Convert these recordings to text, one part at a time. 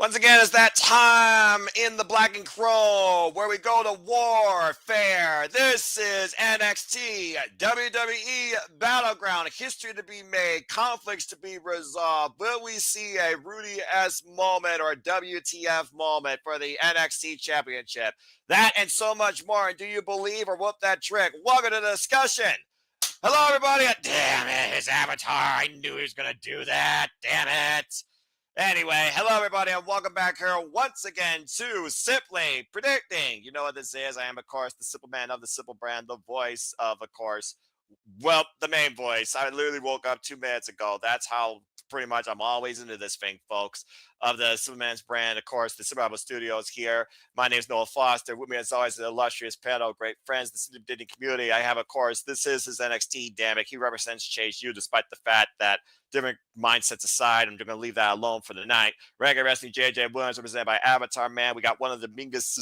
Once again, it's that time in the Black and Crow where we go to warfare. This is NXT, WWE BattleGround, history to be made, conflicts to be resolved. Will we see a Rudy S moment or a WTF moment for the NXT Championship? That and so much more. And do you believe or whoop that trick? Welcome to the discussion. Hello, everybody. Damn it, his avatar. I knew he was going to do that. Damn it. Anyway, hello everybody, and welcome back here once again to Simply Predicting. You know what this is. I am, of course, the simple man of the simple brand, the voice of course, well, the main voice. I literally woke up 2 minutes ago. That's how pretty much I'm always into this thing, folks, of the Superman's brand. Of course, the Super Studios here. My name is Noah Foster. With me, as always, the illustrious panel, great friends, the Simply Predicting community. I have, of course, this is his NXT, damn it. He represents Chase U, despite the fact that different mindsets aside, I'm going to leave that alone for the night. Regular Wrestling JJ Williams, represented by Avatar Man. We got one of the biggest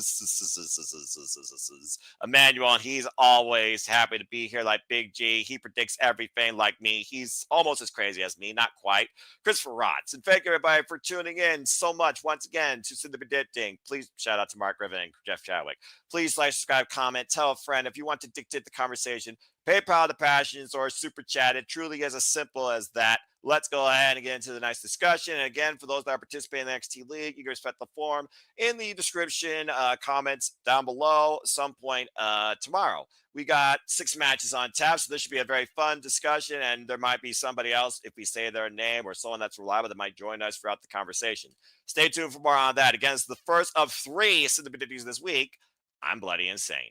Emmanuel, and he's always happy to be here like Big G. He predicts everything like me. He's almost as crazy as me, not quite. Christopher Rotz. And thank you, everybody, for tuning in so much once again to Simply Predicting. Please shout out to Mark Riven and Jeff Chadwick. Please like, subscribe, comment, tell a friend if you want to dictate the conversation. PayPal the passions or super chat. It truly is as simple as that. Let's go ahead and get into the nice discussion. And again, for those that are participating in the NXT League, you can respect the form in the description, comments down below some point tomorrow. We got 6 matches on tap, so this should be a very fun discussion, and there might be somebody else, if we say their name or someone that's reliable, that might join us throughout the conversation. Stay tuned for more on that. Again, it's the first of 3 Simply Predictions this week. I'm bloody insane.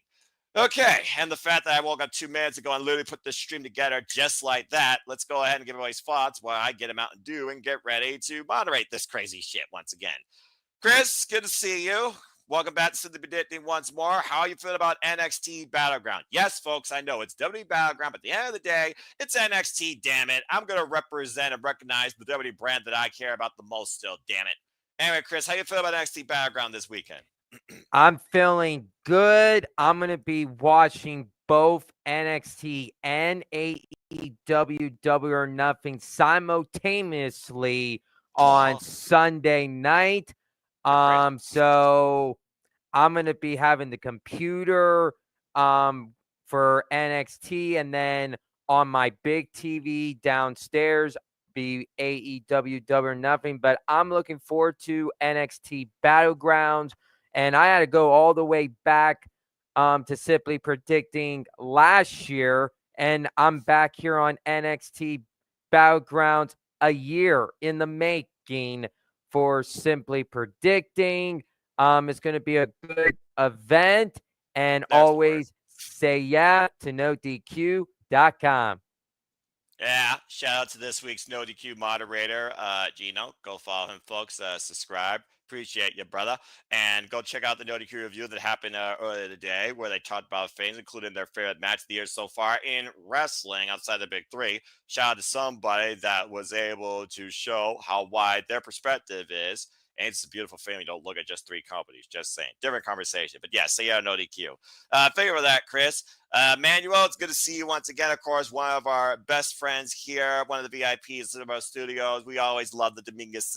Okay, and the fact that I woke up 2 minutes ago and literally put this stream together just like that, let's go ahead and give everybody's thoughts while I get a Mountain Dew and get ready to moderate this crazy shit once again. Chris, good to see you. Welcome back to Simply Predicting once more. How are you feeling about NXT BattleGround? Yes, folks, I know it's WWE BattleGround, but at the end of the day, it's NXT, damn it. I'm going to represent and recognize the WWE brand that I care about the most still, damn it. Anyway, Chris, how you feel about NXT BattleGround this weekend? I'm feeling good. I'm going to be watching both NXT and AEW Double or Nothing simultaneously on Sunday night. So I'm going to be having the computer for NXT, and then on my big TV downstairs be AEW Double or Nothing. But I'm looking forward to NXT Battlegrounds. And I had to go all the way back to Simply Predicting last year. And I'm back here on NXT Battlegrounds a year in the making for Simply Predicting. It's going to be a good event. And always say yeah to NoDQ.com. Yeah, shout out to this week's NoDQ moderator, Gino. Go follow him, folks. Subscribe. Appreciate you, brother. And go check out the NoDQ review that happened earlier today, where they talked about things, including their favorite match of the year so far in wrestling outside the big 3. Shout out to somebody that was able to show how wide their perspective is. And it's a beautiful thing. You don't look at just 3 companies. Just saying. Different conversation. But yeah, say yeah, NoDQ. Thank you for that, Chris. Manuel, it's good to see you once again. Of course, one of our best friends here, one of the VIPs of our studios. We always love the Dominguez.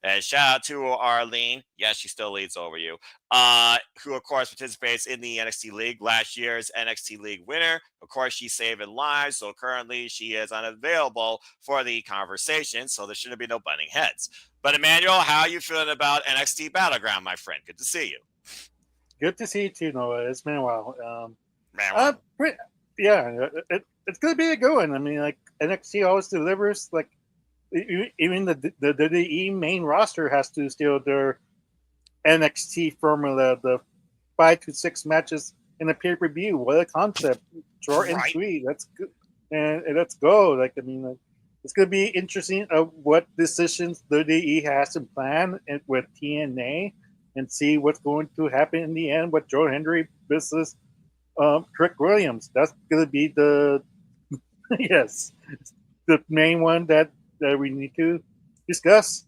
And shout out to Arlene. Yes, she still leads over you. Who, of course, participates in the NXT League. Last year's NXT League winner. Of course, she's saving lives. So currently, she is unavailable for the conversation. So there shouldn't be no butting heads. But Emmanuel, how are you feeling about NXT Battleground, my friend? Good to see you. Good to see you too, Noah. It's been a while. It's going to be a good one. I mean, like NXT always delivers. Like even the WWE main roster has to steal their NXT formula, the 5 to 6 matches in a pay-per-view. What a concept! Short and sweet. That's good, and let's go. Like I mean, it's going to be interesting of what decisions WWE has in plan with TNA. And see what's going to happen in the end with Joe Hendry versus Trick Williams. That's going to be the the main one that we need to discuss.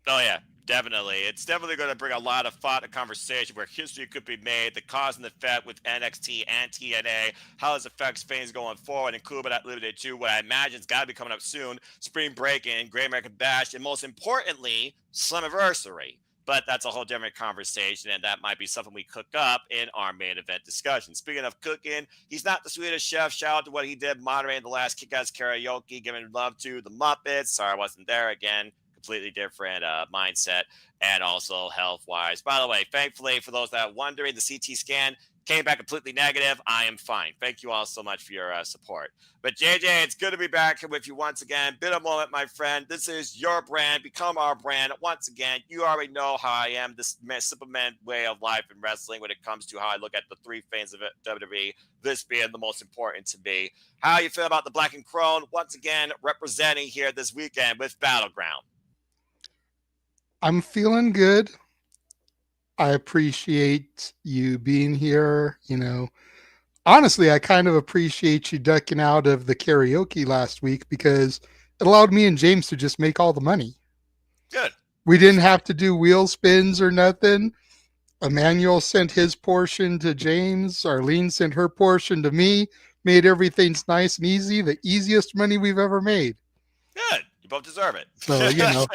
Oh yeah, Definitely. It's definitely going to bring a lot of thought and conversation where history could be made, the cause and effect with NXT and TNA, how this affects things going forward, including but not limited to what I imagine has got to be coming up soon, Spring Break-In, Great American Bash, and most importantly, Slammiversary. But that's a whole different conversation, and that might be something we cook up in our main event discussion. Speaking of cooking, he's not the sweetest chef. Shout out to what he did moderating the last Kick-Ass Karaoke, giving love to the Muppets. Sorry I wasn't there again. Completely different mindset and also health wise. By the way, thankfully, for those that are wondering, the CT scan came back completely negative. I am fine. Thank you all so much for your support. But JJ, it's good to be back here with you once again. Been a moment, my friend. This is your brand. Become our brand. Once again, you already know how I am. This simple man way of life in wrestling when it comes to how I look at the three things of WWE, this being the most important to me. How you feel about the Black and Chrome? Once again, representing here this weekend with BattleGround. I'm feeling good. I appreciate you being here. Honestly, I kind of appreciate you ducking out of the karaoke last week because it allowed me and James to just make all the money. Good. We didn't have to do wheel spins or nothing. Emmanuel sent his portion to James. Arlene sent her portion to me. Made everything nice and easy. The easiest money we've ever made. Good. You both deserve it. So,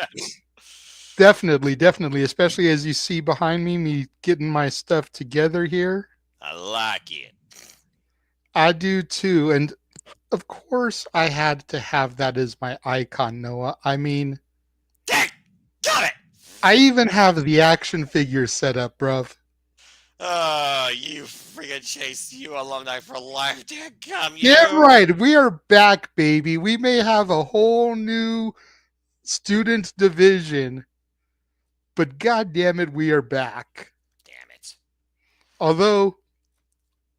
Definitely, especially as you see behind me getting my stuff together here. I like it. I do too. And of course, I had to have that as my icon, Noah. I mean, dang, got it. I even have the action figure set up, bruv. Oh, you freaking Chase, you alumni for life. Damn, come you. Yeah, right. We are back, baby. We may have a whole new student division. But God damn it, we are back. Damn it. Although,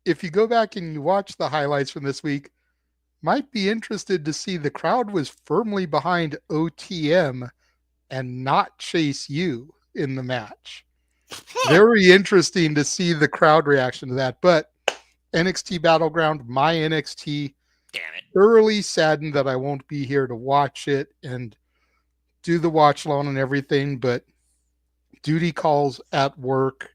if you go back and you watch the highlights from this week, might be interested to see the crowd was firmly behind OTM and not Chase U in the match. Very interesting to see the crowd reaction to that. But NXT BattleGround, my NXT, damn it. Thoroughly saddened that I won't be here to watch it and do the watch along and everything, but duty calls at work.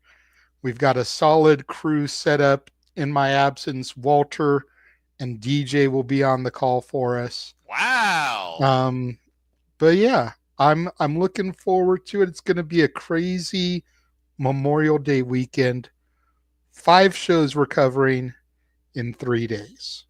We've got a solid crew set up in my absence. Walter and DJ will be on the call for us. Wow. But yeah, I'm looking forward to it. It's going to be a crazy Memorial Day weekend. 5 shows we're covering in 3 days.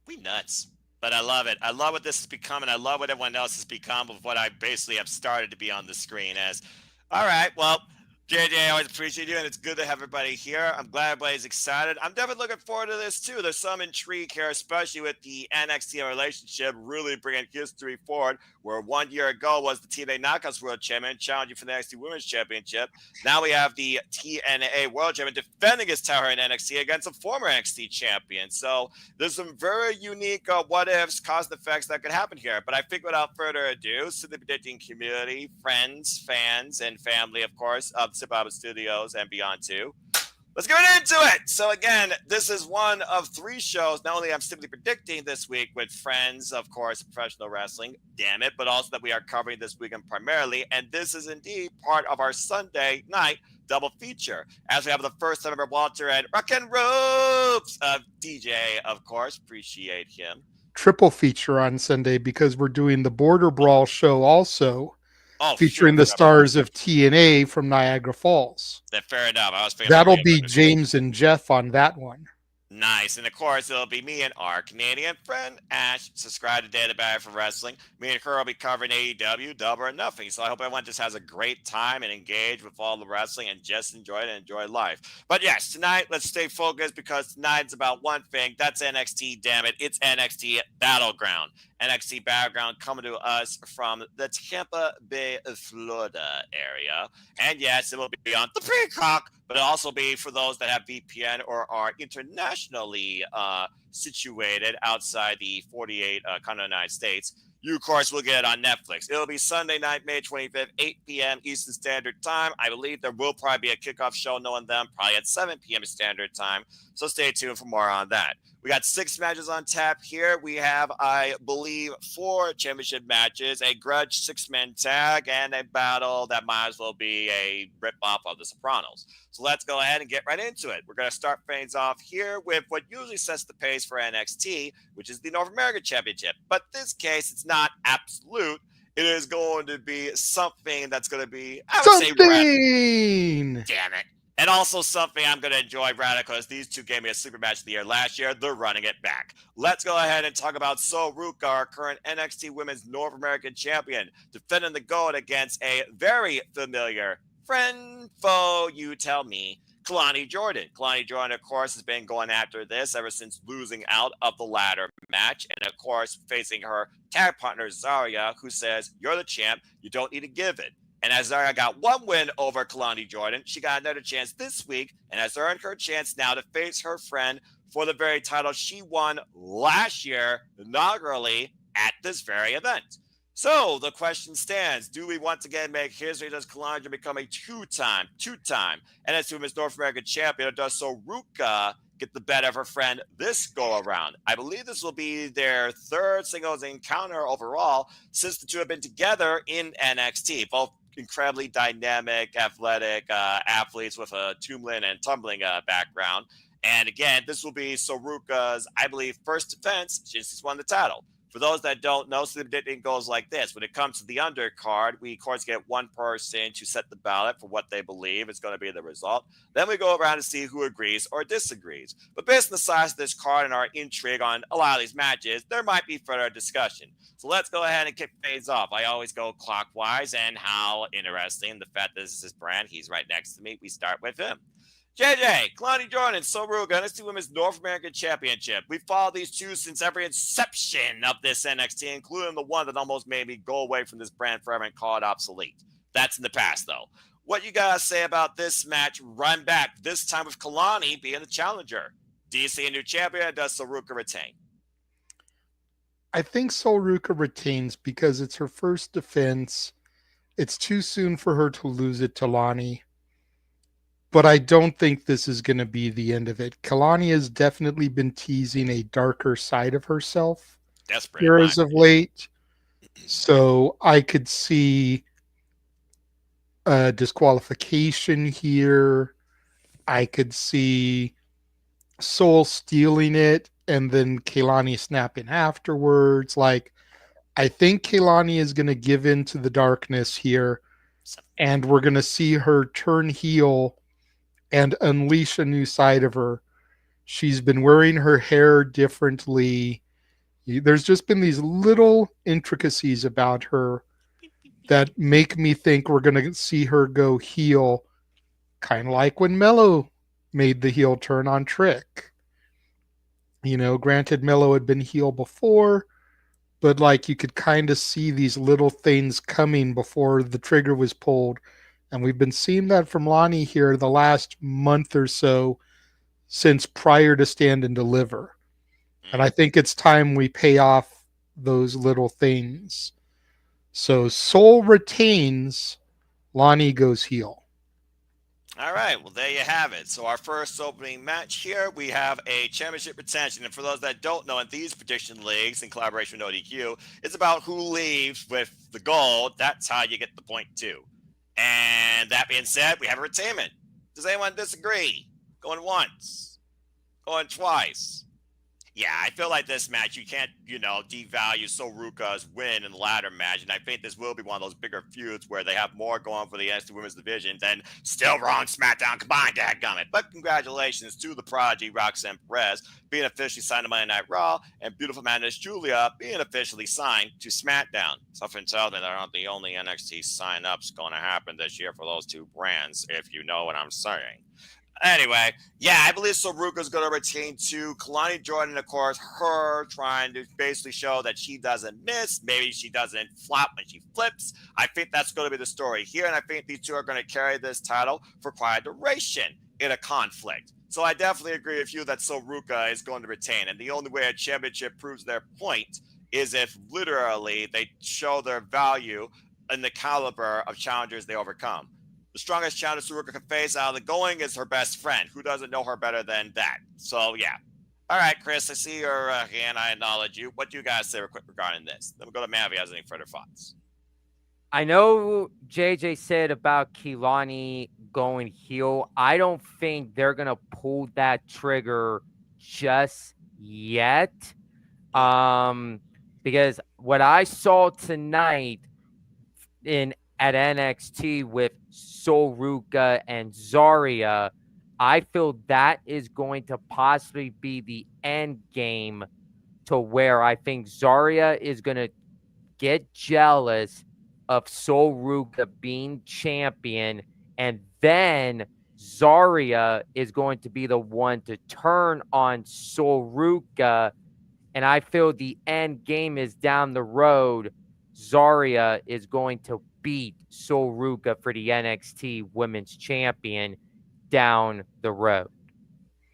We nuts. But I love it. I love what this has become, and I love what everyone else has become of what I basically have started to be on the screen as. All right, well, JJ, I always appreciate you, and it's good to have everybody here. I'm glad everybody's excited. I'm definitely looking forward to this, too. There's some intrigue here, especially with the NXT relationship really bringing history forward, where 1 year ago was the TNA Knockouts World Champion challenging for the NXT Women's Championship. Now we have the TNA World Champion defending his title in NXT against a former NXT champion. So there's some very unique what-ifs, cause and effects that could happen here. But I think without further ado, Simply Predicting community, friends, fans, and family, of course, of Sipaba Studios and beyond too. Let's get into it. So again, this is one of 3 shows. Not only I'm Simply Predicting this week with friends, of course, professional wrestling, damn it, but also that we are covering this weekend primarily. And this is indeed part of our Sunday night double feature, as we have the first ever Walter and Rock and Ropes of DJ, of course. Appreciate him. Triple feature on Sunday because we're doing the Border Brawl show also. Featuring the stars of TNA from Niagara Falls. Fair enough. I was That'll be James and Jeff on that one. Nice. And of course, it'll be me and our Canadian friend, Ash. Subscribe to Data Bag for Wrestling. Me and her will be covering AEW, Double or Nothing. So I hope everyone just has a great time and engage with all the wrestling and just enjoy it and enjoy life. But yes, tonight, let's stay focused because tonight's about one thing. That's NXT, damn it. It's NXT BattleGround. NXT BattleGround coming to us from the Tampa Bay, Florida area. And yes, it will be on the Peacock, but it'll also be for those that have VPN or are internationally situated outside the 48 continental United States. you, of course, will get it on Netflix. It'll be Sunday night, May 25th, 8 p.m. Eastern Standard Time. I believe there will probably be a kickoff show, knowing them, probably at 7 p.m. Standard Time. So stay tuned for more on that. We got 6 matches on tap here. We have, I believe, 4 championship matches, a grudge 6-man tag, and a battle that might as well be a rip-off of The Sopranos. So let's go ahead and get right into it. We're going to start things off here with what usually sets the pace for NXT, which is the North American Championship. But this case, it's not absolute. It is going to be something that's going to be, I would say, Something! damn it. And also something I'm going to enjoy radical, because these two gave me a super match of the year last year. They're running it back. Let's go ahead and talk about Sol Ruka, our current NXT Women's North American Champion, defending the gold against a very familiar friend, foe, you tell me, Kalani Jordan. Kalani Jordan, of course, has been going after this ever since losing out of the ladder match. And, of course, facing her tag partner, Zarya, who says, you're the champ. You don't need to give it. And as Zarya got 1 win over Kalani Jordan, she got another chance this week and has earned her chance now to face her friend for the very title she won last year, inaugurally, at this very event. So the question stands, do we once again make history? Does Kalani Jordan become a two-time NXT Women's North American Champion, or does Sol Ruka get the better of her friend this go-around? I believe this will be their 3rd singles encounter overall since the two have been together in NXT. Both incredibly dynamic, athletic athletes with a tumbling and tumbling background. And again, this will be Sol Ruka's, I believe, first defense since he's won the title. For those that don't know, so the predicting goes like this. When it comes to the undercard, we, of course, get one person to set the ballot for what they believe is going to be the result. Then we go around and see who agrees or disagrees. But based on the size of this card and our intrigue on a lot of these matches, there might be further discussion. So let's go ahead and kick things off. I always go clockwise, and how interesting the fact that this is his brand. He's right next to me. We start with him. JJ, Kalani Jordan, Sol Ruka, NXT Women's North American Championship. We've followed these two since every inception of this NXT, including the one that almost made me go away from this brand forever and call it obsolete. That's in the past, though. What you got to say about this match, run back, this time with Kalani being the challenger? Do you see a new champion, or does Sol Ruka retain? I think Sol Ruka retains because it's her first defense. It's too soon for her to lose it to Lani. But I don't think this is going to be the end of it. Kalani has definitely been teasing a darker side of herself here as of late. So I could see a disqualification here. I could see Sol stealing it and then Kalani snapping afterwards. Like, I think Kalani is going to give in to the darkness here, and we're going to see her turn heel and unleash a new side of her. She's been wearing her hair differently. There's just been these little intricacies about her that make me think we're going to see her go heel, kind of like when Mello made the heel turn on Trick. You know, granted, Mello had been heel before, but like you could kind of see these little things coming before the trigger was pulled. And we've been seeing that from Lani here the last month or so since prior to Stand and Deliver. And I think it's time we pay off those little things. So Sol retains, Lani goes heel. All right, well, there you have it. So our first opening match here, we have a championship retention. And for those that don't know, in these prediction leagues in collaboration with ODQ, it's about who leaves with the gold. That's how you get the point too. And that being said, we have a retainment. Does anyone disagree? Going once, going twice. Yeah, I feel like this match, you can't, devalue Sol Ruka's win in the ladder match. And I think this will be one of those bigger feuds where they have more going for the NXT Women's Division than still Raw and SmackDown combined, dadgummit. But congratulations to the prodigy Roxanne Perez being officially signed to Monday Night Raw, and beautiful Madness Julia being officially signed to SmackDown. Something tells me that aren't the only NXT sign-ups going to happen this year for those two brands, if you know what I'm saying. Anyway, yeah, I believe Sol Ruka is going to retain to Kalani Jordan, of course, her trying to basically show that she doesn't miss. Maybe she doesn't flop when she flips. I think that's going to be the story here, and I think these two are going to carry this title for quite a duration in a conflict. So I definitely agree with you that Sol Ruka is going to retain, and the only way a championship proves their point is if literally they show their value in the caliber of challengers they overcome. The strongest challenger Suruka can face out of the going is her best friend. Who doesn't know her better than that? So, yeah. All right, Chris, I see your hand. I acknowledge you. What do you guys say regarding this? Then we'll go to Mavi. Has any further thoughts? I know JJ said about Kehlani going heel. I don't think they're going to pull that trigger just yet. Because what I saw tonight at NXT with Soruka and Zarya, I feel that is going to possibly be the end game to where I think Zarya is going to get jealous of Soruka being champion, and then Zarya is going to be the one to turn on Soruka, and I feel the end game is down the road. Zarya is going to beat Soruka for the NXT Women's Champion down the road.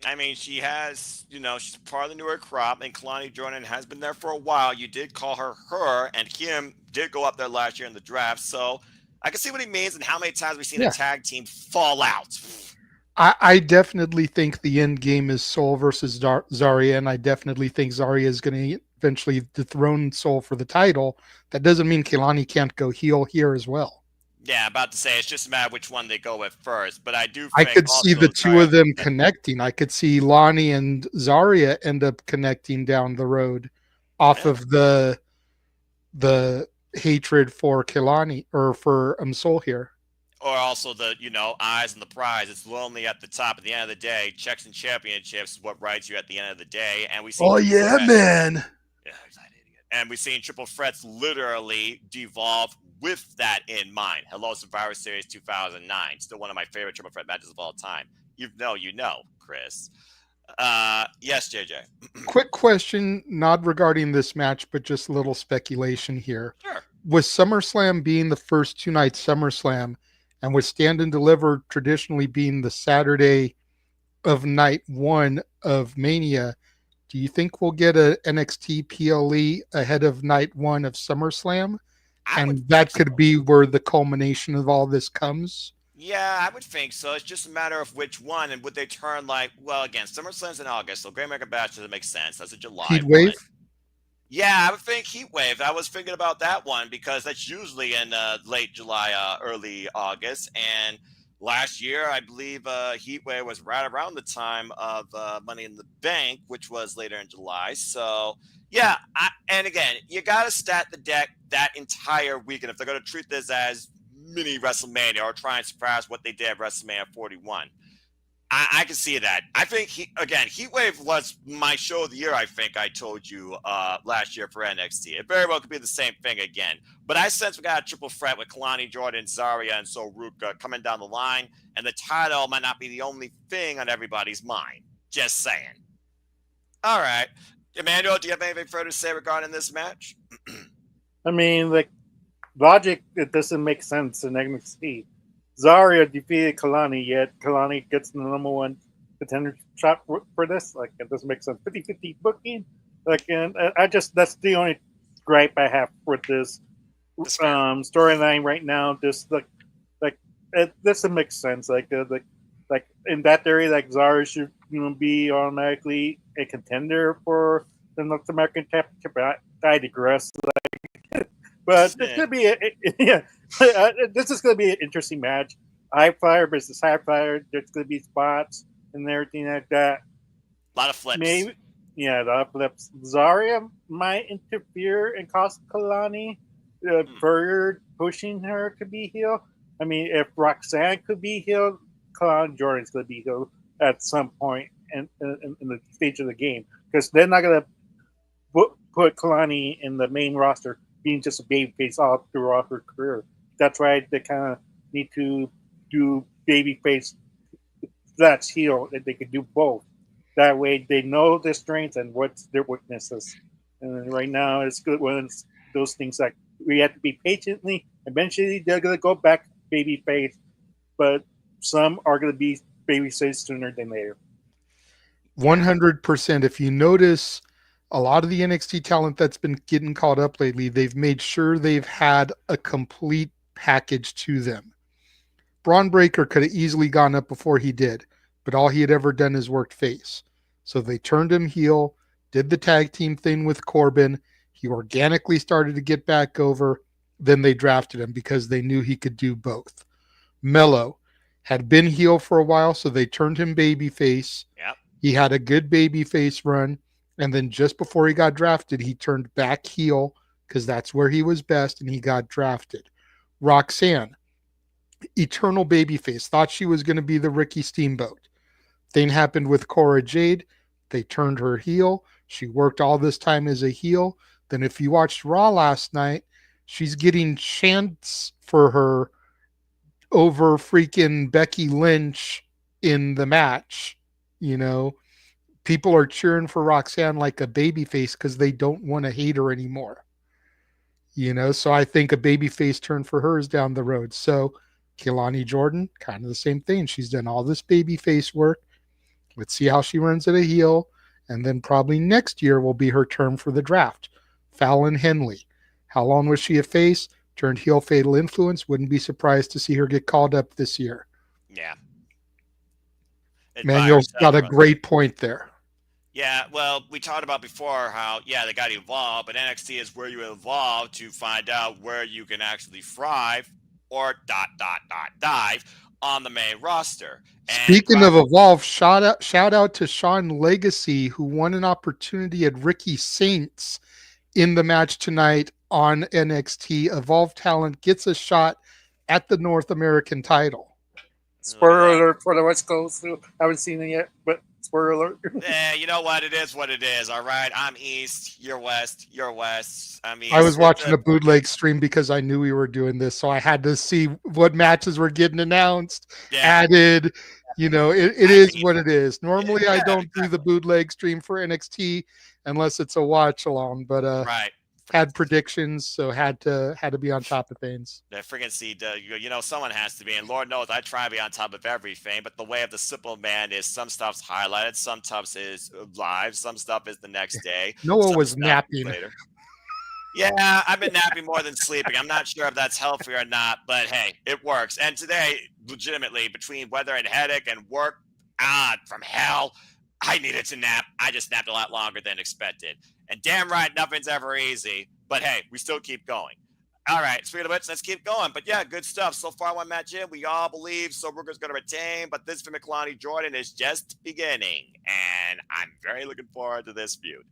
I mean, she has, she's part of the newer crop, and Kalani Jordan has been there for a while. You did call her, and him did go up there last year in the draft. So I can see what he means and how many times we've seen a tag team fall out. I definitely think the end game is Sol versus Zarya, and I definitely think Zarya is going to eventually dethrone Sol for the title. That doesn't mean Kehlani can't go heel here as well. Yeah, about to say, it's just a matter of which one they go with first. But I do think I could see the two of them connecting. I could see Lani and Zarya end up connecting down the road off of the hatred for Kehlani or for Sol here. Or also the, eyes on the prize. It's lonely at the top. At the end of the day, checks and championships is what rides you at the end of the day. And we see. Oh yeah, man. Yeah, and we've seen triple threats literally devolve with that in mind. Hello, Survivor Series 2009. Still one of my favorite triple threat matches of all time. You know, Chris. Yes, JJ. Quick question, not regarding this match, but just a little speculation here. Sure. With SummerSlam being the first 2-night SummerSlam, and with Stand and Deliver traditionally being the Saturday of night one of Mania, do you think we'll get a NXT PLE ahead of night one of SummerSlam? And that could be where the culmination of all this comes? Yeah, I would think so. It's just a matter of which one, and would they turn again, SummerSlam's in August, so Great American Bash doesn't make sense. That's a July Heat Wave? Yeah, I would think Heat Wave. I was thinking about that one because that's usually in late July, early August. And last year, I believe Heat Wave was right around the time of Money in the Bank, which was later in July. So, yeah. And again, you got to stat the deck that entire weekend if they're going to treat this as mini WrestleMania or try and surpass what they did at WrestleMania 41. I can see that. I think, Heatwave was my show of the year, I think I told you last year for NXT. It very well could be the same thing again. But I sense we got a triple threat with Kalani Jordan, Zarya, and Soruka coming down the line, and the title might not be the only thing on everybody's mind. Just saying. All right. Emmanuel, do you have anything further to say regarding this match? I mean, logic, it doesn't make sense in NXT. Zarya defeated Kalani, yet Kalani gets the number one contender shot for this. It doesn't make sense. 50-50 booking. And that's the only gripe I have with this storyline right now. Just it doesn't make sense. In that theory, Zarya should be automatically a contender for the North American Championship. I digress. But it's gonna be this is gonna be an interesting match. High flyer versus high flyer. There's gonna be spots and everything like that. A lot of flips. Maybe, a lot of flips. Zarya might interfere and cost Kalani further pushing her to be heel. I mean, if Roxanne could be heel, Kalani Jordan's gonna be heel at some point in the stage of the game because they're not gonna put Kalani in the main roster being just a babyface all throughout her career. That's why they kind of need to do babyface that's heel, and they can do both. That way they know their strengths and what's their weaknesses. And right now it's good when those things we have to be patiently. Eventually they're going to go back babyface, but some are going to be babyface sooner than later. 100%. If you notice, A lot of the NXT talent that's been getting called up lately, they've made sure they've had a complete package to them. Braun Breaker could have easily gone up before he did, but all he had ever done is worked face. So they turned him heel, did the tag team thing with Corbin. He organically started to get back over. Then they drafted him because they knew he could do both. Mello had been heel for a while, so they turned him babyface. Yep. He had a good babyface run. And then just before he got drafted, he turned back heel because that's where he was best, and he got drafted. Roxanne, eternal babyface, thought she was going to be the Ricky Steamboat. Thing happened with Cora Jade. They turned her heel. She worked all this time as a heel. Then if you watched Raw last night, she's getting chants for her over freaking Becky Lynch in the match. You know, people are cheering for Roxanne like a babyface because they don't want to hate her anymore. You know, so I think a babyface turn for her is down the road. So Kehlani Jordan, kind of the same thing. She's done all this babyface work. Let's see how she runs at a heel. And then probably next year will be her term for the draft. Fallon Henley. How long was she a face? Turned heel, Fatal Influence. Wouldn't be surprised to see her get called up this year. Yeah. Manuel's got a great point there. Yeah, well, we talked about before how, yeah, they got to evolve, but NXT is where you evolve to find out where you can actually thrive or dive on the main roster. And speaking of evolve, shout out to Sean Legacy, who won an opportunity at Ricky Saints in the match tonight on NXT. Evolve talent gets a shot at the North American title. Spoiler alert for the West Coast. I haven't seen it yet, but spoiler alert. You know what? It is what it is. All right. I'm East. You're West. You're West. I mean, I was watching a bootleg stream because I knew we were doing this, so I had to see what matches were getting announced, added. You know, it is what it is. Normally, I don't do the bootleg stream for NXT unless it's a watch along, but right. Had predictions, so had to be on top of things. The friggin' seed, you know, someone has to be, and Lord knows I try to be on top of everything. But the way of the simple man is some stuff's highlighted, some stuff is live, some stuff is the next day. Noah was napping later. Yeah, I've been napping more than sleeping. I'm not sure if that's healthy or not, but hey, it works. And today, legitimately, between weather and headache and work, from hell, I needed to nap. I just napped a lot longer than expected. And damn right, nothing's ever easy. But hey, we still keep going. All right, speaking of which, let's keep going. But yeah, good stuff. So far, one match in, we all believe Silverberg's going to retain. But this for Kehlani Jordan is just beginning. And I'm very looking forward to this feud,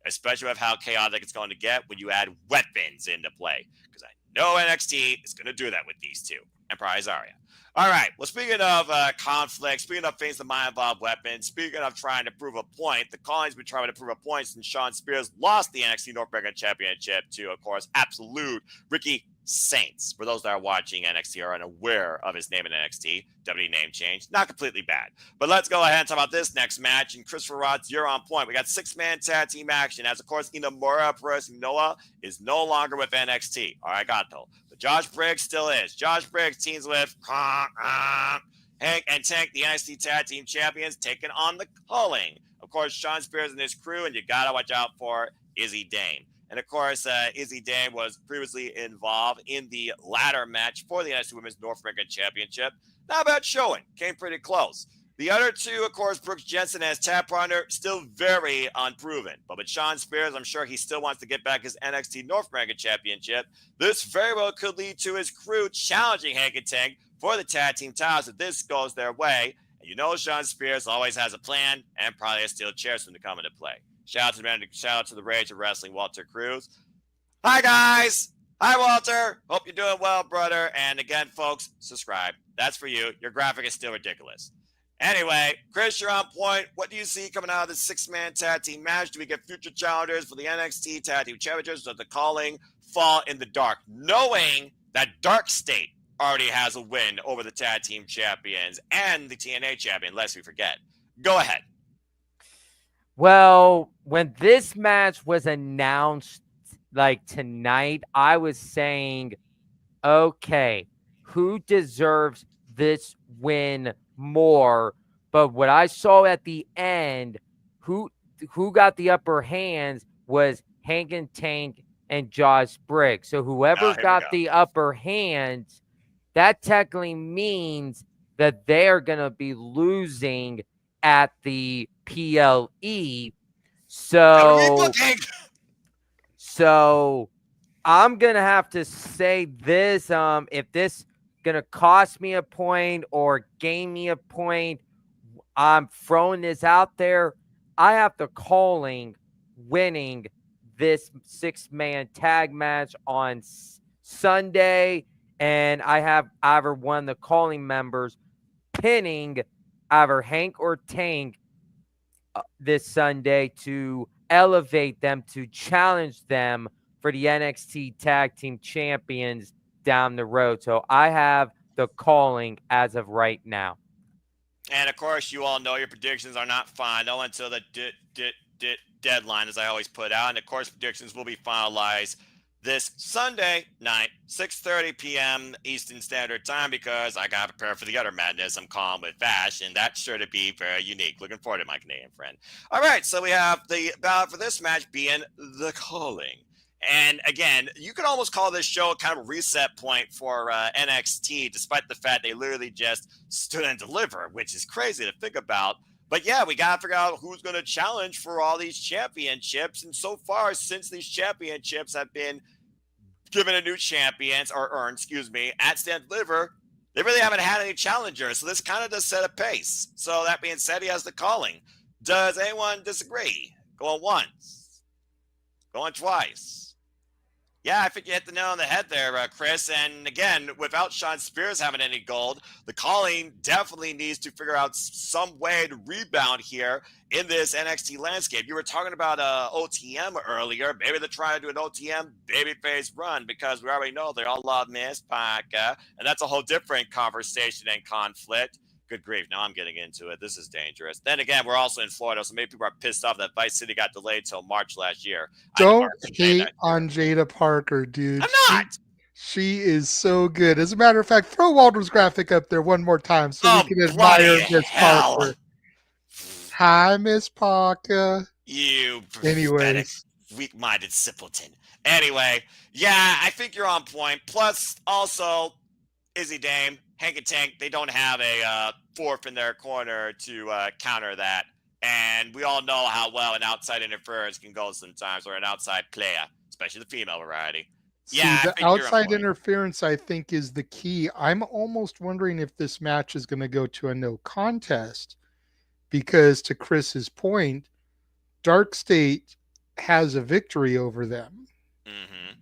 especially with how chaotic it's going to get when you add weapons into play. Because I know NXT is going to do that with these two. And probably Zarya. All right. Well, speaking of conflict, speaking of things that might involve weapons, speaking of trying to prove a point, the Collins been trying to prove a point since Shawn Spears lost the NXT North American Championship to, of course, absolute Ricky Saints. For those that are watching NXT or unaware of his name in NXT, WWE name change, not completely bad. But let's go ahead and talk about this next match. And Christopher Rods, you're on point. We got 6-man tag team action. As, of course, Inamura Perez Noah is no longer with NXT. All right, got though. Josh Briggs still is. Josh Briggs teams with Hank and Tank, the NXT Tag Team Champions, taking on the Culling. Of course, Shawn Spears and his crew, and you got to watch out for Izzy Dane. And, of course, Izzy Dane was previously involved in the ladder match for the NXT Women's North American Championship. Not a bad showing. Came pretty close. The other two, of course, Brooks Jensen as tag partner, still very unproven. But with Shawn Spears, I'm sure he still wants to get back his NXT North American Championship. This very well could lead to his crew challenging Hank and Tank for the tag team titles if this goes their way. And you know Shawn Spears always has a plan and probably a steel chair soon to come into play. Shout out to the man, shout out to the Rage of Wrestling, Walter Cruz. Hi, guys. Hi, Walter. Hope you're doing well, brother. And again, folks, subscribe. That's for you. Your graphic is still ridiculous. Anyway, Chris, you're on point. What do you see coming out of this 6-man tag team match? Do we get future challengers for the NXT Tag Team Championships, or the Calling fall in the dark, knowing that Dark State already has a win over the tag team champions and the TNA champion, lest we forget. Go ahead. Well, when this match was announced, like tonight, I was saying, okay, who deserves this win more? But what I saw at the end, who got the upper hands was Hank and Tank and Josh Briggs. So whoever here got we go. the upper hand, that technically means that they're going to be losing at the PLE. So I'm going to have to say this. If this going to cost me a point or gain me a point, I'm throwing this out there. I have the calling winning this 6-man tag match on Sunday, and I have either one of the calling members pinning either Hank or Tank this Sunday to elevate them, to challenge them for the NXT Tag Team Champions down the road. So I have the calling as of right now. And of course, you all know your predictions are not final until the deadline, as I always put out. And of course, predictions will be finalized this Sunday night, 6:30 p.m. Eastern Standard Time, because I got to prepare for the other madness I'm calling with Vash, and that's sure to be very unique. Looking forward to my Canadian friend. All right, so we have the ballot for this match being the calling. And again, you could almost call this show kind of a reset point for NXT, despite the fact they literally just stood and delivered, which is crazy to think about. But yeah, we got to figure out who's going to challenge for all these championships. And so far, since these championships have been given a new champions, or earned, at Stand Deliver, they really haven't had any challengers. So this kind of does set a pace. So that being said, he has the calling. Does anyone disagree? Going once. Going twice. Yeah, I think you hit the nail on the head there, Chris. And again, without Sean Spears having any gold, the calling definitely needs to figure out some way to rebound here in this NXT landscape. You were talking about OTM earlier. Maybe they're trying to do an OTM babyface run, because we already know they all love Miss Paca, and that's a whole different conversation and conflict. Good grief, now I'm getting into it. This is dangerous. Then again, we're also in Florida, so maybe people are pissed off that Vice City got delayed till March last year. Don't hate on Jada Parker, dude. I'm not. She is so good. As a matter of fact, throw Walter's graphic up there one more time so we can admire Miss Parker. Hi, Miss Parker. You pathetic, weak-minded simpleton. Anyway, yeah, I think you're on point. Plus, also, Izzy Dame, Hank and Tank, they don't have a fourth in their corner to counter that. And we all know how well an outside interference can go sometimes, or an outside player, especially the female variety. Yeah, the outside interference, I think, is the key. I'm almost wondering if this match is going to go to a no contest, because to Chris's point, Dark State has a victory over them. Mm-hmm.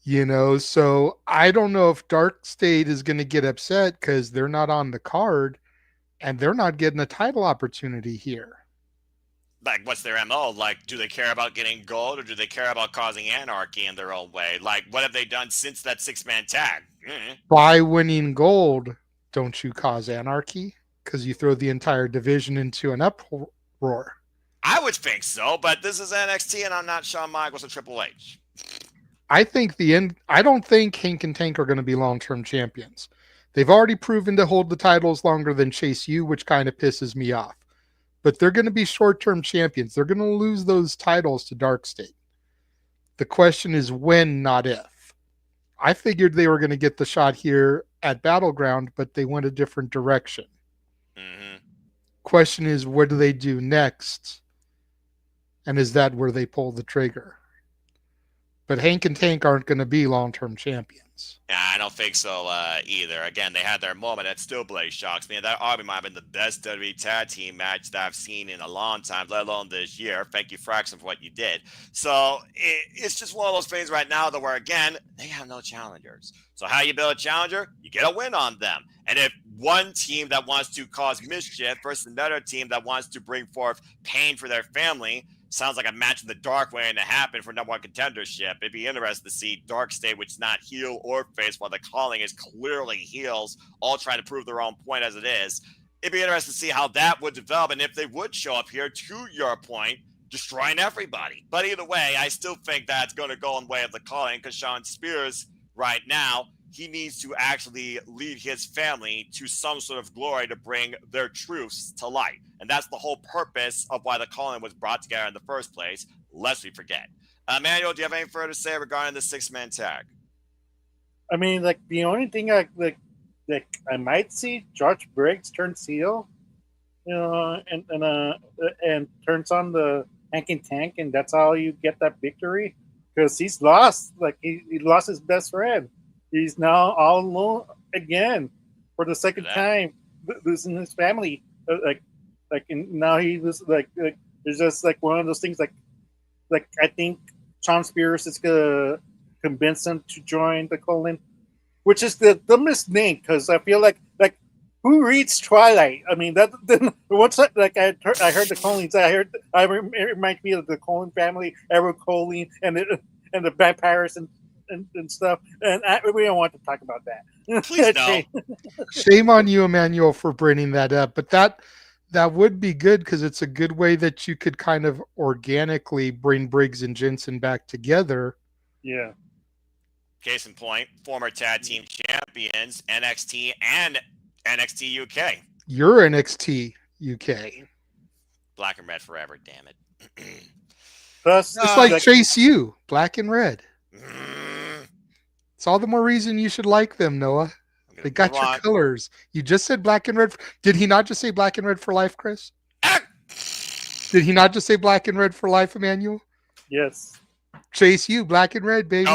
You know, so I don't know if Dark State is going to get upset because they're not on the card and they're not getting a title opportunity here. Like, what's their MO? Like, do they care about getting gold, or do they care about causing anarchy in their own way? Like, what have they done since that 6-man tag? By winning gold, don't you cause anarchy? Because you throw the entire division into an uproar. I would think so, but this is NXT, and I'm not Shawn Michaels or Triple H. I don't think Hank and Tank are going to be long-term champions. They've already proven to hold the titles longer than Chase U, which kind of pisses me off. But they're going to be short-term champions. They're going to lose those titles to Dark State. The question is when, not if. I figured they were going to get the shot here at BattleGround, but they went a different direction. Mm-hmm. Question is, what do they do next? And is that where they pull the trigger? But Hank and Tank aren't going to be long-term champions. Yeah, I don't think so either. Again, they had their moment. That still Blaze shocks me. That arguably might have been the best WWE tag team match that I've seen in a long time, let alone this year. Thank you, Fraxon, for what you did. So it's just one of those things right now that where, again, they have no challengers. So how you build a challenger? You get a win on them. And if one team that wants to cause mischief versus another team that wants to bring forth pain for their family, sounds like a match in the dark waiting to happen for number one contendership. It'd be interesting to see Dark State, which is not heel or face, while the calling is clearly heels, all trying to prove their own point as it is. It'd be interesting to see how that would develop, and if they would show up here, to your point, destroying everybody. But either way, I still think that's going to go in the way of the calling, because Sean Spears right now, he needs to actually lead his family to some sort of glory to bring their truths to light. And that's the whole purpose of why the calling was brought together in the first place, lest we forget. Manuel, do you have anything further to say regarding the 6-man tag? I mean, like the only thing I might see George Briggs turn heel, and turns on the Hank and Tank, and that's how you get that victory. Because he's lost, like he lost his best friend. He's now all alone again for the second time, losing his family. And now he was like it's just like one of those things. Like I think Sean Spears is gonna convince him to join the Colon, which is the dumbest name because I feel like who reads Twilight? I mean that what's that, like I heard the Colons. It reminds me of the Colon family, Edward Colon, and the vampires and stuff. And we don't want to talk about that. Please no. Shame on you, Emmanuel, for bringing that up. But that would be good because it's a good way that you could kind of organically bring Briggs and Jensen back together. Yeah. Case in point, former tag team champions, NXT and NXT UK. You're NXT UK. Black and red forever, damn it. Plus, It's like Chase U, black and red. It's all the more reason you should like them, Noah. They got your colors. You just said black and red. Did he not just say black and red for life, Chris? Did he not just say black and red for life, Emmanuel? Yes. Chase U, black and red, baby.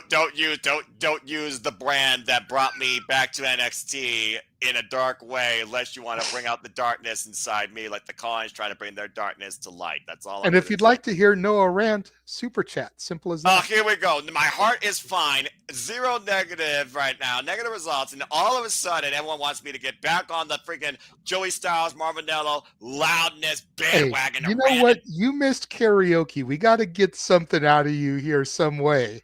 Don't use the brand that brought me back to NXT in a dark way, unless you want to bring out the darkness inside me, like the Collins trying to bring their darkness to light. That's all. And if you'd like to hear Noah rant, super chat, simple as that. Oh, here we go. My heart is fine. 0 negative right now, negative results, and all of a sudden, everyone wants me to get back on the freaking Joey Styles, Marvinello loudness bandwagon. Hey, you know what? You missed karaoke. We got to get something out of you here some way.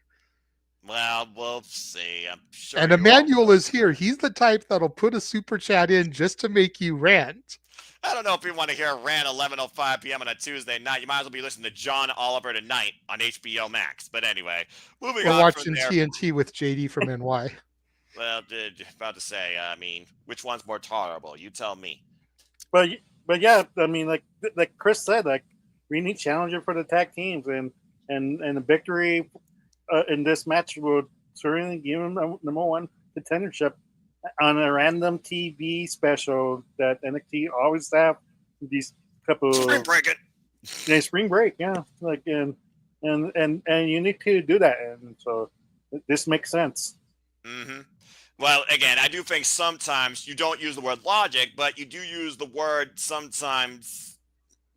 Well, we'll see. I'm sure. And Emmanuel is here. He's the type that'll put a super chat in just to make you rant. I don't know if you want to hear a rant 11:05 p.m. on a Tuesday night. You might as well be listening to John Oliver Tonight on HBO Max. But anyway, moving on. We're watching TNT with JD from NY. Well, about to say, I mean, which one's more tolerable? You tell me. But yeah, I mean, like Chris said, like we need challenger for the tag teams, and the victory in this match would certainly give him number one contendership on a random TV special that NXT always have these couple spring break it. Yeah, spring break, yeah. Like and you need to do that, and so this makes sense. Mm-hmm. Well, again, I do think sometimes you don't use the word logic, but you do use the word sometimes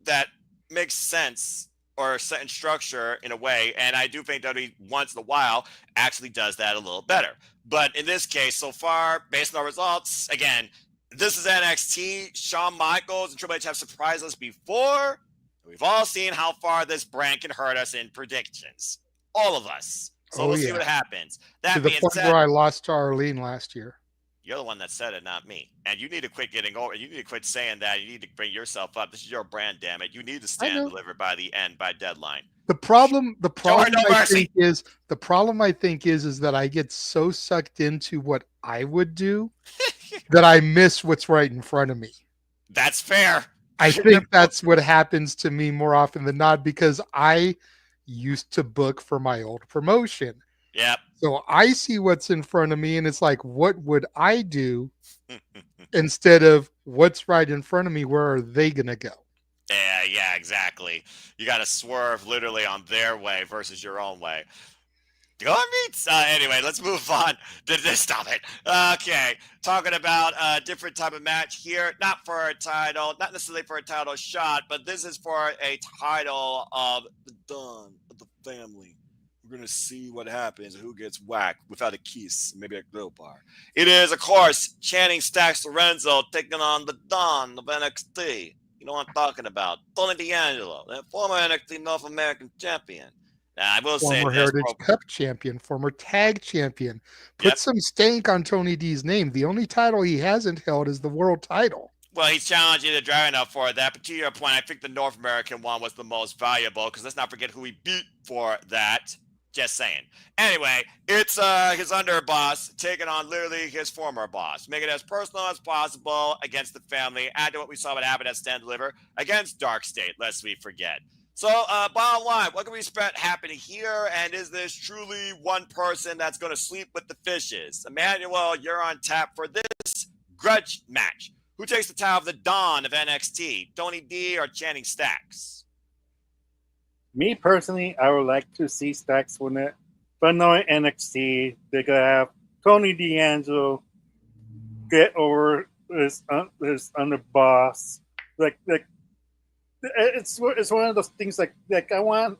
that makes sense or certain structure in a way, and I do think WWE once in a while actually does that a little better. But in this case, so far, based on the results, again, this is NXT. Shawn Michaels and Triple H have surprised us before. We've all seen how far this brand can hurt us in predictions. All of us. So we'll see what happens. That to the being point said, where I lost to Arlene last year. you're the one that said it, not me. And you need to quit getting over. You need to quit saying that. You need to bring yourself up. This is your brand, damn it. You need to stand and deliver by the end, by deadline. The problem I think is that I get so sucked into what I would do that I miss what's right in front of me. That's fair. I think that's what happens to me more often than not because I used to book for my old promotion. Yep. So I see what's in front of me and it's like, what would I do instead of what's right in front of me? Where are they going to go? Yeah, exactly. You got to swerve literally on their way versus your own way. Go on, meets. Anyway, let's move on. Stop it. Okay, talking about a different type of match here. Not for a title, not necessarily for a title shot, but this is for a title of the Dawn of the Family. We're going to see what happens and who gets whacked without a kiss, maybe a glow bar. It is, of course, Channing Stacks Lorenzo taking on the Dawn of NXT. You know what I'm talking about. Tony D'Angelo, the former NXT North American champion. Now, I will say former Heritage Cup champion, former tag champion. Put some stank on Tony D's name. The only title he hasn't held is the world title. Well, he's challenging the Dragunov for that. But to your point, I think the North American one was the most valuable because let's not forget who he beat for that. Just saying. Anyway, it's his underboss taking on literally his former boss. Make it as personal as possible against the family. Add to what we saw what happened at Stand Deliver against Dark State, lest we forget. So, bottom line, what can we expect happening here? And is this truly one person that's going to sleep with the fishes? Emmanuel, you're on tap for this grudge match. Who takes the title of the Dawn of NXT? Tony D or Channing Stacks? Me personally, I would like to see Stacks win it, but knowing NXT, they're gonna have Tony D'Angelo get over his underboss. Like it's one of those things like I want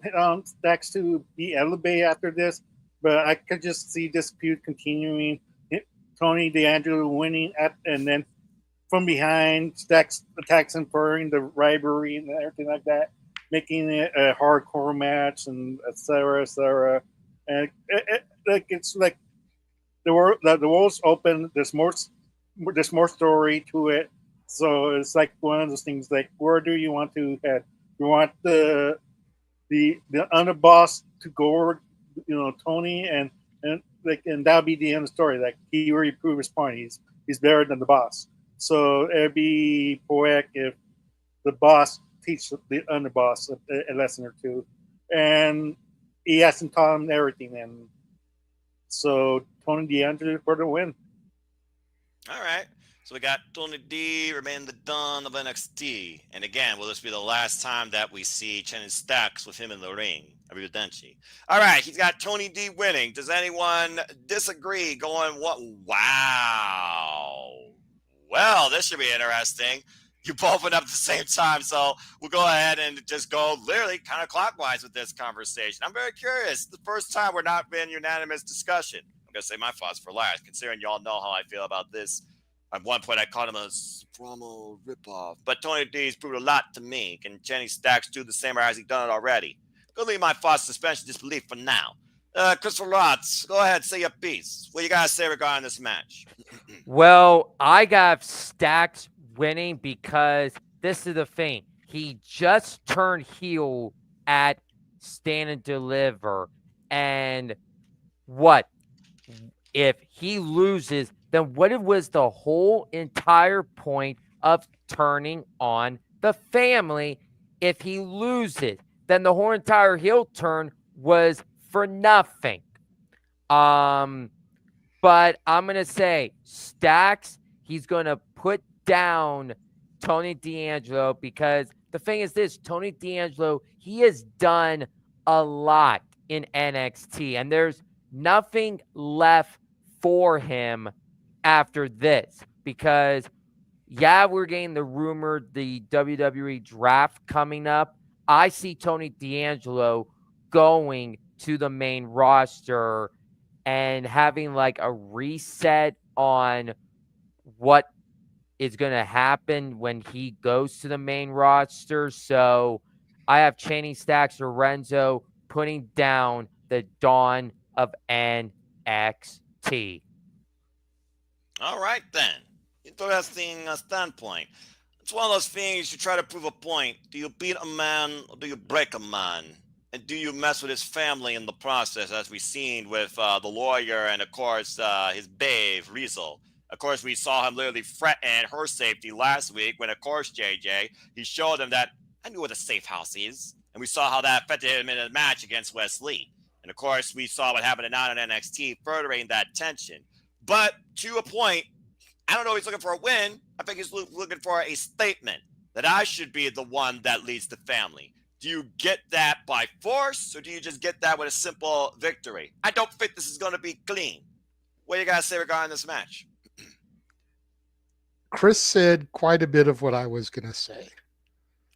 Stacks to be elevated after this, but I could just see this feud continuing. Tony D'Angelo winning and then from behind, Stacks attacks and furring the rivalry and everything like that, making it a hardcore match and etc. etc. And it's like the world's open. There's more story to it. So it's like one of those things. Like, where do you want to head? You want the underboss to go over, Tony, and that'll be the end of the story. Like, he already proved his point. He's better than the boss. So it'd be poetic if the boss teach the underboss a lesson or two, and he hasn't taught him everything. And so Tony D'Angelo for the win. All right. So we got Tony D remaining the Dawn of NXT. And again, will this be the last time that we see Channing Stacks with him in the ring? Evidently. All right, he's got Tony D winning. Does anyone disagree? Going, what? Wow. Well, this should be interesting. You both went up at the same time, so we'll go ahead and just go literally kind of clockwise with this conversation. I'm very curious. The first time we're not in unanimous discussion. I'm going to say my thoughts for last, considering y'all know how I feel about this. At one point, I called him a promo ripoff. But Tony D's proved a lot to me. Can Channing Stacks do the same, or has he done it already? Go leave my thoughts suspension disbelief for now. Christopher Rotz, go ahead, say your piece. What you got to say regarding this match? Well, I got Stacks winning because this is the thing. He just turned heel at Stand and Deliver. And what? If he loses, then what was the whole entire point of turning on the family? If he loses, then the whole entire heel turn was for nothing. But I'm going to say Stacks, he's going to put down Tony D'Angelo because the thing is this, Tony D'Angelo, he has done a lot in NXT and there's nothing left for him after this because, yeah, we're getting the the WWE draft coming up. I see Tony D'Angelo going to the main roster and having like a reset on what is going to happen when he goes to the main roster. So I have Channing Stacks Lorenzo putting down the Dawn of NXT. All right, then. Interesting standpoint. It's one of those things you try to prove a point. Do you beat a man or do you break a man? And do you mess with his family in the process, as we've seen with the lawyer and, of course, his babe, Riesel? Of course, we saw him literally threaten her safety last week when, of course, JJ, he showed him that I knew where the safe house is. And we saw how that affected him in a match against Wes Lee. And, of course, we saw what happened tonight on NXT, furthering that tension. But to a point, I don't know if he's looking for a win. I think he's looking for a statement that I should be the one that leads the family. Do you get that by force, or do you just get that with a simple victory? I don't think this is going to be clean. What do you guys say regarding this match? Chris said quite a bit of what I was going to say.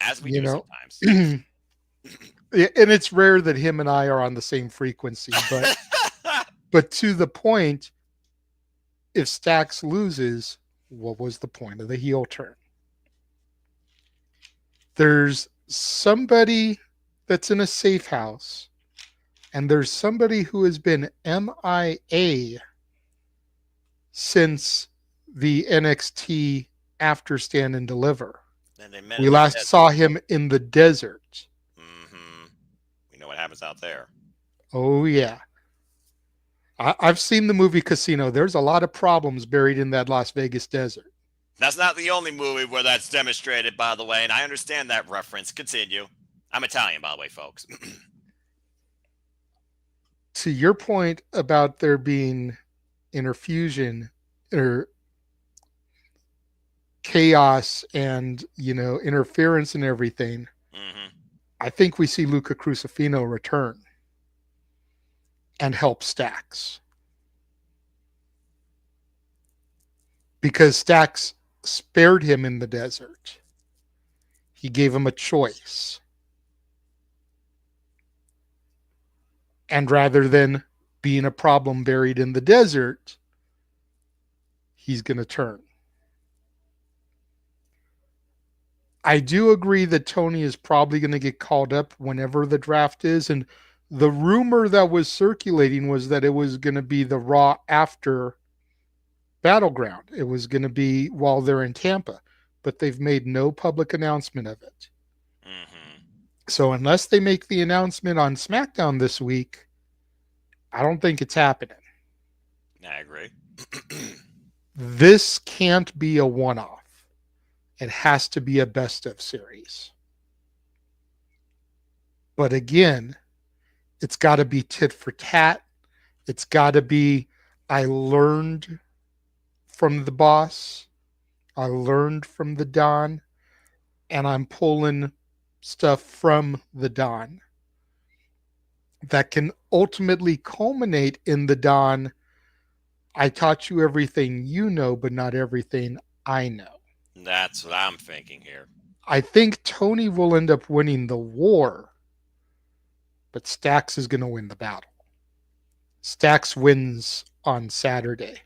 As we do sometimes. And it's rare that him and I are on the same frequency, but to the point, if Stacks loses, what was the point of the heel turn? There's somebody that's in a safe house, and there's somebody who has been MIA since the NXT after Stand and Deliver. We last saw him in the desert. Mm-hmm. We know what happens out there. Oh, yeah. I've seen the movie Casino. There's a lot of problems buried in that Las Vegas desert. That's not the only movie where that's demonstrated, by the way, and I understand that reference. Continue. I'm Italian, by the way, folks. To your point about there being interfusion or chaos and, interference and everything, Mm-hmm. I think we see Luca Crucifino return and help Stax. Because Stax spared him in the desert. He gave him a choice. And rather than being a problem buried in the desert, he's going to turn. I do agree that Tony is probably going to get called up whenever the draft is. And the rumor that was circulating was that it was going to be the Raw after BattleGround. It was going to be while they're in Tampa, but they've made no public announcement of it. Mm-hmm. So unless they make the announcement on SmackDown this week, I don't think it's happening. I agree. This can't be a one-off. It has to be a best of series. But again, it's got to be tit for tat. It's got to be, I learned from the boss. I learned from the Don. And I'm pulling stuff from the Don that can ultimately culminate in the Don. I taught you everything you know, but not everything I know. That's what I'm thinking here. I think Tony will end up winning the war, but Stax is going to win the battle. Stax wins on Saturday.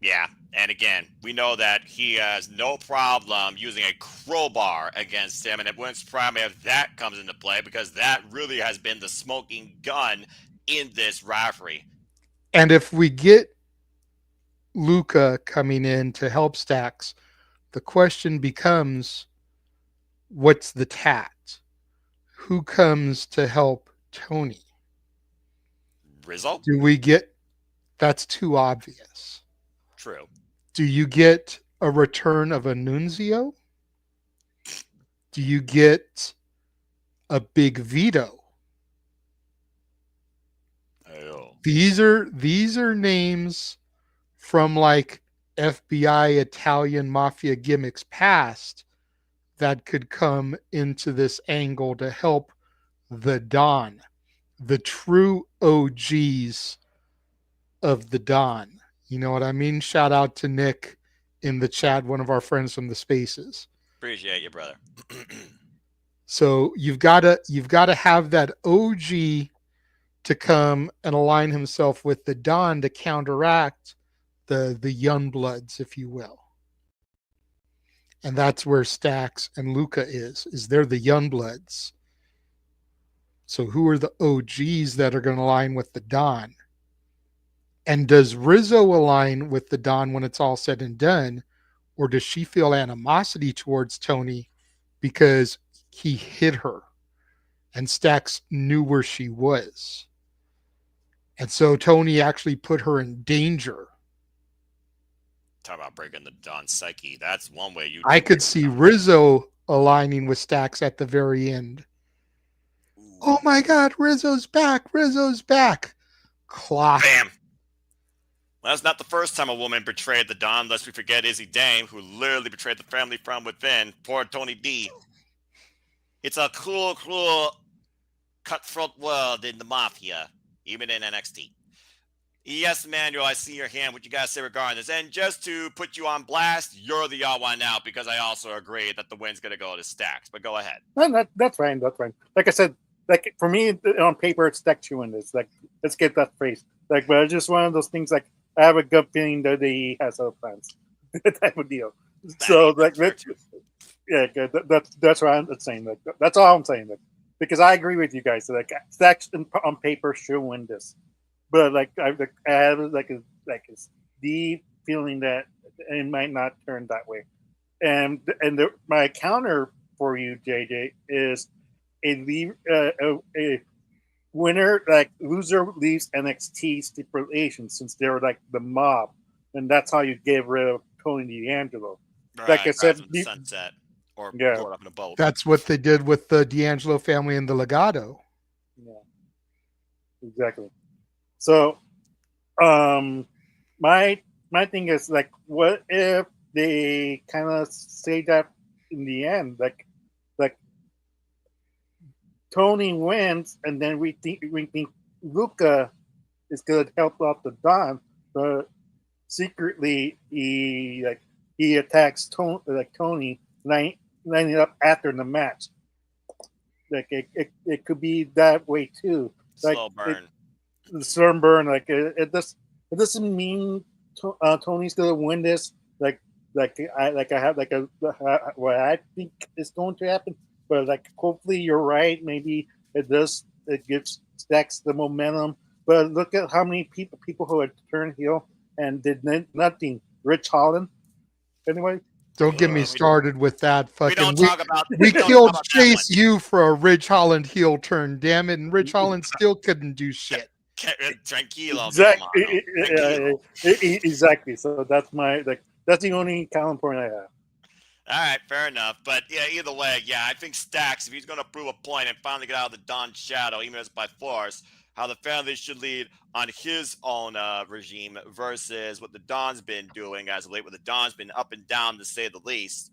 Yeah, and again, we know that he has no problem using a crowbar against him, and it wouldn't surprise me if that comes into play, because that really has been the smoking gun in this rivalry. And if we get Luca coming in to help Stax, the question becomes, what's the tat? Who comes to help Tony? Rizzo? Do we get, that's too obvious. True. Do you get a return of a Nunzio? Do you get a Big Vito? Oh. These are names from like FBI Italian mafia gimmicks past that could come into this angle to help the Don, the true OGs of the Don. You know what I mean? Shout out to Nick in the chat, one of our friends from the Spaces. Appreciate you, brother. So you've got to have that OG to come and align himself with the Don to counteract the Youngbloods, if you will. And that's where Stax and Luca is they're the Youngbloods. So who are the OGs that are going to align with the Don? And does Rizzo align with the Don when it's all said and done? Or does she feel animosity towards Tony because he hit her and Stax knew where she was? And so Tony actually put her in danger. Talk about breaking the Don psyche. That's one way you. I could see Rizzo aligning with Stax at the very end. Ooh. Oh my God, Rizzo's back. Rizzo's back. Clock. Bam. Well, that's not the first time a woman betrayed the Don, lest we forget Izzy Dame, who literally betrayed the family from within. Poor Tony D. It's a cruel, cutthroat world in the mafia, even in NXT. Yes, Manuel, I see your hand. What you guys say regarding this? And just to put you on blast, you're the odd one out, because I also agree that the win's going to go to Stax. But go ahead. No, that's fine. That's fine. Like I said, like for me on paper, it's Stax win this. Like, let's get that phrase. Like, but it's just one of those things. Like, I have a gut feeling that he has other plans. That type of deal. So like, yeah, that's what I'm saying. Like, that's all I'm saying. Like, because I agree with you guys. Like, Stax on paper should win this. But like I have like a deep feeling that it might not turn that way, and my counter for you, JJ, is a winner, like loser leaves NXT stipulation, since they're like the mob, and that's how you get rid of Tony D'Angelo. Right, Like I said, sunset. or Yeah. blow it up in a boat. That's what they did with the D'Angelo family and the Legado. Yeah, exactly. So, my thing is like, what if they kind of say that in the end, like Tony wins, and then we think Luca is gonna help out the Don, but secretly he attacks Tony lining up after the match. Like it could be that way too. Like Slow burn. the slow burn. Like it doesn't mean Tony's gonna win this. I have what I think is going to happen. But like hopefully you're right. Maybe it does. It gives Stacks the momentum. But look at how many people who had turned heel and did nothing. Rich Holland, anyway. Don't get me started with that We fucking. don't talk about. We don't killed talk about that Chase U for a Ridge Holland heel turn, damn it, and Ridge Holland still couldn't do shit. Tranquilo, Exactly. So that's that's the only common point I have. All right, fair enough. But yeah, either way, yeah, I think Stacks, if he's going to prove a point and finally get out of the Don shadow, even if it's by force, how the family should lead on his own regime versus what the Don's been doing as of late, where the Don's been up and down, to say the least,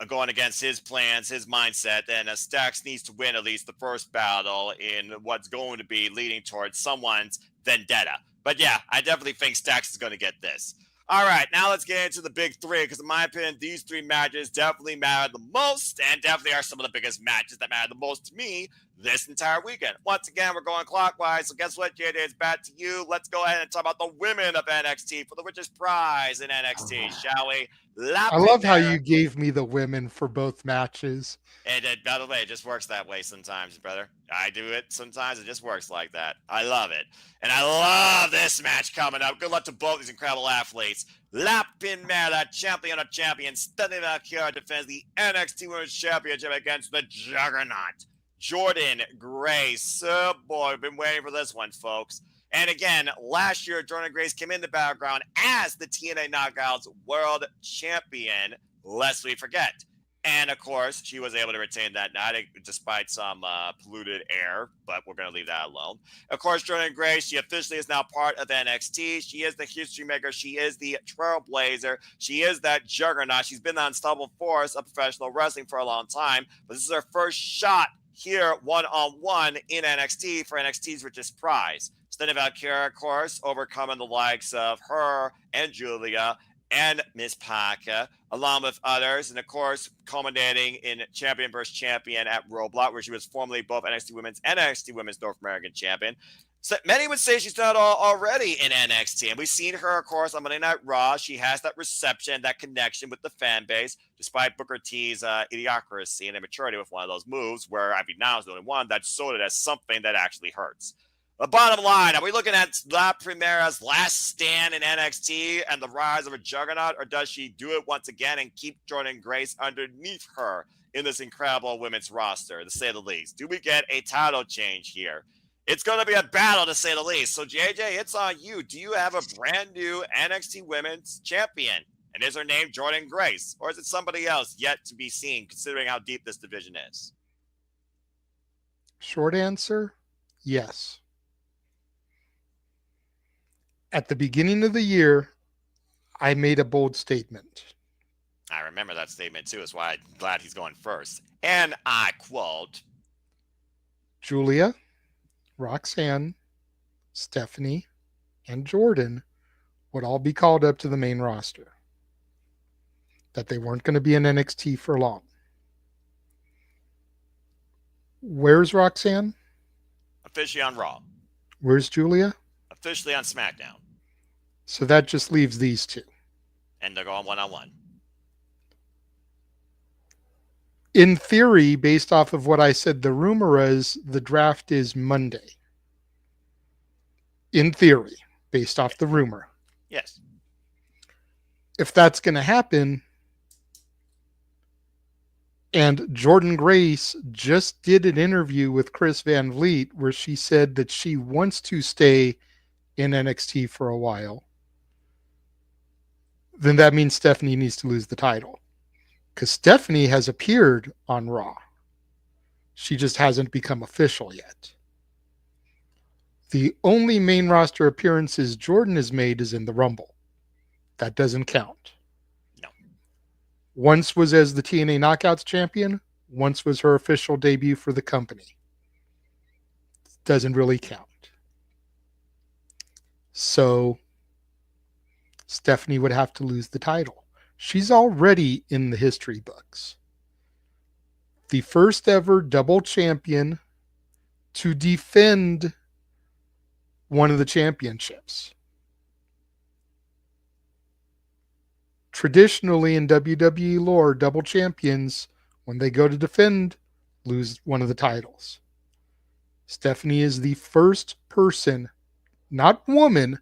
going against his plans, his mindset. And Stacks needs to win at least the first battle in what's going to be leading towards someone's vendetta. But yeah, I definitely think Stacks is going to get this. All right, now let's get into the big three, because in my opinion, these three matches definitely matter the most, and definitely are some of the biggest matches that matter the most to me this entire weekend. Once again, we're going clockwise, so guess what, JJ? It's back to you. Let's go ahead and talk about the women of NXT for the richest prize in NXT, shall we? I love how you gave me the women for both matches. And by the way, it just works that way sometimes, brother. I do it sometimes. It just works like that. I love it. And I love this match coming up. Good luck to both these incredible athletes. La Primera, champion of champions, Stephanie Valkyria defends the NXT Women's Championship against the Juggernaut, Jordynne Grace. Oh boy, we've been waiting for this one, folks. And again, last year, Jordynne Grace came into BattleGround as the TNA Knockouts World Champion, lest we forget. And, of course, she was able to retain that night despite some polluted air, but we're going to leave that alone. Of course, Jordynne Grace, she officially is now part of NXT. She is the history maker. She is the trailblazer. She is that juggernaut. She's been the unstoppable force of professional wrestling for a long time, but this is her first shot here one-on-one in NXT for NXT's richest prize. Stephanie Valkyria, of course, overcoming the likes of her and Julia and Miss Parker, along with others, and of course, culminating in champion versus champion at Roadblock, where she was formerly both NXT Women's and NXT Women's North American champion. So many would say she's done it all already in NXT, and we've seen her, of course, on Monday Night Raw. She has that reception, that connection with the fan base, despite Booker T's idiocracy and immaturity with one of those moves, where I mean, now is the only one that sold it as something that actually hurts. The bottom line, are we looking at La Primera's last stand in NXT and the rise of a juggernaut, or does she do it once again and keep Jordynne Grace underneath her in this incredible women's roster, to say the least? Do we get a title change here? It's going to be a battle, to say the least. So, JJ, it's on you. Do you have a brand new NXT Women's Champion? And is her name Jordynne Grace? Or is it somebody else yet to be seen, considering how deep this division is? Short answer, yes. At the beginning of the year, I made a bold statement. I remember that statement, too. That's why I'm glad he's going first. And I quote, Julia, Roxanne, Stephanie, and Jordynne would all be called up to the main roster. That they weren't going to be in NXT for long. Where's Roxanne? Officially on Raw. Where's Julia? Officially on SmackDown. So that just leaves these two. And they're going one-on-one. In theory, based off of what I said, the rumor is the draft is Monday. In theory, based off the rumor. Yes. If that's going to happen, and Jordynne Grace just did an interview with Chris Van Vliet where she said that she wants to stay in NXT for a while, then that means Stephanie needs to lose the title. Because Stephanie has appeared on Raw. She just hasn't become official yet. The only main roster appearances Jordan has made is in the Rumble. That doesn't count. No. Once was as the TNA Knockouts champion. Once was her official debut for the company. Doesn't really count. So Stephanie would have to lose the title. She's already in the history books. The first ever double champion to defend one of the championships. Traditionally in WWE lore, double champions, when they go to defend, lose one of the titles. Stephanie is the first person, not woman,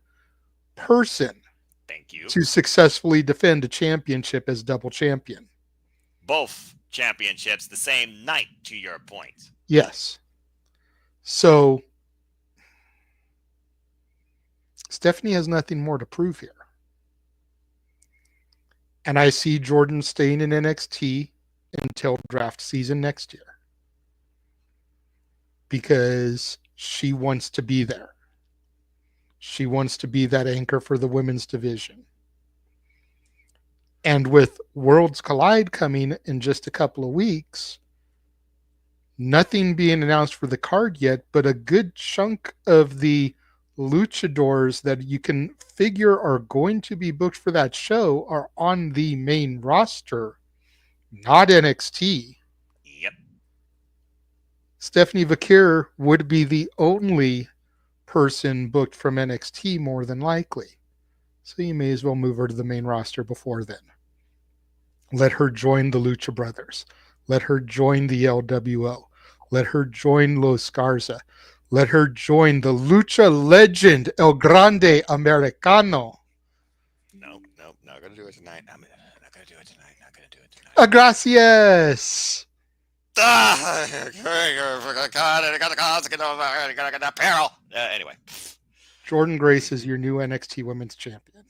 person, Thank you. to successfully defend a championship as double champion. Both championships the same night, to your point. Yes. So Stephanie has nothing more to prove here. And I see Jordan staying in NXT until draft season next year. Because she wants to be there. She wants to be that anchor for the women's division. And with Worlds Collide coming in just a couple of weeks, nothing being announced for the card yet, but a good chunk of the luchadors that you can figure are going to be booked for that show are on the main roster, not NXT. Yep. Stephanie Vaquer would be the only person booked from NXT more than likely. So you may as well move her to the main roster before then. Let her join the Lucha Brothers. Let her join the LWO. Let her join Los Garza. Let her join the Lucha legend El Grande Americano. No, not gonna do it tonight. I'm not gonna do it tonight. Not gonna do it tonight. Gracias. Anyway. Jordan Grace is your new NXT Women's Champion.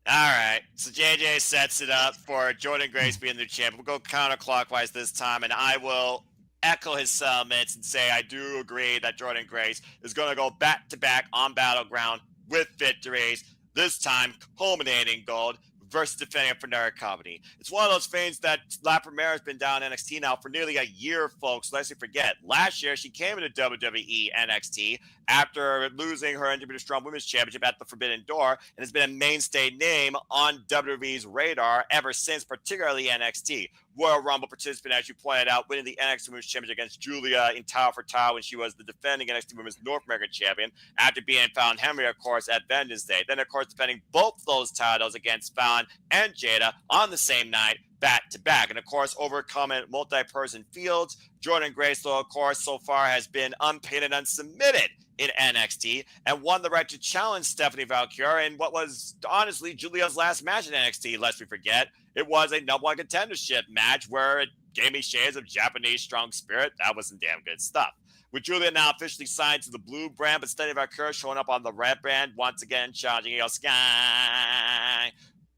All right. So JJ sets it up for Jordan Grace being the champion. We'll go counterclockwise this time, and I will echo his sentiments and say I do agree that Jordan Grace is going to go back-to-back on BattleGround with victories, this time culminating gold versus defending for another company. It's one of those things that La Primera has been down in NXT now for nearly a year, folks. Lest you forget, last year she came into WWE NXT after losing her Individual Strong Women's Championship at the Forbidden Door, and has been a mainstay name on WWE's radar ever since, particularly NXT. Royal Rumble participant, as you pointed out, winning the NXT Women's Championship against Julia in tile for tile when she was the defending NXT Women's North American Champion, after being Fallon Henry, of course, at Vengeance Day. Then, of course, defending both those titles against Fallon and Jada on the same night, back-to-back. And, of course, overcoming multi-person fields. Jordan Grace, though, of course, so far has been unpainted, unsubmitted in NXT and won the right to challenge Stephanie Valkyrie in what was, honestly, Julia's last match in NXT, lest we forget. It was a number one contendership match where it gave me shades of Japanese strong spirit. That was some damn good stuff. With Julia now officially signed to the blue brand, but Stephanie Valkyrie showing up on the red brand, once again challenging Io Sky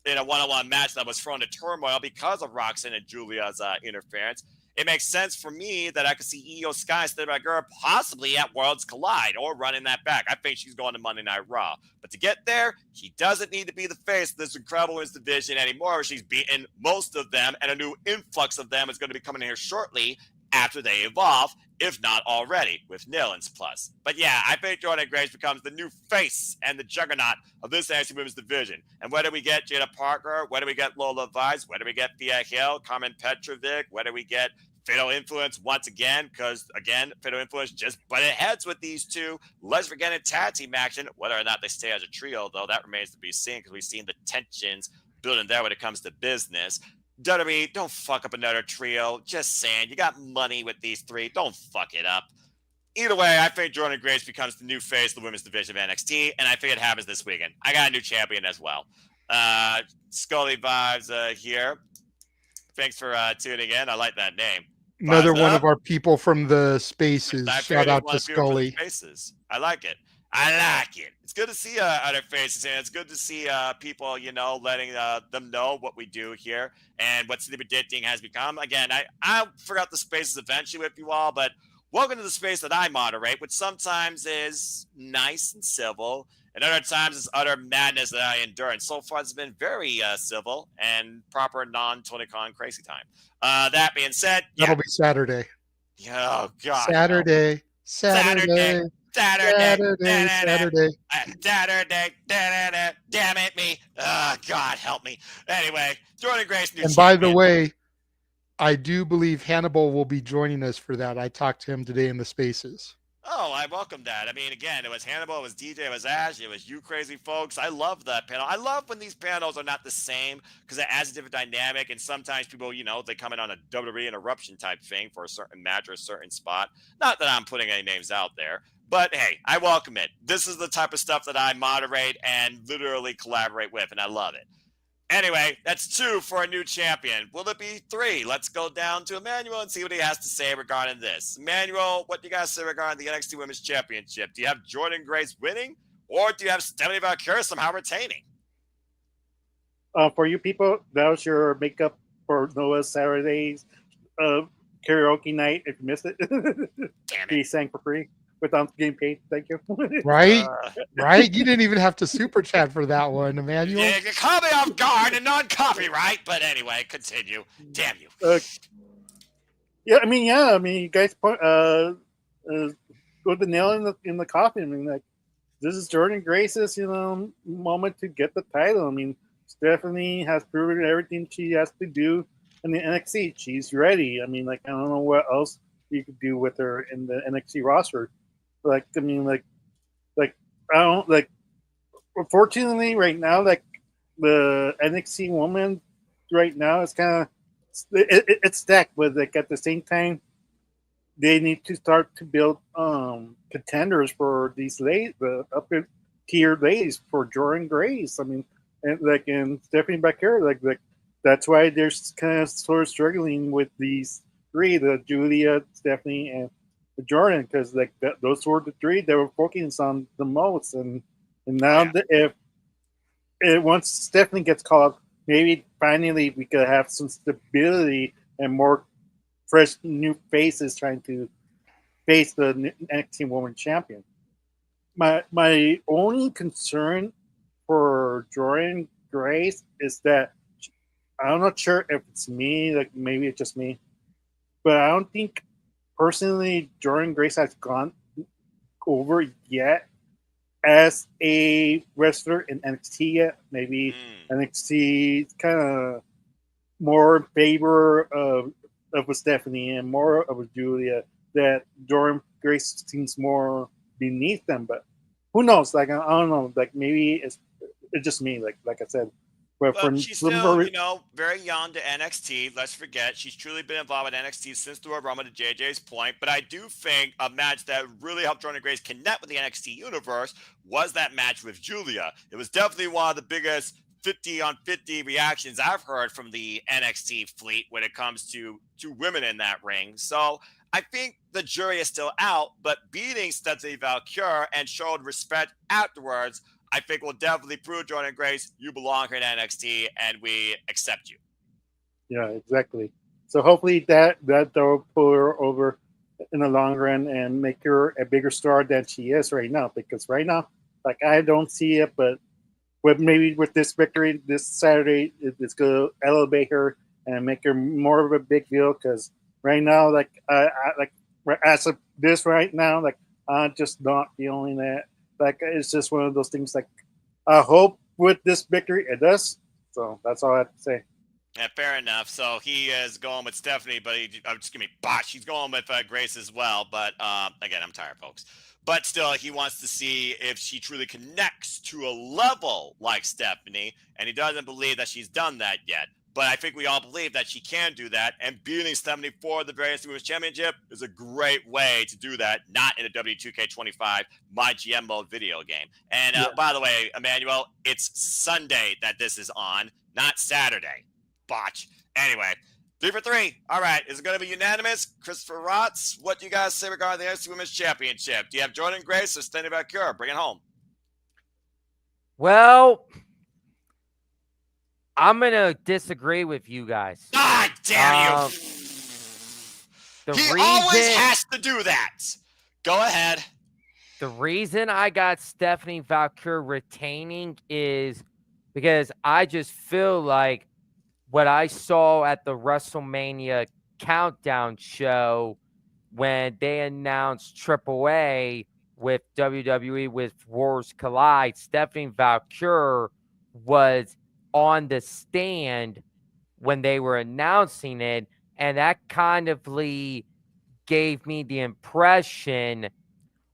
in a one-on-one match that was thrown to turmoil because of Roxanne and Julia's interference. It makes sense for me that I could see Io Sky, Stephanie Valkyrie, possibly at Worlds Collide or running that back. I think she's going to Monday Night Raw. But to get there, she doesn't need to be the face of this incredible women's division anymore. She's beaten most of them, and a new influx of them is going to be coming here shortly after they evolve, if not already, with Nilens Plus. But yeah, I think Jordan Grace becomes the new face and the juggernaut of this NXT Women's Division. And whether we get Jada Parker, whether we get Lola Vice, whether we get Thea Hill, Carmen Petrovic, whether we get Fatal Influence once again, because, again, Fatal Influence just butted heads with these two. Let's forget in tag team action. Whether or not they stay as a trio, though, that remains to be seen, because we've seen the tensions building there when it comes to business. WWE, don't fuck up another trio. Just saying. You got money with these three. Don't fuck it up. Either way, I think Jordan Grace becomes the new face of the women's division of NXT, and I think it happens this weekend. I got a new champion as well. Scully Vibes here. Thanks for tuning in. I like that name. Another one of our people from the Spaces. Shout out to Scully. I like it. I like it. It's good to see other faces, and it's good to see people, letting them know what we do here and what City Predicting has become. Again, I forgot the spaces eventually with you all, but welcome to the space that I moderate, which sometimes is nice and civil, and other times it's utter madness that I endure. And so far, it's been very civil and proper non-Tony Khan crazy time. That being said, That'll be Saturday. Oh, God. Saturday. Saturday. Saturday. Damn it, me. God, help me. Anyway, Jordan Grace, new And by champion. the way, I do believe Hannibal will be joining us for that. I talked to him today in the spaces. Oh, I welcome that. I mean, again, it was Hannibal, it was DJ, it was Ash, it was you crazy folks. I love that panel. I love when these panels are not the same because it adds a different dynamic. And sometimes people, they come in on a WWE interruption type thing for a certain match or a certain spot. Not that I'm putting any names out there, but hey, I welcome it. This is the type of stuff that I moderate and literally collaborate with, and I love it. Anyway, that's 2 for a new champion. Will it be 3? Let's go down to Emmanuel and see what he has to say regarding this. Emmanuel, what do you guys say regarding the NXT Women's Championship? Do you have Jordan Grace winning, or do you have Stephanie Valkyrie somehow retaining? For you people, that was your makeup for Noah's Saturday's karaoke night. If you missed it, Damn he it. sang for free without getting paid. Thank you. Right? Right? You didn't even have to super chat for that one, Emmanuel. Yeah, you caught me off guard and non-copyright, but anyway, continue. Damn you. Yeah, I mean, you guys put the nail in the coffin. I mean, like, this is Jordan Grace's, moment to get the title. I mean, Stephanie has proven everything she has to do in the NXT. She's ready. I mean, like, I don't know what else you could do with her in the NXT roster. Like, I mean, like I don't like. Unfortunately, right now, like the NXT woman right now is kind of it's stacked, but like at the same time, they need to start to build contenders for these the upper tier ladies for Jordan Grace. I mean, and Stephanie Baker, like that's why they're kind of sort of struggling with these 3, the Julia, Stephanie, and Jordan, because like those were the 3 that were focusing on the most, and now if once Stephanie gets called, maybe finally we could have some stability and more fresh new faces trying to face the NXT Women Champion. My only concern for Jordan Grace is that I'm not sure if it's me, like maybe it's just me, but I don't think personally Jordan Grace has gone over yet as a wrestler in NXT yet. Maybe NXT kind of more in favor of a Stephanie and more of a Julia, that Jordan Grace seems more beneath them. But who knows? Like, I don't know. Like, maybe it's just me. Like I said. But she's still, very young to NXT. Let's forget, she's truly been involved with NXT since the Royal Rumble, to JJ's point. But I do think a match that really helped Jordan Grace connect with the NXT universe was that match with Julia. It was definitely one of the biggest 50-on-50 reactions I've heard from the NXT fleet when it comes to women in that ring. So I think the jury is still out, but beating Stephanie Valkyrie and showed respect afterwards, I think will definitely prove, Jordan Grace, you belong here in NXT, and we accept you. Yeah, exactly. So hopefully that will pull her over in the long run and make her a bigger star than she is right now. Because right now, like, I don't see it, but maybe with this victory this Saturday, it's going to elevate her and make her more of a big deal. Because right now, like, as of this right now, like, I'm just not feeling that. Like, it's just one of those things. Like, I hope with this victory it does. So that's all I have to say. Yeah, fair enough. So he is going with Stephanie, but he's going with Grace as well. But again, I'm tired, folks. But still, he wants to see if she truly connects to a level like Stephanie, and he doesn't believe that she's done that yet. But I think we all believe that she can do that, and beating Stephanie for the various Women's Championship is a great way to do that, not in a W2K25 My GM mode video game. And by the way, Emmanuel, it's Sunday that this is on, not Saturday. Botch. Anyway, 3 for 3. All right, is it going to be unanimous? Christopher Rotz, what do you guys say regarding the NXT Women's Championship? Do you have Jordan Grace or Stephanie Valkyrie? Bring it home. Well, I'm gonna disagree with you guys. God damn you! He always has to do that. Go ahead. The reason I got Stephanie Valkyrie retaining is because I just feel like what I saw at the WrestleMania countdown show when they announced AAA with WWE with Wars Collide, Stephanie Valkyrie was on the stand when they were announcing it, and that kind of gave me the impression,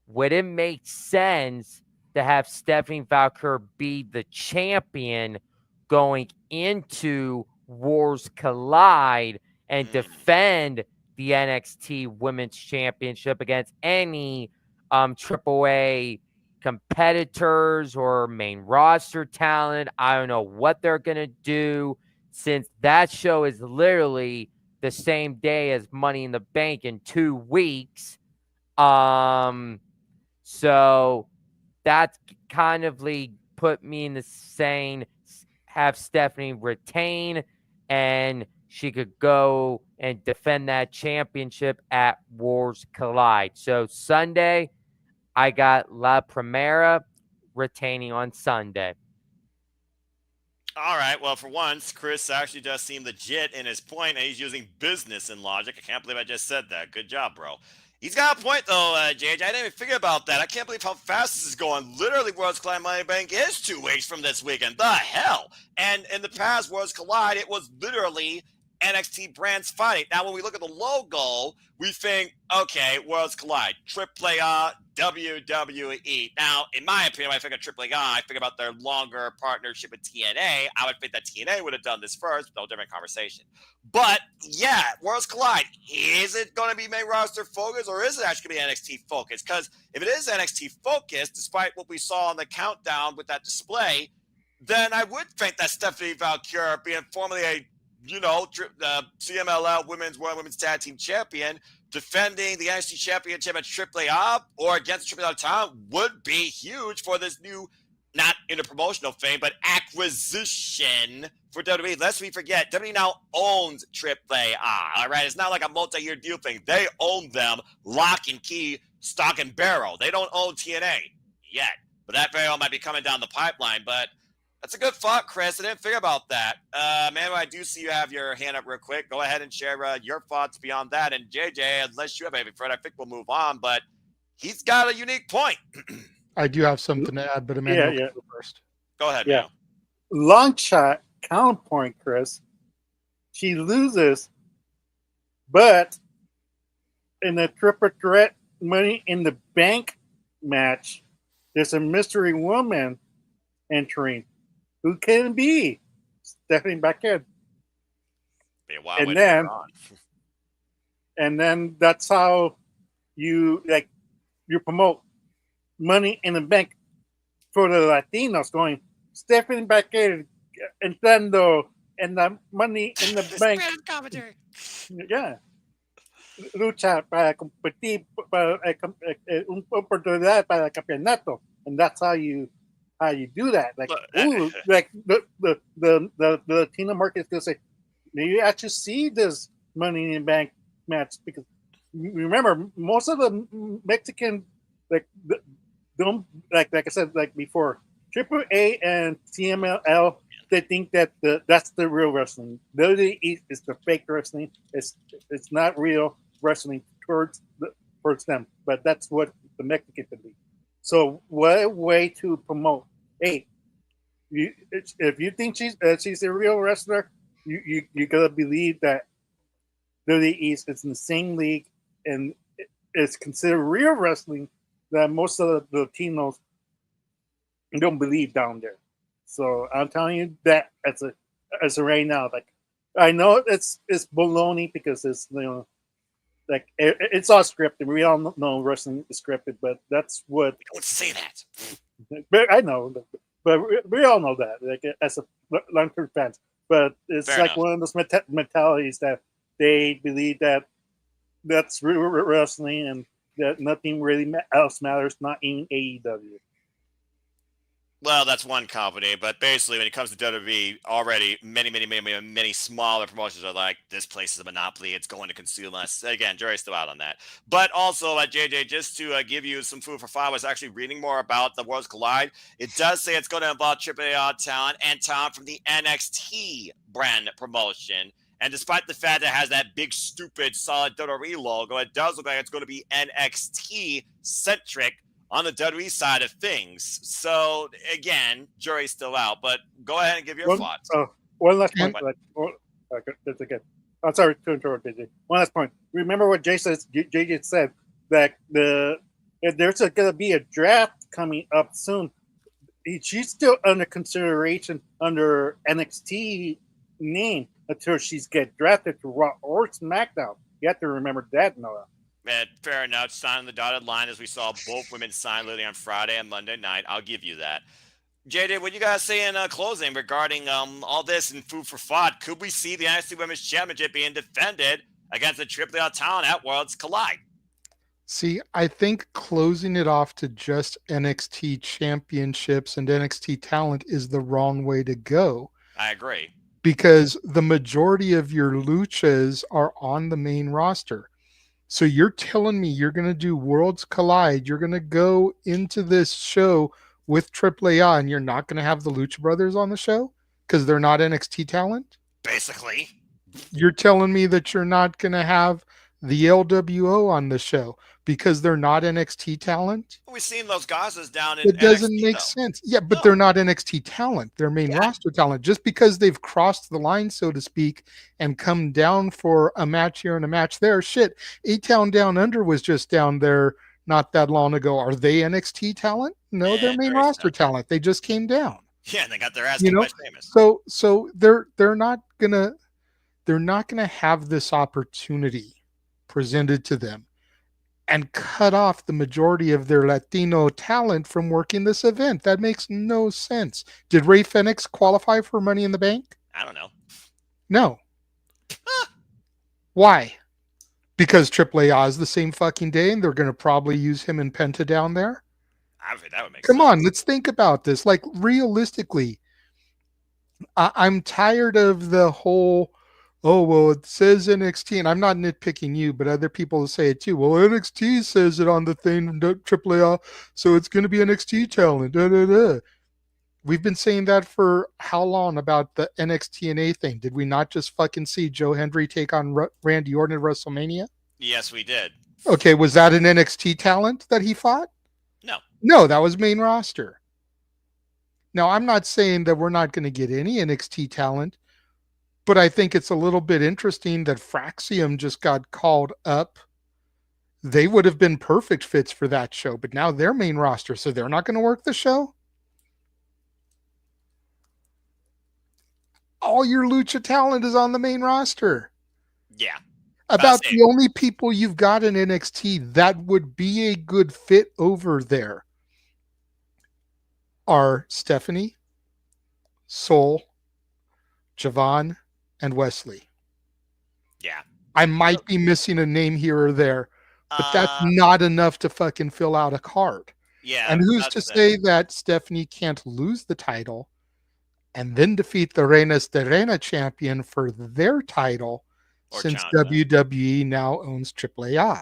would it make sense to have Stephanie Valkyrie be the champion going into Wars Collide and defend the NXT Women's Championship against any AAA competitors or main roster talent? I don't know what they're going to do, since that show is literally the same day as Money in the Bank in 2 weeks. So that kind of put me in the saying, have Stephanie retain, and she could go and defend that championship at Wars Collide. So Sunday, I got La Primera retaining on Sunday. All right. Well, for once, Chris actually does seem legit in his point, and he's using business and logic. I can't believe I just said that. Good job, bro. He's got a point, though, JJ. I didn't even figure about that. I can't believe how fast this is going. Literally, Worlds Collide Money in the Bank is 2 weeks from this weekend. The hell? And in the past Worlds Collide, it was literally NXT brands fighting. Now, when we look at the logo, we think, okay, Worlds Collide, AAA, WWE. Now, in my opinion, when I think of AAA, I think about their longer partnership with TNA. I would think that TNA would have done this first, no different conversation. But yeah, Worlds Collide, is it going to be main roster focused, or is it actually going to be NXT focused? Because if it is NXT focused, despite what we saw on the countdown with that display, then I would think that Stephanie Valkyrie, being formerly a CMLL Women's Tag Team Champion, defending the NXT Championship at AAA or against AAA Town would be huge for this new, not interpromotional thing, but acquisition for WWE. Lest we forget, WWE now owns AAA. All right, it's not like a multi-year deal thing. They own them, lock and key, stock and barrel. They don't own TNA yet, but that very well might be coming down the pipeline. But that's a good thought, Chris. I didn't figure about that. Manuel, I do see you have your hand up real quick. Go ahead and share your thoughts beyond that. And JJ, unless you have anything further, I think we'll move on. But he's got a unique point. I do have something to add, but Emmanuel can go first. Go ahead, yeah. Long shot, counterpoint, Chris. She loses, but in the triple threat Money in the Bank match, there's a mystery woman entering. Who can it be? Stephanie Valkyrie. And then that's how you promote Money in the Bank for the Latinos, going Stephanie Valkyrie entrando en la Money in the Bank. Yeah. Lucha para competir para una oportunidad para el campeonato, and that's how you do that. Like, the Latino market is gonna say, maybe I should see this Money in the Bank match, because remember, most of the Mexican don't like I said before, AAA and CMLL, they think that that's the real wrestling. WWE is the fake wrestling. It's not real wrestling towards them, but that's what the Mexicans believe. So what a way to promote. Hey, if you think she's a real wrestler, you gotta believe that WWE is in the same league and it's considered real wrestling that most of the Latinos don't believe down there. So I'm telling you that as a right now. Like, I know it's baloney because it's it's all scripted. We all know wrestling is scripted, but that's what. Don't say that. But I know, but we all know that, as a long-term fans. But it's Fair enough. one of those mentalities that they believe that that's real wrestling and that nothing really else matters, not in AEW. Well, that's one company, but basically, when it comes to WWE, already many smaller promotions are like, this place is a monopoly. It's going to consume us. Again, jury's still out on that. But also, JJ, just to give you some food for thought, I was actually reading more about the Worlds Collide. It does say it's going to involve AAA talent and talent from the NXT brand promotion. And despite the fact that it has that big, stupid, solid WWE logo, it does look like it's going to be NXT centric on the WWE side of things. So again, jury's still out, but go ahead and give your thoughts. One last point. And- That's again. I'm sorry to interrupt, JJ. One last point. Remember what JJ said, that if there's going to be a draft coming up soon. She's still under consideration under NXT name until she's get drafted to Raw or SmackDown. You have to remember that, Noah. Fair enough. Signing the dotted line, as we saw both women sign literally on Friday and Monday night. I'll give you that. JJ, what you guys say in closing regarding all this and food for thought? Could we see the NXT Women's Championship being defended against the AAA talent at Worlds Collide? See, I think closing it off to just NXT championships and NXT talent is the wrong way to go. I agree. Because the majority of your luchas are on the main roster. So you're telling me you're going to do Worlds Collide, you're going to go into this show with AAA and you're not going to have the Lucha Brothers on the show because they're not NXT talent? Basically. You're telling me that you're not going to have the LWO on the show because they're not NXT talent? We've seen those guys down in It doesn't NXT, make though. sense. Yeah, but they're not NXT talent. They're main roster talent. Just because they've crossed the line, so to speak, and come down for a match here and a match there. Shit, A-Town Down Under was just down there not that long ago. Are they NXT talent? No, they're main roster talent. They just came down. Yeah, and they got their ass kicked by Sheamus. So they're not gonna have this opportunity presented to them and cut off the majority of their Latino talent from working this event. That makes no sense. Did Ray Fenix qualify for Money in the Bank? I don't know. No. Why? Because AAA is the same fucking day and they're going to probably use him and Penta down there? I think that would make Come sense. on, let's think about this. Like, realistically, I'm tired of the whole, oh, well, it says NXT, and I'm not nitpicking you, but other people say it too. Well, NXT says it on the thing, AAA, so it's going to be NXT talent. Da, da, da. We've been saying that for how long about the NXT thing? Did we not just fucking see Joe Hendry take on Randy Orton at WrestleMania? Yes, we did. Okay, was that an NXT talent that he fought? No. No, that was main roster. Now, I'm not saying that we're not going to get any NXT talent, but I think it's a little bit interesting that Fraxium just got called up. They would have been perfect fits for that show, but now they're main roster, so they're not going to work the show? All your lucha talent is on the main roster. Yeah. About the only people you've got in NXT that would be a good fit over there are Stephanie, Soul, Javon, and Wesley. Yeah. I might be missing a name here or there, but that's not enough to fucking fill out a card. Yeah. And who's to say that Stephanie can't lose the title and then defeat the Reinas de Reina champion for their title, since WWE now owns AAA?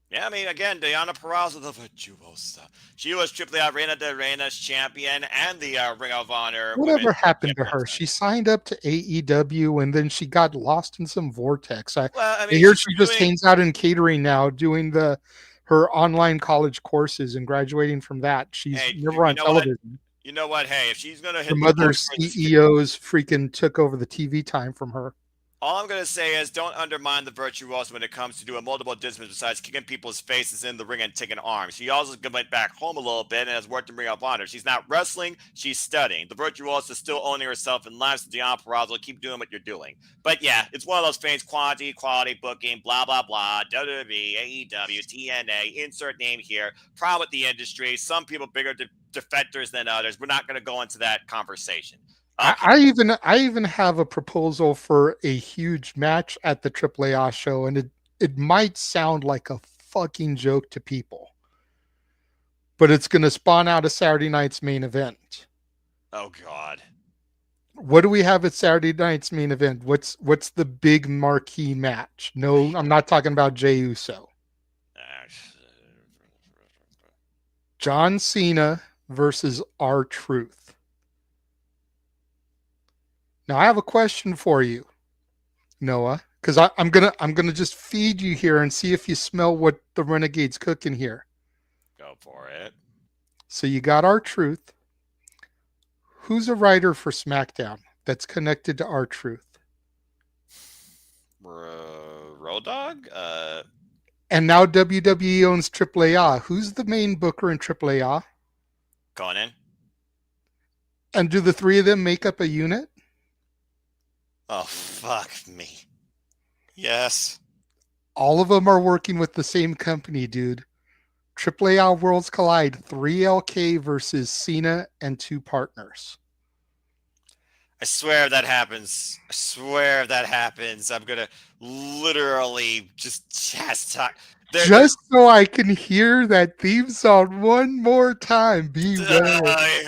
Yeah, I mean, again, Diana Peraza, the virtuosa. She was AAA Reina de Reina's champion and the Ring of Honor. Whatever happened to her? She signed up to AEW and then she got lost in some vortex. I hear she just hangs out in catering now, doing her online college courses and graduating from that. She's never on television. You know what? Hey, if she's going to hit some other CEOs freaking took over the TV time from her. All I'm going to say is don't undermine the virtuoso when it comes to doing multiple disciplines besides kicking people's faces in the ring and taking arms. She also went back home a little bit and has worked in Ring of Honor. She's not wrestling. She's studying. The virtuoso is still owning herself in life. So Diana Peraza, keep doing what you're doing. But yeah, it's one of those things, quality booking, blah, blah, blah, WWE, AEW, TNA, insert name here. Problem with the industry. Some people bigger defectors than others. We're not going to go into that conversation. Okay. I even have a proposal for a huge match at the AAA show, and it might sound like a fucking joke to people, but it's going to spawn out a Saturday night's main event. Oh God. What do we have at Saturday night's main event? What's the big marquee match? No, I'm not talking about Jey Uso. John Cena versus R-Truth. Now I have a question for you, Noah, because I'm gonna just feed you here and see if you smell what the Renegade's cooking here. Go for it. So you got R-Truth. Who's a writer for SmackDown that's connected to R-Truth? Road Dogg? And now WWE owns AAA. Who's the main booker in AAA? Conan? And do the three of them make up a unit? Oh, fuck me. Yes. All of them are working with the same company, dude. AAA Worlds Collide, 3LK versus Cena and two partners. I swear if that happens. I swear if that happens, I'm going to literally just chastise. Just so I can hear that theme song one more time. Beware.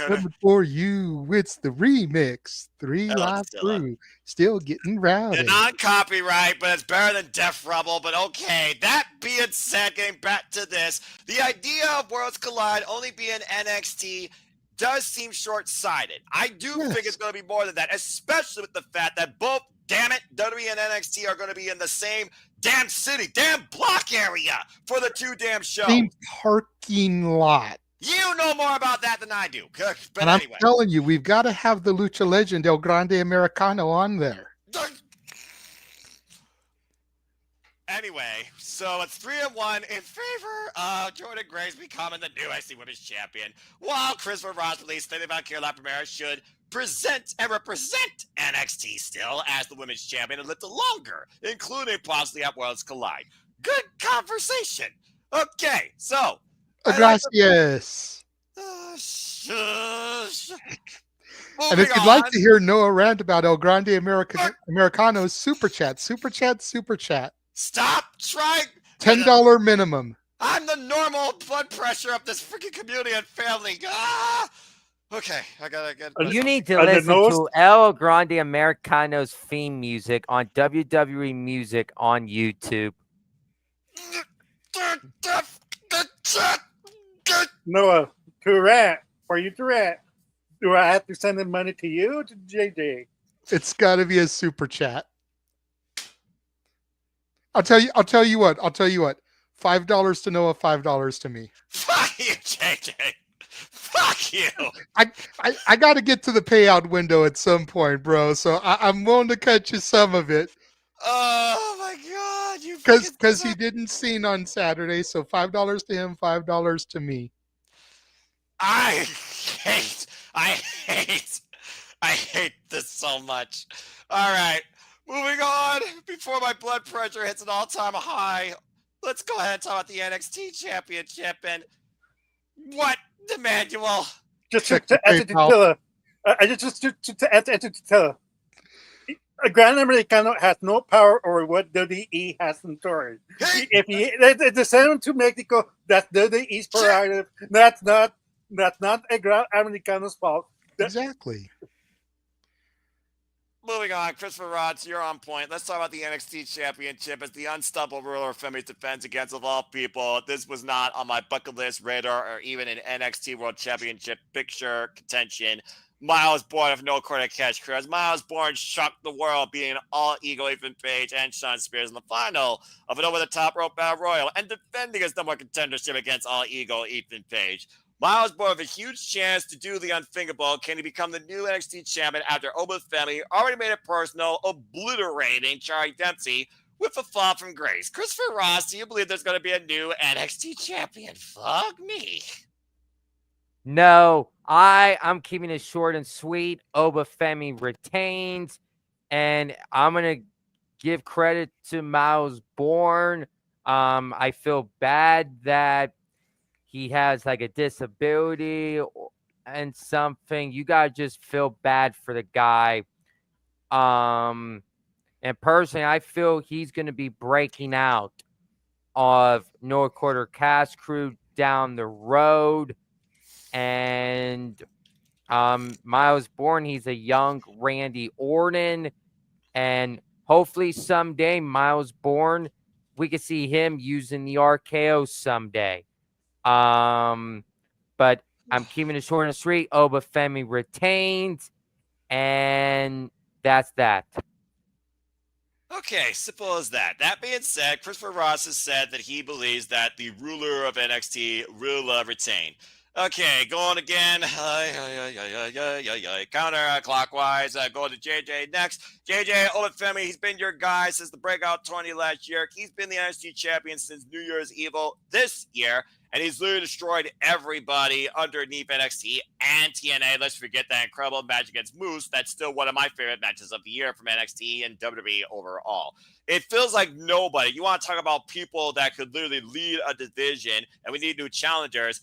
Coming for you. It's the remix. 3 Live Crew. Still getting rowdy. They're not copyright, but it's better than Def Rebel. But okay, that being said, getting back to this, the idea of Worlds Collide only being NXT does seem short-sighted. I do think it's going to be more than that, especially with the fact that both, damn it, WWE and NXT are going to be in the same damn city, damn block area for the two damn shows. Same parking lot. You know more about that than I do. But and anyway. I'm telling you, we've got to have the Lucha Legend El Grande Americano on there. Anyway, so it's 3-1 in favor of Jordan Grace becoming the new IC Women's Champion, while Christopher Ross believes Lady Valkyria Primera should present and represent NXT still as the Women's Champion a little longer, including possibly at Worlds Collide. Good conversation. Okay, so. Gracias. And if you'd like to hear Noah rant about El Grande Americano's Super Chat. Stop trying. $10 minimum. I'm the normal blood pressure of this freaking community and family. Ah! Okay, I gotta get. You need to listen to El Grande Americano's theme music on WWE Music on YouTube. Noah, to rant, for you to rant, do I have to send the money to you or to JJ? It's got to be a super chat. I'll tell you what. $5 to Noah, $5 to me. Fuck you, JJ. Fuck you. I got to get to the payout window at some point, bro. So I'm willing to cut you some of it. Oh my God, you. Because he didn't sing on Saturday, so $5 to him, $5 to me. I hate this so much. All right. Moving on, before my blood pressure hits an all-time high, let's go ahead and talk about the NXT Championship and what, Emmanuel? Just to add to Tilla, Grand Americano has no power over what WWE has in authority. If they send him to Mexico, that's WWE's prerogative. That's not a Grand Americano's fault. Exactly. Moving on, Christopher Rods, you're on point. Let's talk about the NXT Championship as the unstoppable ruler of Femi's defense against, of all people. This was not on my bucket list, radar, or even an NXT World Championship picture contention. Miles Bourne of No Quarter Catch Crew. As Miles Bourne shocked the world, beating All Ego Ethan Page and Shawn Spears in the final of an over-the-top rope battle royal and defending his number one contendership against All Ego Ethan Page. Miles Bourne with a huge chance to do the unthinkable. Can he become the new NXT champion after Oba Femi already made it personal, obliterating Charlie Dempsey with a fall from grace? Christopher Ross, do you believe there's going to be a new NXT champion? Fuck me. No, I'm keeping it short and sweet. Oba Femi retains, and I'm going to give credit to Miles Bourne. I feel bad that he has like a disability and something. You gotta just feel bad for the guy. And personally, I feel he's gonna be breaking out of North Quarter Cast Crew down the road. and Miles Bourne, he's a young Randy Orton, and hopefully someday Miles Bourne, we could see him using the RKO someday. But I'm keeping it short and sweet. Obafemi retains, and that's that. Okay, simple as that. That being said, Christopher Ross has said that he believes that the ruler of NXT will retain. Okay, going again. Counterclockwise. Going to JJ next. JJ Olafemi, he's been your guy since the Breakout 20 last year. He's been the NXT champion since New Year's Evil this year. And he's literally destroyed everybody underneath NXT and TNA. Let's forget that incredible match against Moose. That's still one of my favorite matches of the year from NXT and WWE overall. It feels like nobody. You want to talk about people that could literally lead a division, and we need new challengers.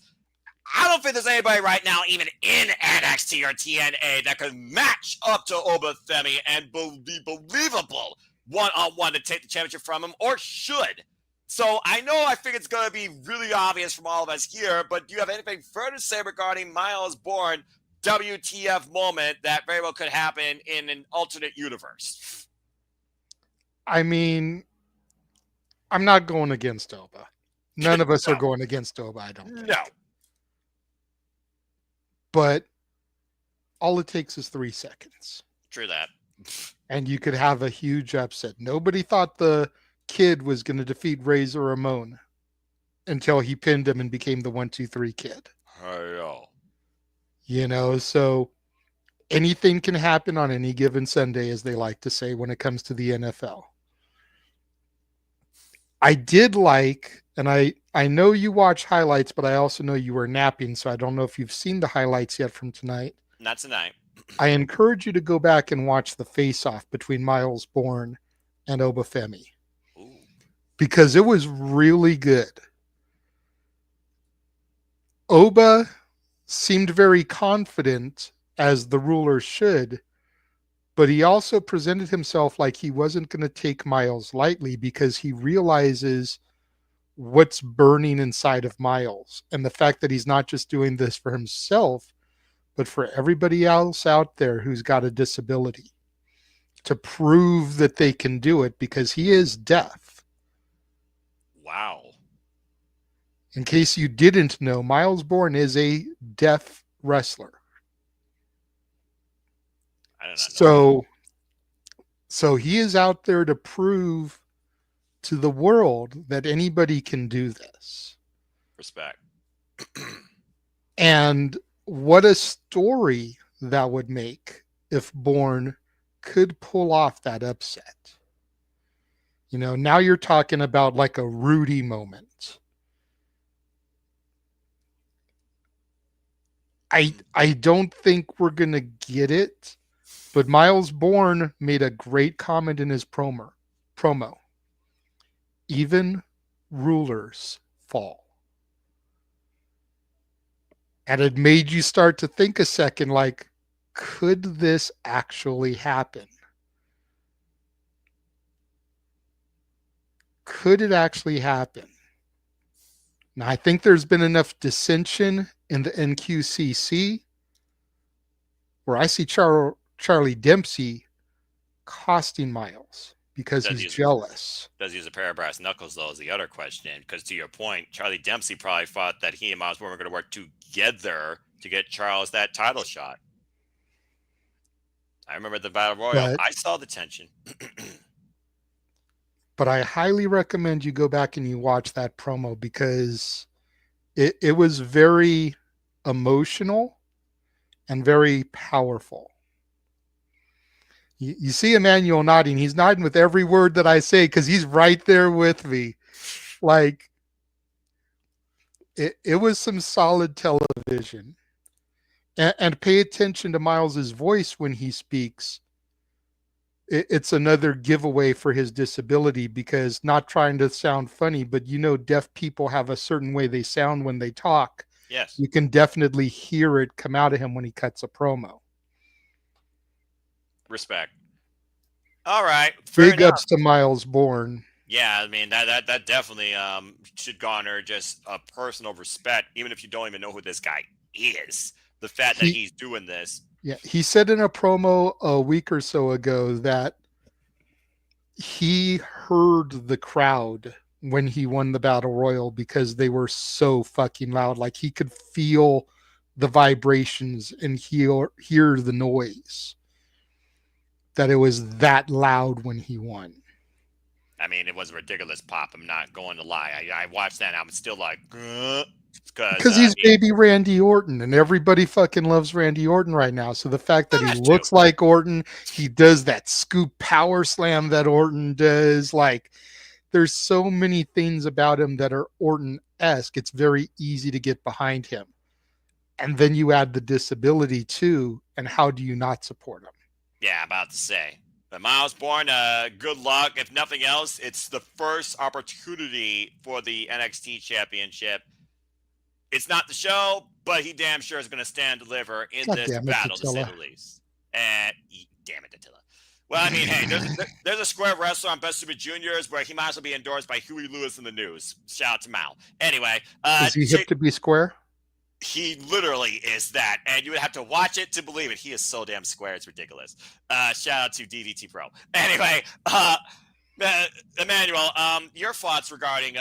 I don't think there's anybody right now, even in NXT or TNA, that could match up to Obafemi and be believable one-on-one to take the championship from him, or should. So I think it's going to be really obvious from all of us here, but do you have anything further to say regarding Miles Bourne WTF moment that very well could happen in an alternate universe? I mean, I'm not going against Oba. None of us No. are going against Oba, I don't think. No. But all it takes is 3 seconds. True that. And you could have a huge upset. Nobody thought the Kid was going to defeat Razor Ramon until he pinned him and became the 1-2-3 Kid. Hello. You know, so anything can happen on any given Sunday, as they like to say when it comes to the NFL. I did like, and I know you watch highlights, but I also know you were napping, so I don't know if you've seen the highlights yet from tonight. Not tonight. I encourage you to go back and watch the face-off between Miles Bourne and Obafemi. Because it was really good. Oba seemed very confident, as the ruler should, but he also presented himself like he wasn't going to take Miles lightly, because he realizes what's burning inside of Miles, and the fact that he's not just doing this for himself, but for everybody else out there who's got a disability, to prove that they can do it, because he is deaf. Wow. In case you didn't know, Miles Bourne is a deaf wrestler. I don't know. So he is out there to prove to the world that anybody can do this. Respect. And what a story that would make if Bourne could pull off that upset. You know, now you're talking about like a Rudy moment. I don't think we're going to get it, but Miles Bourne made a great comment in his promo. Even rulers fall. And it made you start to think a second, like, could this actually happen? Could it actually happen? Now, I think there's been enough dissension in the NQCC where I see Charlie Dempsey costing Miles because he's jealous. Does he use a pair of brass knuckles, though, is the other question. Because to your point, Charlie Dempsey probably thought that he and Miles Bourne were going to work together to get Charles that title shot. I remember the Battle Royal. I saw the tension. But I highly recommend you go back and you watch that promo, because it was very emotional and very powerful. You see Emmanuel nodding. He's nodding with every word that I say because he's right there with me. Like, it was some solid television. And pay attention to Miles's voice when he speaks. It's another giveaway for his disability, because, not trying to sound funny, but you know, deaf people have a certain way they sound when they talk. Yes. You can definitely hear it come out of him when he cuts a promo. Respect. All right. Big ups to Miles Bourne. Yeah, I mean, that definitely should garner just a personal respect, even if you don't even know who this guy is the fact that he's doing this. Yeah, he said in a promo a week or so ago that he heard the crowd when he won the Battle Royal because they were so fucking loud. Like he could feel the vibrations and hear the noise. That it was that loud when he won. I mean, it was a ridiculous pop. I'm not going to lie. I watched that and I'm still like, because he's baby Randy Orton, and everybody fucking loves Randy Orton right now. So the fact that he looks like Orton, he does that scoop power slam that Orton does. Like, there's so many things about him that are Orton-esque. It's very easy to get behind him. And then you add the disability too, and how do you not support him? Yeah, about to say. But Miles Bourne, good luck. If nothing else, it's the first opportunity for the NXT Championship. It's not the show, but he damn sure is going to stand and deliver in this battle, to say the least. And damn it, Attila. Well, I mean, hey, there's a square wrestler on Best Super Juniors where he might as well be endorsed by Huey Lewis in the news. Shout out to Mal. Anyway. Is he hip to be square? He literally is that, and you would have to watch it to believe it. He is so damn square, it's ridiculous. Shout out to DDT Pro. Anyway, Emmanuel, your thoughts regarding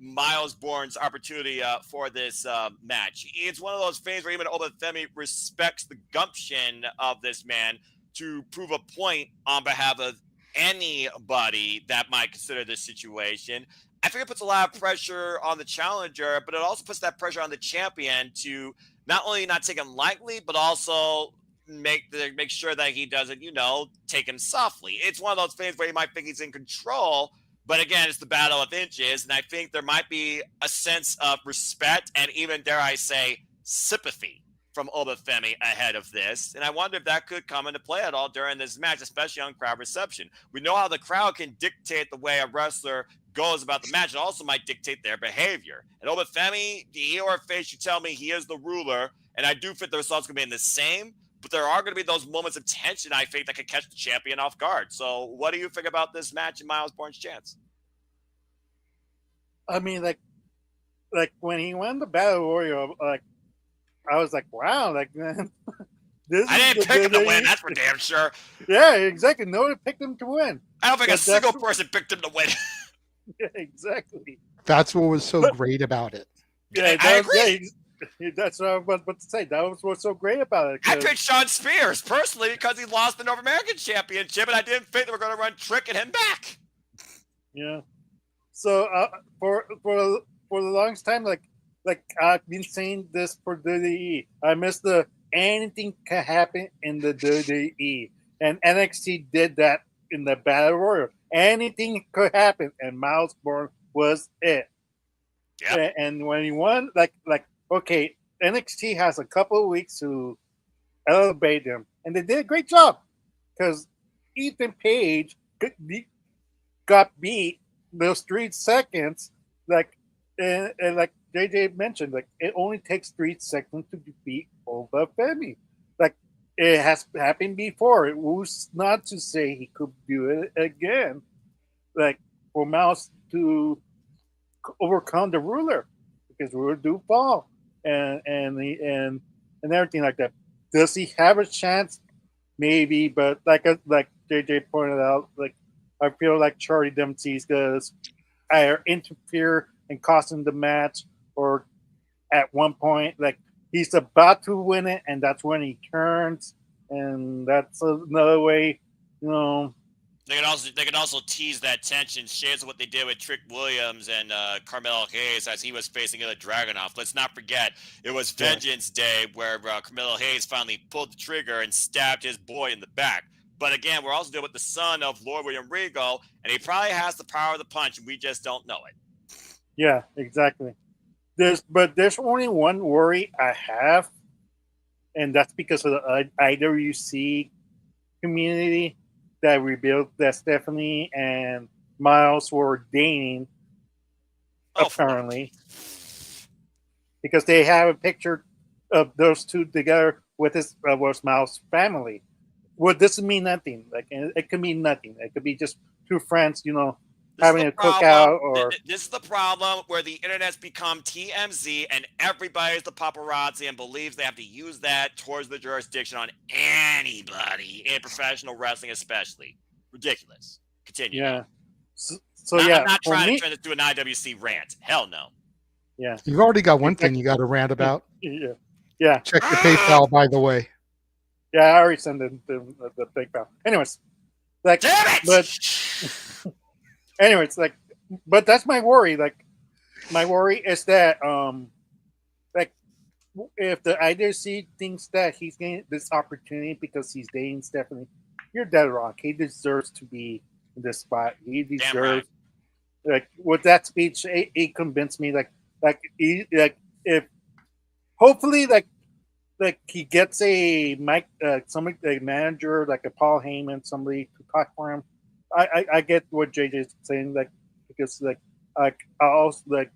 Miles Bourne's opportunity for this match. It's one of those things where even Obafemi respects the gumption of this man to prove a point on behalf of anybody that might consider this situation. I think it puts a lot of pressure on the challenger, but it also puts that pressure on the champion to not only not take him lightly, but also make sure that he doesn't, take him softly. It's one of those things where you might think he's in control, but again, it's the battle of inches, and I think there might be a sense of respect and even, dare I say, sympathy from Obafemi ahead of this. And I wonder if that could come into play at all during this match, especially on crowd reception. We know how the crowd can dictate the way a wrestler goes about the match. It also might dictate their behavior. And Obafemi, he or face, you tell me he is the ruler, and I do think the results going to be in the same, but there are going to be those moments of tension, I think, that could catch the champion off guard. So what do you think about this match and Miles Bourne's chance? I mean, like when he won the Battle Royal, I was like, wow, man. I didn't pick him to win, that's for damn sure. Yeah, exactly. No one picked him to win. I don't think a single person picked him to win. Yeah, exactly. That's what was so great about it. Yeah, I agree. That's what I was about to say. That was what's so great about it. I picked Sean Spears personally because he lost the North American Championship, and I didn't think they were going to run trick and him back. Yeah. So for the longest time, like I've been saying this for WWE, I miss the anything can happen in the WWE, and NXT did that in the Battle Royal. Anything could happen, and Miles Bourne was it. Yeah. And when he won, okay, NXT has a couple of weeks to elevate him, and they did a great job because Ethan Page got beat those 3 seconds, and like JJ mentioned, it only takes 3 seconds to beat Obafemi. It has happened before. It was not to say he could do it again. For Mouse to overcome the ruler, because ruler do fall, and everything like that. Does he have a chance? Maybe, but like JJ pointed out, I feel like Charlie Dempsey's gonna either interfere and cost him the match, or at one point, he's about to win it, and that's when he turns, and that's another way, They could also tease that tension, shades of what they did with Trick Williams and Carmelo Hayes as he was facing the Dragunov. Let's not forget, it was Vengeance Day where Carmelo Hayes finally pulled the trigger and stabbed his boy in the back. But again, we're also dealing with the son of Lord William Regal, and he probably has the power of the punch, and we just don't know it. Yeah, exactly. There's only one worry I have, and that's because of the IWC community that revealed that Stephanie and Miles were dating, apparently, because they have a picture of those two together with Miles' family. Well, this mean nothing. It could mean nothing. It could be just two friends, This having a cookout or This is the problem where the internet's become TMZ and everybody's the paparazzi and believes they have to use that towards the jurisdiction on anybody in professional wrestling, especially. Ridiculous. Continue. yeah. Now. So yeah, I'm not for trying me, to turn this to an IWC rant. Hell no. yeah, You've already got one thing you got to rant about. yeah. Check your PayPal, by the way. Yeah, I already sent the big bell. Anyways, like, Damn it! but anyways, like, but that's my worry. Like, my worry is that like, if the IWC thinks that he's getting this opportunity because he's dating Stephanie, you're dead wrong. He deserves to be in this spot. He deserves. Like with that speech, it convinced me. Like if hopefully like he gets a mic, somebody, a manager, like a Paul Heyman, somebody to talk for him. I get what JJ's saying, like, because like I also like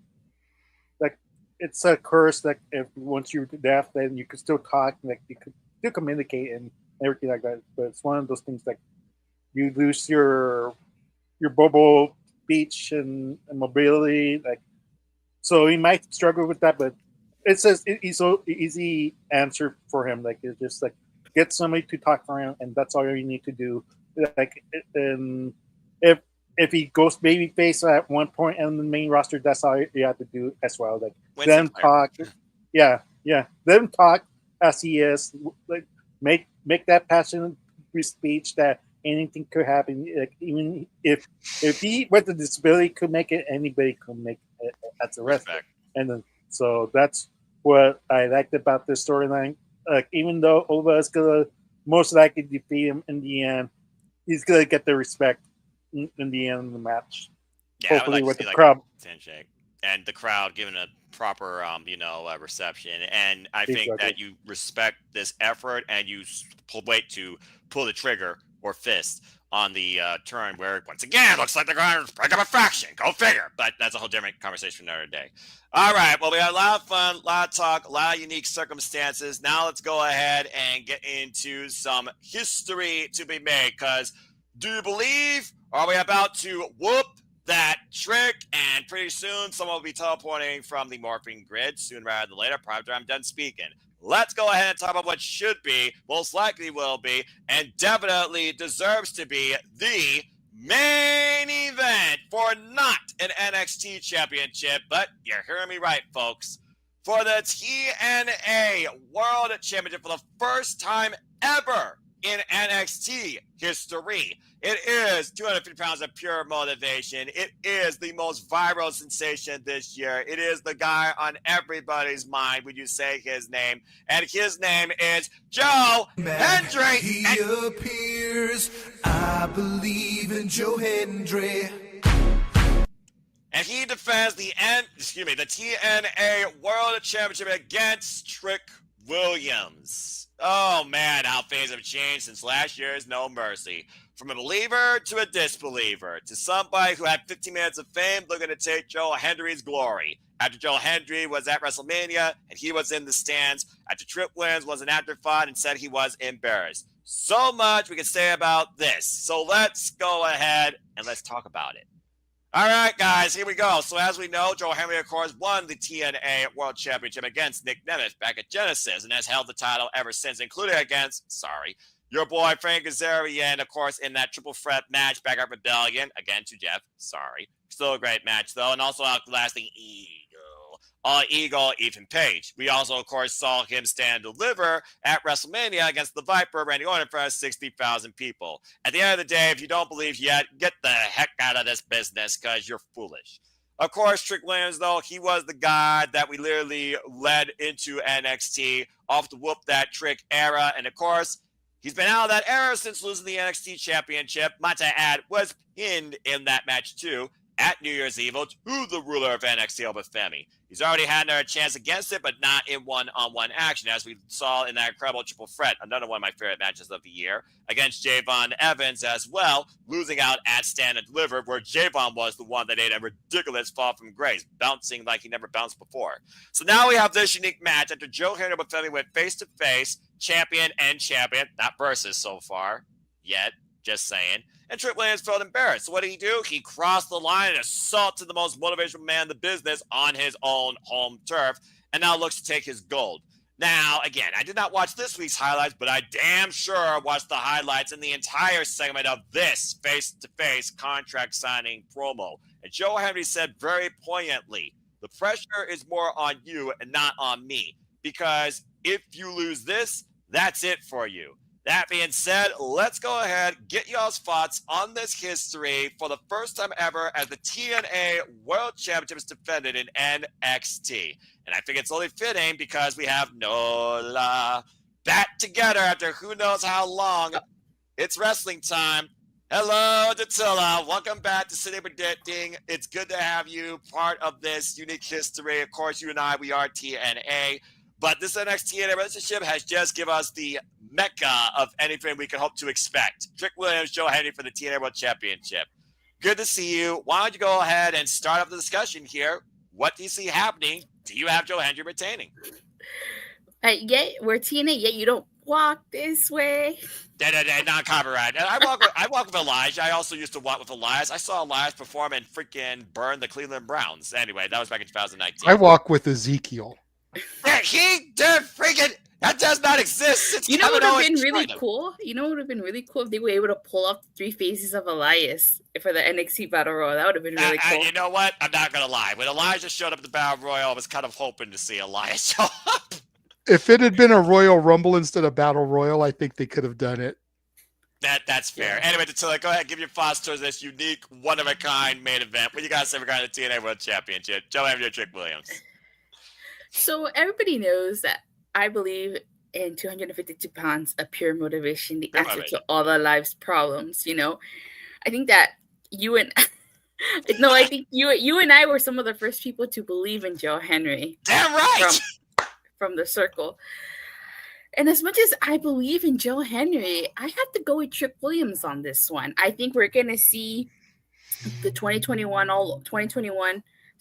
it's a curse. Like if once you're deaf, then you can still talk, like you could still communicate and everything like that. But it's one of those things like you lose your bubble speech and mobility, like, so he might struggle with that, but it's so easy answer for him. Like it's just like get somebody to talk for him, and that's all you need to do. Like, and if he goes babyface at one point in the main roster, that's all you have to do as well. Like let him talk, let him talk as he is. Like make that passionate speech that anything could happen. Like even if he with a disability could make it, anybody could make it as a wrestler. And then so that's what I liked about this storyline. Like even though Ova is gonna most likely defeat him in the end, he's gonna get the respect in the end of the match. Yeah, hopefully like with the like crowd handshake and the crowd giving a proper reception. And I think that you respect this effort and you wait to pull the trigger or fist on the turn where once again looks like they're going to break up a faction. Go figure. But that's a whole different conversation for another day. All right. Well, we had a lot of fun, a lot of talk, a lot of unique circumstances. Now let's go ahead and get into some history to be made. Because do you believe? Are we about to whoop that trick? And pretty soon someone will be teleporting from the morphing grid sooner rather than later. Probably I'm done speaking. Let's go ahead and talk about what should be, most likely will be, and definitely deserves to be the main event for not an NXT championship, but you're hearing me right, folks. For the TNA World Championship for the first time ever in NXT history. It is 250 pounds of pure motivation. It is the most viral sensation this year. It is the guy on everybody's mind when you say his name. And his name is Joe Hendry. He appears. I believe in Joe Hendry. And he defends the TNA World Championship against Trick Williams. Oh man, how things have changed since last year's No Mercy. From a believer to a disbeliever, to somebody who had 15 minutes of fame looking to take Joe Hendry's glory. After Joe Hendry was at WrestleMania and he was in the stands, after Trick Williams was an afterthought and said he was embarrassed. So much we can say about this. So let's go ahead and let's talk about it. All right, guys, here we go. So as we know, Joe Hendry, of course, won the TNA World Championship against Nick Nemeth back at Genesis and has held the title ever since, including against, your boy Frank Kazarian, of course, in that triple threat match back at Rebellion. Again, to Jeff, Still a great match, though, and also outlasting Eagle Ethan Page. We also, of course, saw him stand and deliver at WrestleMania against the Viper, Randy Orton, in front of 60,000 people. At the end of the day, if you don't believe yet, get the heck out of this business because you're foolish. Of course, Trick Williams, though, he was the guy that we literally led into NXT off the whoop that trick era. And, of course, he's been out of that era since losing the NXT championship. Might I add, was pinned in that match, too, at New Year's Eve to the ruler of NXT, Albert Femi. He's already had another chance against it, but not in one-on-one action, as we saw in that incredible triple threat, another one of my favorite matches of the year, against Javon Evans as well, losing out at Stand and Deliver, where Javon was the one that made a ridiculous fall from grace, bouncing like he never bounced before. So now we have this unique match after Joe Hendry and Femi went face-to-face, champion and champion, not versus so far, yet. Just saying. And Trick Williams felt embarrassed. So what did he do? He crossed the line and assaulted the most motivational man in the business on his own home turf, and now looks to take his gold. Now, again, I did not watch this week's highlights, but I damn sure watched the highlights in the entire segment of this face-to-face contract signing promo. And Joe Henry said very poignantly, the pressure is more on you and not on me, because if you lose this, that's it for you. That being said, let's go ahead, get y'all's thoughts on this history for the first time ever as the TNA World Championship is defended in NXT. And I think it's only fitting because we have Nola back together after who knows how long. It's wrestling time. Hello, Datilla. Welcome back to City Predicting. It's good to have you part of this unique history. Of course, you and I, we are TNA. But this NXT TNA relationship has just given us the mecca of anything we can hope to expect. Trick Williams, Joe Henry for the TNA World Championship. Good to see you. Why don't you go ahead and start up the discussion here? What do you see happening? Do you have Joe Henry retaining? Yet we're TNA, yet you don't walk this way. Non-copyright. I walk with Elijah. I also used to walk with Elias. I saw Elias perform and freaking burn the Cleveland Browns. Anyway, that was back in 2019. I walk with Ezekiel. He did freaking. That does not exist. It's you know what would have been really China. cool? You know what would have been really cool if they were able to pull off the 3 faces of Elias for the NXT Battle Royal. That would have been really cool. You know what? I'm not gonna lie. When Elijah showed up at the Battle Royal, I was kind of hoping to see Elias show up. If it had been a Royal Rumble instead of Battle Royal, I think they could have done it. That's fair. Yeah. Anyway, Tatilla, go ahead, give your thoughts towards this unique, one-of-a-kind main event. What you got to say regarding the TNA World Championship? Joe Henry, Trick Williams. So everybody knows that I believe in 252 pounds of pure motivation, the answer to all our life's problems. You know, I think that you and I think you and I were some of the first people to believe in Joe Henry. Damn right. From the circle. And as much as I believe in Joe Henry, I have to go with Trick Williams on this one. I think we're gonna see the 2021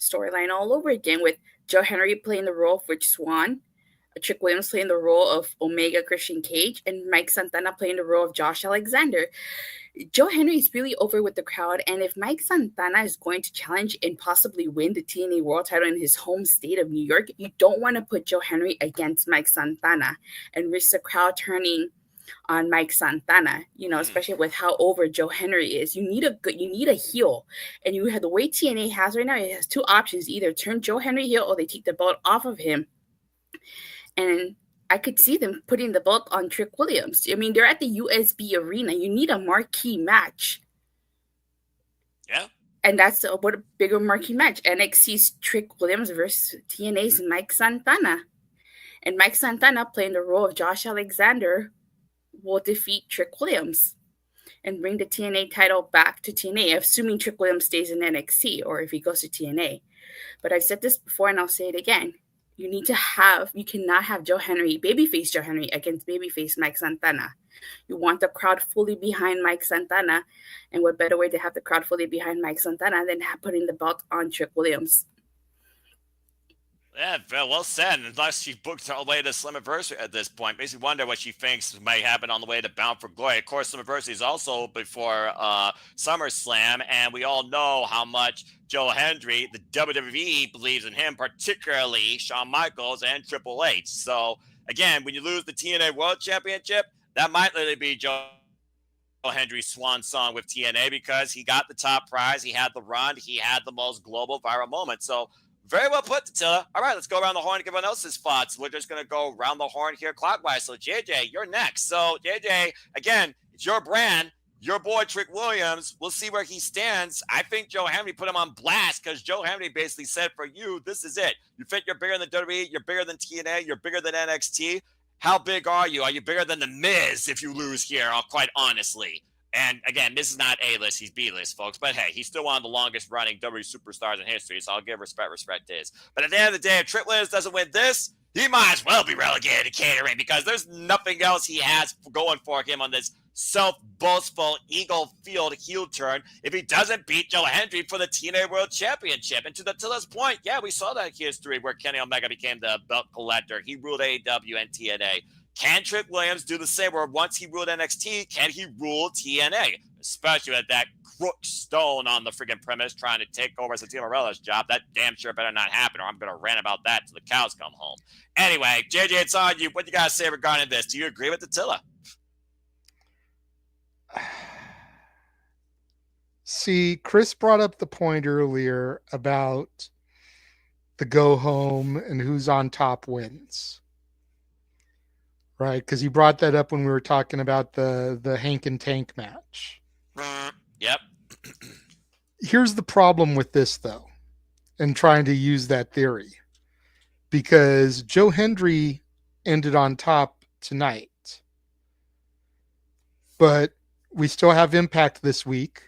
storyline all over again with Joe Henry playing the role of Rich Swann, Trick Williams playing the role of Omega Christian Cage, and Mike Santana playing the role of Josh Alexander. Joe Henry is really over with the crowd, and if Mike Santana is going to challenge and possibly win the TNA World title in his home state of New York, you don't want to put Joe Henry against Mike Santana and risk the crowd turning on Mike Santana, you know, especially with how over Joe Henry is. You need a heel, and you have the way TNA has right now. It has 2 options: either turn Joe Henry heel or they take the belt off of him. And I could see them putting the belt on Trick Williams. I mean, they're at the USB Arena. You need a marquee match. Yeah. And that's what a bigger marquee match. NXT's Trick Williams versus TNA's Mike Santana. And Mike Santana playing the role of Josh Alexander will defeat Trick Williams and bring the TNA title back to TNA, assuming Trick Williams stays in NXT or if he goes to TNA. But I've said this before and I'll say it again. You cannot have Joe Henry, babyface Joe Henry against babyface Mike Santana. You want the crowd fully behind Mike Santana. And what better way to have the crowd fully behind Mike Santana than putting the belt on Trick Williams? Yeah, well said. Unless she booked her way to Slammiversary at this point, makes me wonder what she thinks may happen on the way to Bound for Glory. Of course, Slammiversary is also before SummerSlam, and we all know how much Joe Hendry, the WWE, believes in him, particularly Shawn Michaels and Triple H. So, again, when you lose the TNA World Championship, that might literally be Joe Hendry's swan song with TNA because he got the top prize, he had the run, he had the most global viral moment. So, very well put, Tatilla. All right, let's go around the horn and give everyone else's thoughts. We're just going to go around the horn here clockwise. So, JJ, you're next. So, JJ, again, it's your brand, your boy Trick Williams. We'll see where he stands. I think Joe Henry put him on blast because Joe Henry basically said for you, this is it. You think you're bigger than WWE, you're bigger than TNA, you're bigger than NXT. How big are you? Are you bigger than The Miz if you lose here, quite honestly? And again, this is not A-list, he's B-list, folks. But hey, he's still one of the longest running WWE superstars in history, so I'll give respect is. But at the end of the day, if Trick Williams doesn't win this, he might as well be relegated to catering because there's nothing else he has going for him on this self-boastful, ego-filled heel turn if he doesn't beat Joe Hendry for the TNA World Championship. And to this point, yeah, we saw that history where Kenny Omega became the belt collector. He ruled AEW and TNA. Can Trick Williams do the same where once he ruled NXT, can he rule TNA? Especially with that crook stone on the freaking premise trying to take over Santino Morella's job. That damn sure better not happen, or I'm going to rant about that till the cows come home. Anyway, JJ, it's on you. What do you got to say regarding this? Do you agree with Attila? See, Chris brought up the point earlier about the go home and who's on top wins. Right? Because he brought that up when we were talking about the Hank and Tank match. Yep. Here's the problem with this, though, and trying to use that theory. Because Joe Hendry ended on top tonight. But we still have Impact this week,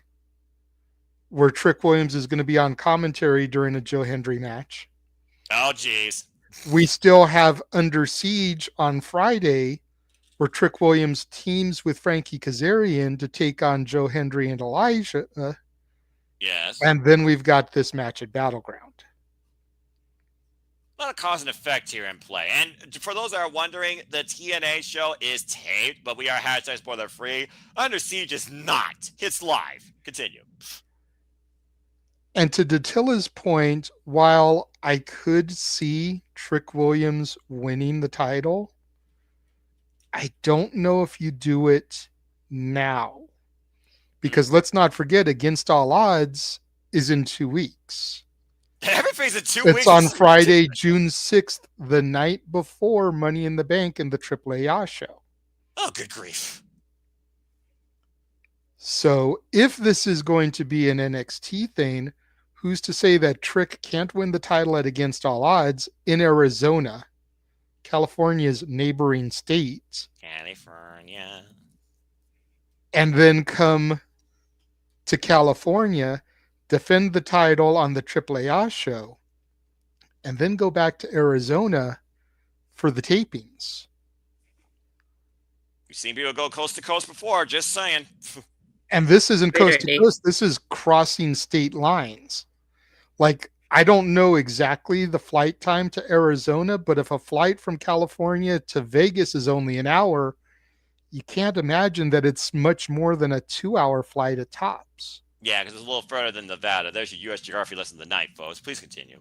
where Trick Williams is going to be on commentary during a Joe Hendry match. Oh, geez. We still have Under Siege on Friday, where Trick Williams teams with Frankie Kazarian to take on Joe Hendry and Elijah. Yes. And then we've got this match at BattleGround. A lot of cause and effect here in play. And for those that are wondering, the TNA show is taped, but we are hashtag spoiler free. Under Siege is not. It's live. Continue. And to Datilla's point, while I could see Trick Williams winning the title, I don't know if you do it now. Because let's not forget, Against All Odds is in 2 weeks. Everything's in 2 weeks. It's on Friday, June 6th, the night before Money in the Bank and the AAA show. Oh, good grief. So if this is going to be an NXT thing, who's to say that Trick can't win the title at Against All Odds in Arizona, California's neighboring state, California, and then come to California, defend the title on the AAA show, and then go back to Arizona for the tapings. We've seen people go coast to coast before, just saying. And this isn't coast to coast, this is crossing state lines. Like, I don't know exactly the flight time to Arizona, but if a flight from California to Vegas is only an hour, you can't imagine that it's much more than a 2-hour flight at tops. Yeah, because it's a little further than Nevada. There's your U.S. geography lesson tonight, folks. Please continue.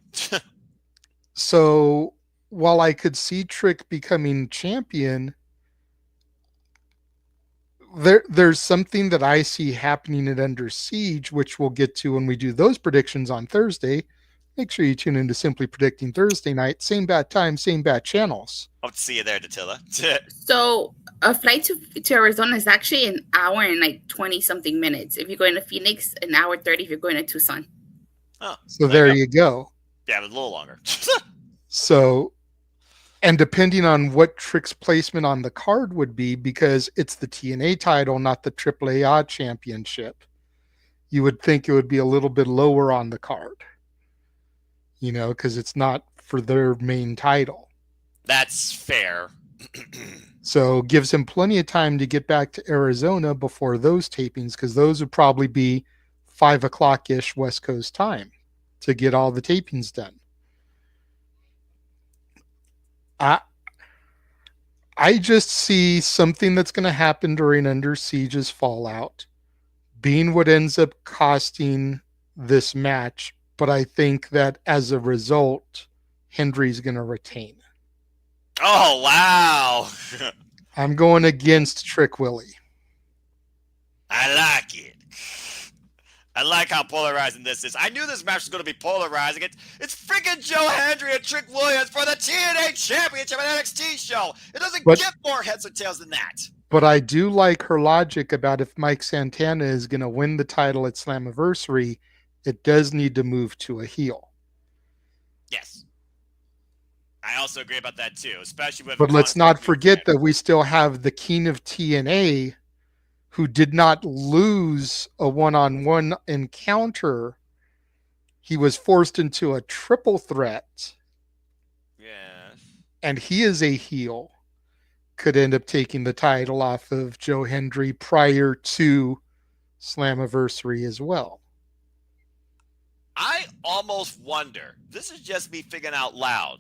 So while I could see Trick becoming champion, there's something that I see happening at Under Siege, which we'll get to when we do those predictions on Thursday. Make sure you tune into Simply Predicting Thursday night. Same bat time, same bat channels. Hope to see you there, Datilla. So a flight to Arizona is actually an hour and like 20-something minutes. If you're going to Phoenix, an hour 30 if you're going to Tucson. Oh, so there you go. Yeah, but a little longer. So, and depending on what Trick's placement on the card would be, because it's the TNA title, not the AAA championship, you would think it would be a little bit lower on the card. You know, because it's not for their main title. That's fair. So gives him plenty of time to get back to Arizona before those tapings, because those would probably be 5 o'clock-ish West Coast time to get all the tapings done. I just see something that's going to happen during Under Siege's fallout being what ends up costing this match. But I think that as a result, Hendry's going to retain. Oh, wow. I'm going against Trick Willie. I like it. I like how polarizing this is. I knew this match was going to be polarizing. It's freaking Joe Hendry and Trick Williams for the TNA Championship and NXT show. It doesn't get more heads or tails than that. But I do like her logic about if Mike Santana is going to win the title at Slammiversary, it does need to move to a heel. Yes. I also agree about that too, especially with... But let's not forget that we still have the King of TNA, who did not lose a one-on-one encounter. He was forced into a triple threat. Yes. And he is a heel. Could end up taking the title off of Joe Hendry prior to Slammiversary as well. I almost wonder, this is just me figuring out loud,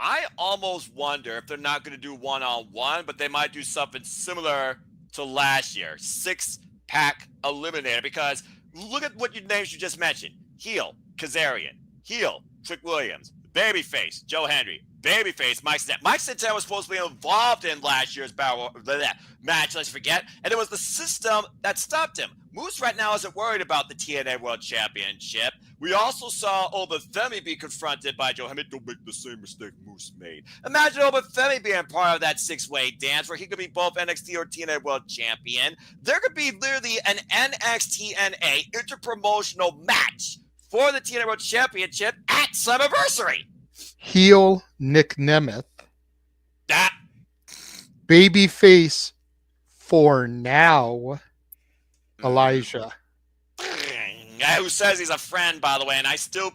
I almost wonder if they're not going to do one-on-one, but they might do something similar to last year. 6-pack eliminator, because look at what your names you just mentioned. Heel, Kazarian. Heel, Trick Williams. Babyface, Joe Hendry. Babyface, Mike Santana. Mike Santana was supposed to be involved in last year's match, let's forget. And it was the system that stopped him. Moose right now isn't worried about the TNA World Championship. We also saw Obafemi be confronted by Joe Hendry. Don't make the same mistake Moose made. Imagine Obafemi being part of that six-way dance where he could be both NXT or TNA World Champion. There could be literally an NXT NA interpromotional match for the TNA World Championship at Slammiversary. Heel Nick Nemeth. That Babyface for now, Elijah. Who says he's a friend, by the way, and I still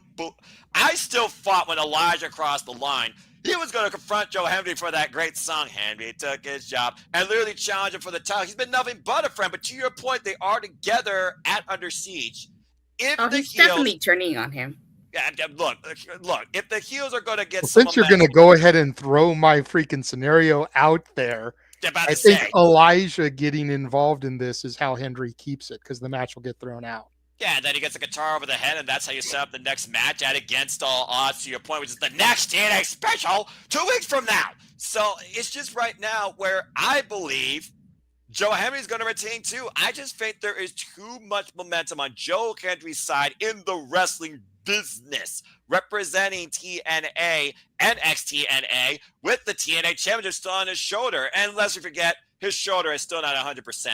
fought when Elijah crossed the line. He was going to confront Joe Hendry for that great song, Henry took his job, and literally challenge him for the title. He's been nothing but a friend, but to your point, they are together at Under Siege. He's definitely turning on him. Yeah, look, if the heels are going to get Since you're going to go ahead and throw my freaking scenario out there, I think Elijah getting involved in this is how Hendry keeps it, because the match will get thrown out. Yeah, and then he gets a guitar over the head, and that's how you set up the next match at Against All Odds, to your point, which is the next TNA special 2 weeks from now. So it's just right now where I believe Joe Hendry's going to retain too. I just think there is too much momentum on Joe Hendry's side in the wrestling business, representing TNA and XTNA with the TNA championship still on his shoulder. And lest we forget, his shoulder is still not 100%.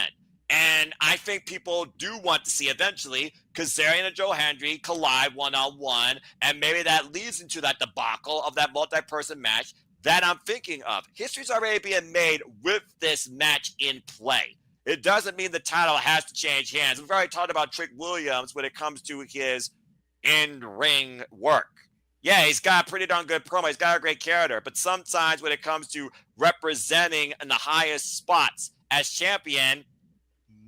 And I think people do want to see eventually Kazarian and Joe Hendry collide one-on-one, and maybe that leads into that debacle of that multi-person match that I'm thinking of. History's already being made with this match in play. It doesn't mean the title has to change hands. We've already talked about Trick Williams when it comes to his in-ring work. Yeah, he's got a pretty darn good promo. He's got a great character. But sometimes when it comes to representing in the highest spots as champion,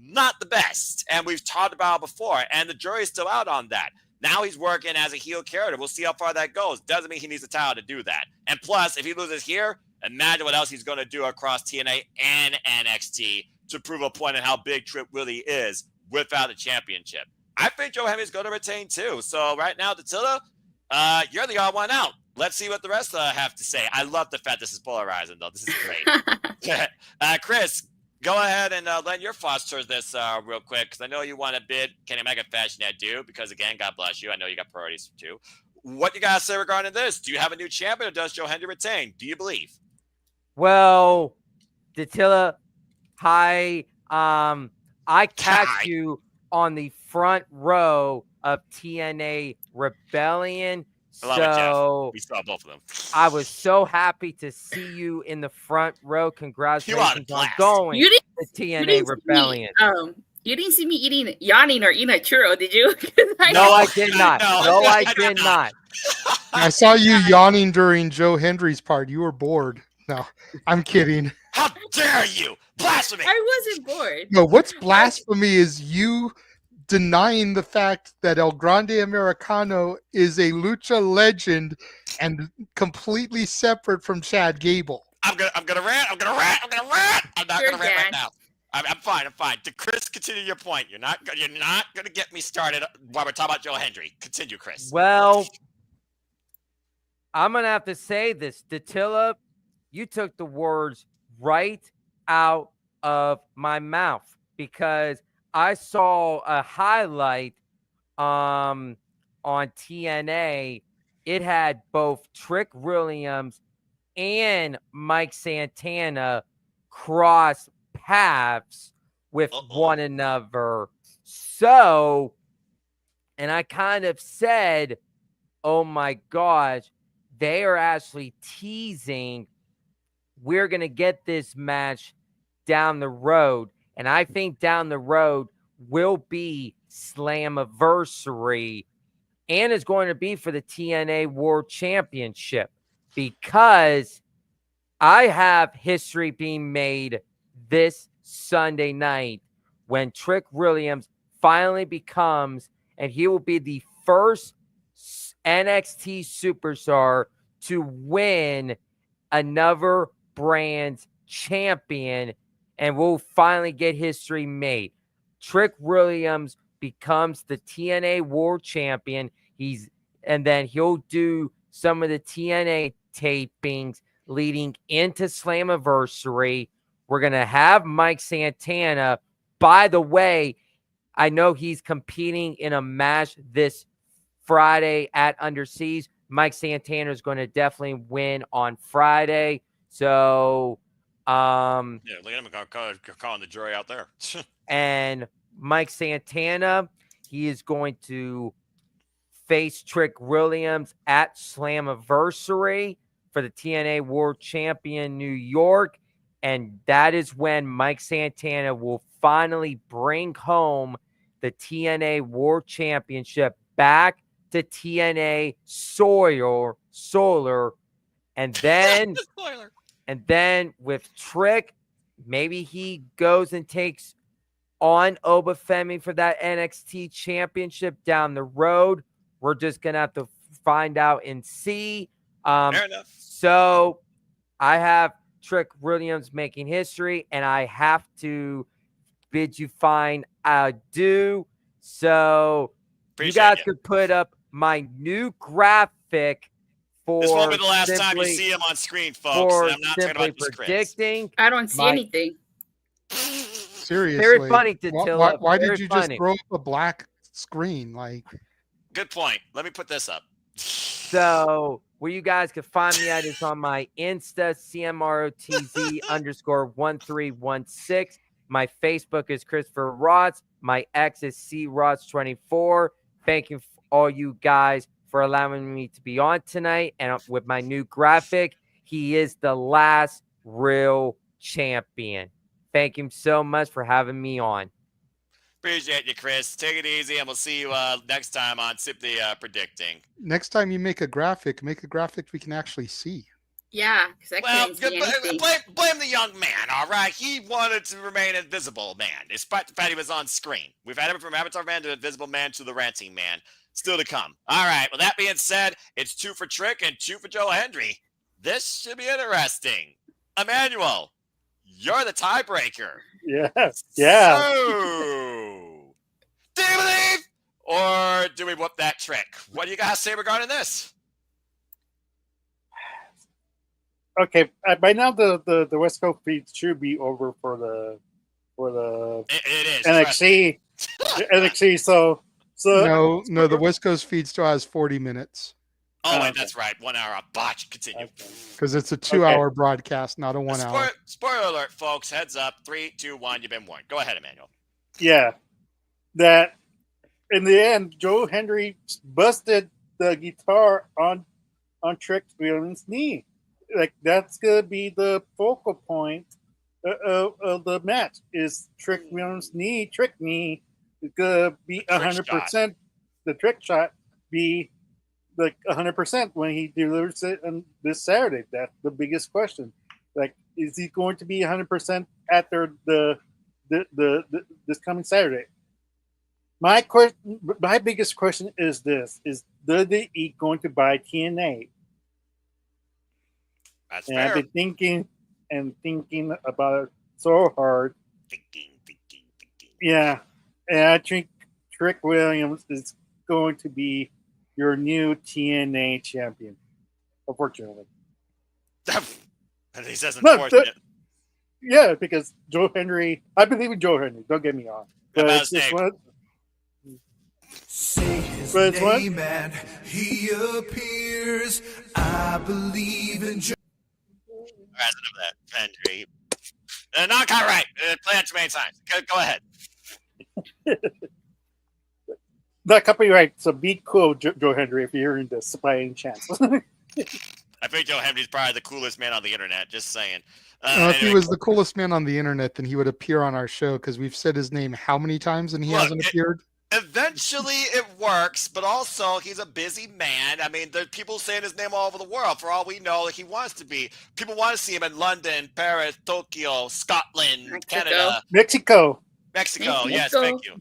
not the best. And we've talked about it before. And the jury's still out on that. Now he's working as a heel character. We'll see how far that goes. Doesn't mean he needs a title to do that. And plus, if he loses here, imagine what else he's going to do across TNA and NXT to prove a point on how big Trick really is without a championship. I think Joe Hendry's going to retain too. So right now, Attila, you're the odd one out. Let's see what the rest have to say. I love the fact this is polarizing, though. This is great. Chris, go ahead and lend your thoughts towards this real quick, because I know you want to bid Kenny Omega fashion I do, because, again, God bless you. I know you got priorities too. What you got to say regarding this? Do you have a new champion, or does Joe Hendry retain? Do you believe? Well, Attila, hi. I catch you on the front row of TNA Rebellion. So we saw both of them. I was so happy to see you in the front row. Congratulations on going to TNA Rebellion. You didn't see me yawning or eating a churro, did you? No, I did not. No, I did not. I saw you yawning during Joe Hendry's part. You were bored. No, I'm kidding. How dare you? Blasphemy! I wasn't bored. No, what's blasphemy is you denying the fact that El Grande Americano is a lucha legend and completely separate from Chad Gable. I'm gonna rant. I'm not gonna rant right now. I'm fine. To Chris, continue your point. You're not gonna get me started while we're talking about Joe Hendry. Continue, Chris. Well, I'm gonna have to say this, Attila. You took the words right out of my mouth, because I saw a highlight on TNA. It had both Trick Williams and Mike Santana cross paths with one another. So, and I kind of said, oh my gosh, they are actually teasing we're going to get this match down the road. And I think down the road will be Slammiversary, and is going to be for the TNA World Championship, because I have history being made this Sunday night when Trick Williams finally becomes, and he will be the first NXT superstar to win another brand's champion, and we'll finally get history made. Trick Williams becomes the TNA World Champion. And then he'll do some of the TNA tapings leading into Slammiversary. We're going to have Mike Santana. By the way, I know he's competing in a match this Friday at Underseas. Mike Santana is going to definitely win on Friday. So, Yeah, look at him calling the jury out there. and Mike Santana, he is going to face Trick Williams at Slammiversary for the TNA World Champion New York. And that is when Mike Santana will finally bring home the TNA World Championship back to TNA solar. And then, Spoiler. and then with Trick, maybe he goes and takes on Obafemi for that NXT championship down the road. We're just going to have to find out and see. Fair enough. So I have Trick Williams making history, and I have to bid you fine adieu. So Appreciate you guys it. could put up my new graphic for This won't be the last time you simply- see him on screen, folks. for And I'm not talking simply about just Chris. predicting. I don't see My- anything. Seriously. Very funny, Why, Totila. why Very did you funny. just throw up a black screen? Like, Good point. Let me put this up. So where you guys can find me at is on my Insta, CMROTZ_1316. My Facebook is Christopher Rots. My X is CRots24. Thank you all you guys for allowing me to be on tonight. And with my new graphic, he is the last real champion. Thank you so much for having me on. Appreciate you, Chris. Take it easy, and we'll see you next time on Simply Predicting. next time you make a graphic we can actually see. Yeah, because I Well, couldn't see anything. blame the young man, all right? He wanted to remain invisible man, despite the fact he was on screen. We've had him from Avatar Man to Invisible Man to the Ranting Man. Still to come. All right, well, that being said, it's 2 for Trick and 2 for Joe Hendry. This should be interesting. Emmanuel, you're the tiebreaker. Yeah. Yeah. So, do you believe or do we whoop that trick? What do you guys say regarding this? Okay. By now, the West Coast feed should be over for the It is. NXT. NXT. So No, the West Coast feed still has 40 minutes Oh, wait, Okay. that's right. 1 hour. Botch. Continue. because it's a 2-hour broadcast, not a 1 hour. Spoiler alert, folks. Heads up. 3, 2, 1. You've been warned. Go ahead, Emmanuel. yeah, that in the end, Joe Hendry busted the guitar on Trick Williams' knee. Like that's gonna be the focal point of the match. Is Trick Williams' knee, Trick knee, is gonna be The trick 100%. The trick shot be like 100% when he delivers it on this Saturday. That's the biggest question. Like, is he going to be 100% after the this coming Saturday? My biggest question is this: is WWE going to buy TNA? That's And I've fair. been thinking about it so hard. Thinking. Yeah, and I think Trick Williams is going to be your new TNA champion. Unfortunately, And he says No, unfortunate. yeah, because Joe Hendry. I believe in Joe Hendry. Don't get me wrong. But About it's just Snake. one. Say his But it's what? name and he appears. I believe in Joe. President of that, Hendry. Not copyright. Play it too many times. Go ahead. Not copyright. So be cool, Joe Hendry, if you're in this by any chance. I think Joe Hendry's probably the coolest man on the internet. Just saying. If he Anyway, was the coolest man on the internet, then he would appear on our show because we've said his name how many times and he Look, hasn't appeared. eventually it works, but also he's a busy man. I mean, there's people saying his name all over the world. For all we know, like he wants to be. People want to see him in London, Paris, Tokyo, Scotland, Mexico. Canada, Mexico. Mexico. Yes, Mexico. thank you.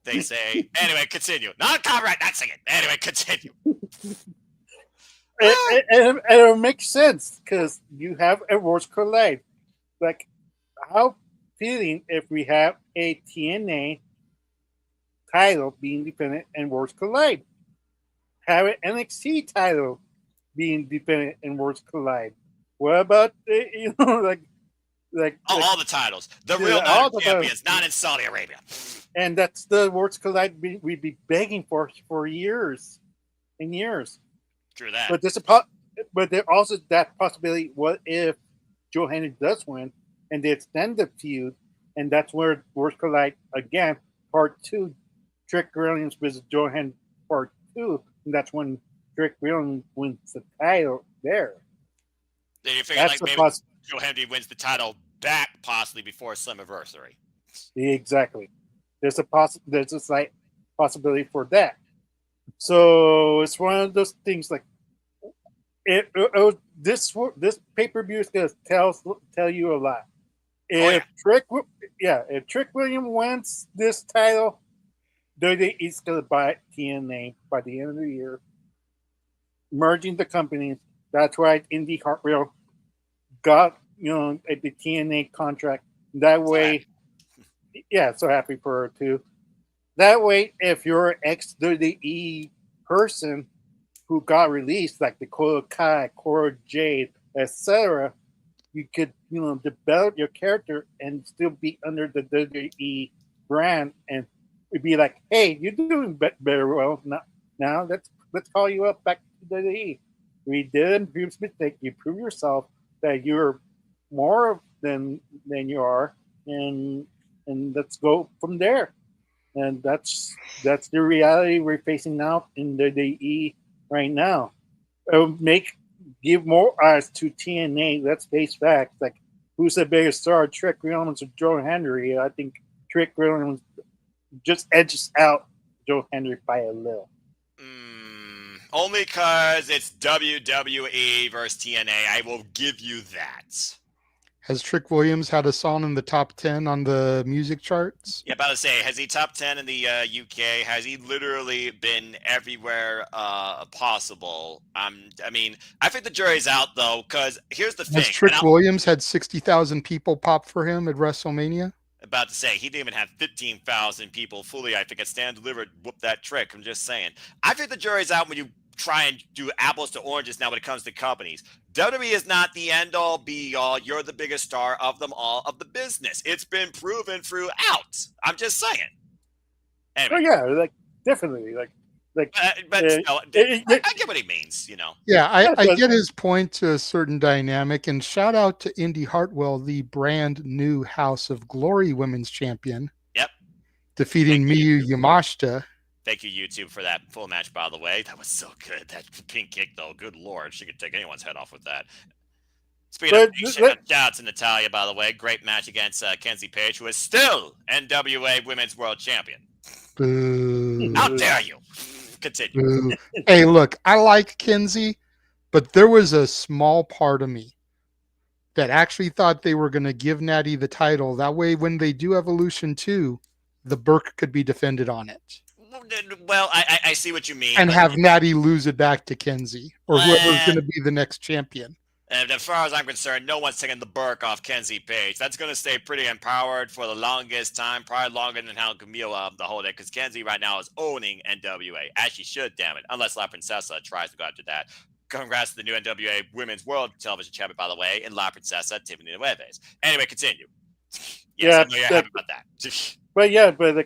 They say. Anyway, continue. Not copyright, not singing. Anyway, continue. It makes sense because you have a Worlds Collide. Like, how feeling if we have a TNA title being defended in Worlds Collide? Have an NXT title being defended in Worlds Collide? What about All the titles. The Yeah, real all Night the Champions, not in Saudi Arabia. and that's the Worlds Collide we'd be begging for years and years. True that. But but there also that possibility. What if Joe Henry does win and they extend the feud, and that's where Worlds Collide again, part two, Trick Williams versus Joe Henry part two, and that's when Trick Williams wins the title there. Then you figure That's like the maybe Joe Henry wins the title back possibly before Slammiversary. Exactly. There's a slight possibility for that. So it's one of those things like this pay-per-view is gonna tell you a lot. If Trick Williams wins this title, WWE's gonna buy TNA by the end of the year, merging the companies. That's why Indy Hartwell got the TNA contract. That way, so happy for her too. That way, if you're an ex-WWE person who got released, like Dakota Kai, Cora Jade, etc., you could develop your character and still be under the WWE brand, and it'd be like, hey, you're doing better. Well, now let's call you up back to WWE. We did a previous mistake. You prove yourself that you're more than you are, and let's go from there. And that's the reality we're facing now in the WWE right now. Give more eyes to TNA. Let's face facts. Like, who's the biggest star, Trick Williams or Joe Henry? I think Trick Williams just edges out Joe Henry by a little. Only because it's WWE versus TNA. I will give you that. Has Trick Williams had a song in the top 10 on the music charts? Yeah, about to say, has he top 10 in the UK? Has he literally been everywhere possible? I mean, I think the jury's out, though, because here's the thing. Has Trick Williams had 60,000 people pop for him at WrestleMania? About to say, he didn't even have 15,000 people fully, I think, at Stand Delivered whoop that trick. I'm just saying. I think the jury's out when you try and do apples to oranges now when it comes to companies. WWE is not the end-all, be-all. You're the biggest star of them all of the business. It's been proven throughout. I'm just saying. Anyway. Oh, yeah, like, definitely. But still, I get what he means, Yeah, I get his point to a certain dynamic. And shout out to Indy Hartwell, the brand new House of Glory Women's Champion. Yep. Defeating Miyu Yamashita. Thank you, YouTube, for that full match, by the way. That was so good. That pink kick, though. Good Lord. She could take anyone's head off with that. Speaking of shout out to Natalia, by the way. Great match against Kenzie Page, who is still NWA Women's World Champion. Boo. How dare you? Continue. Boo. Hey, look, I like Kenzie, but there was a small part of me that actually thought they were going to give Natty the title. That way, when they do Evolution 2, the Burke could be defended on it. Well, I see what you mean. And have Natty lose it back to Kenzie, or whoever's going to be the next champion. And as far as I'm concerned, no one's taking the Burke off Kenzie Page. That's going to stay pretty empowered for the longest time, probably longer than how Camille the whole day, because Kenzie right now is owning NWA, as she should, damn it, unless La Princesa tries to go after that. Congrats to the new NWA Women's World Television Champion, by the way, and La Princesa, Tiffany Nueves. Anyway, continue. Yes, I know you're happy about that. But yeah, but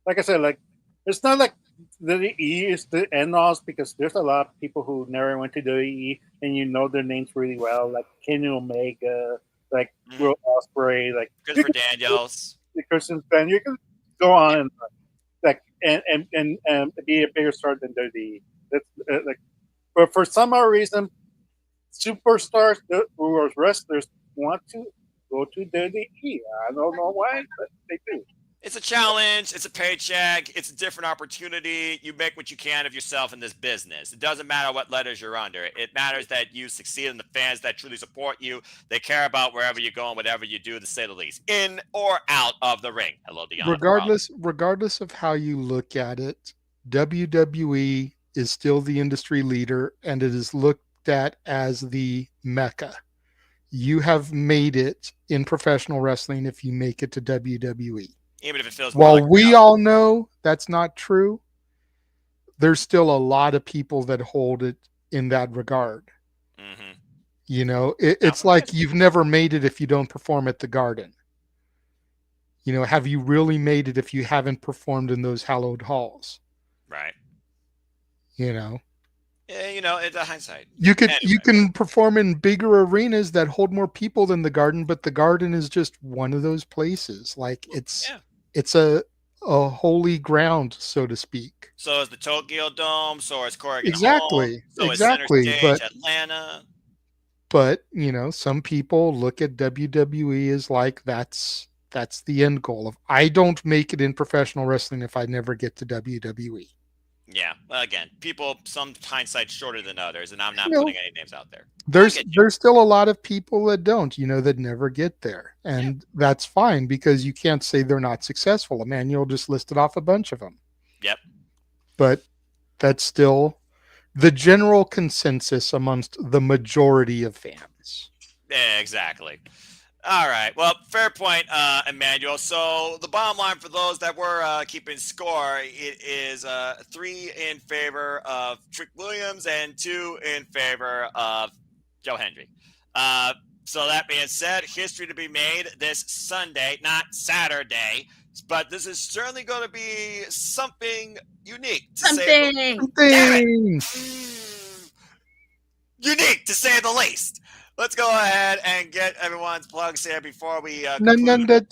like I said, like, it's not like the E is the end all, because there's a lot of people who never went to the E and you know their names really well, like Kenny Omega, like Will Ospreay, like Christopher Daniels, Christian Span. You can go on and like and be a bigger star than WWE. That's like, but for some odd reason, superstars who are wrestlers want to go to WWE. I don't know why, but they do. It's a challenge. It's a paycheck. It's a different opportunity. You make what you can of yourself in this business. It doesn't matter what letters you're under. It matters that you succeed in the fans that truly support you. They care about wherever you go and whatever you do, to say the least, in or out of the ring. Hello, Deanna. Regardless of how you look at it, WWE is still the industry leader, and it is looked at as the mecca. You have made it in professional wrestling if you make it to WWE. Even if it feels more While like we all know that's not true, there's still a lot of people that hold it in that regard. Mm-hmm. You know, it's like you've never made it if you don't perform at the Garden. You know, have you really made it if you haven't performed in those hallowed halls? Right. You know, Yeah, you know, it's a hindsight. you Anyway. can perform in bigger arenas that hold more people than the Garden, but the Garden is just one of those places. Like it's a holy ground, so to speak. So is the Tokyo Dome. So is Corrigan Hall. Exactly, So is Center exactly. Stage Atlanta. But you know, some people look at WWE as like that's the end goal of I don't make it in professional wrestling if I never get to WWE. Yeah. Well, again, people, some hindsight shorter than others, and I'm not You know, putting any names out there. there's still a lot of people that don't, you know, that never get there. And that's fine because you can't say they're not successful. Emmanuel just listed off a bunch of them. Yep. But that's still the general consensus amongst the majority of fans. Yeah, exactly. All right. Well, fair point, Emmanuel. So the bottom line for those that were keeping score, it is 3 in favor of Trick Williams and 2 in favor of Joe Hendry. So that being said, history to be made this Sunday, not Saturday, but this is certainly going to be something unique. Something. Unique, to say the least. Let's go ahead and get everyone's plugs here before we conclude.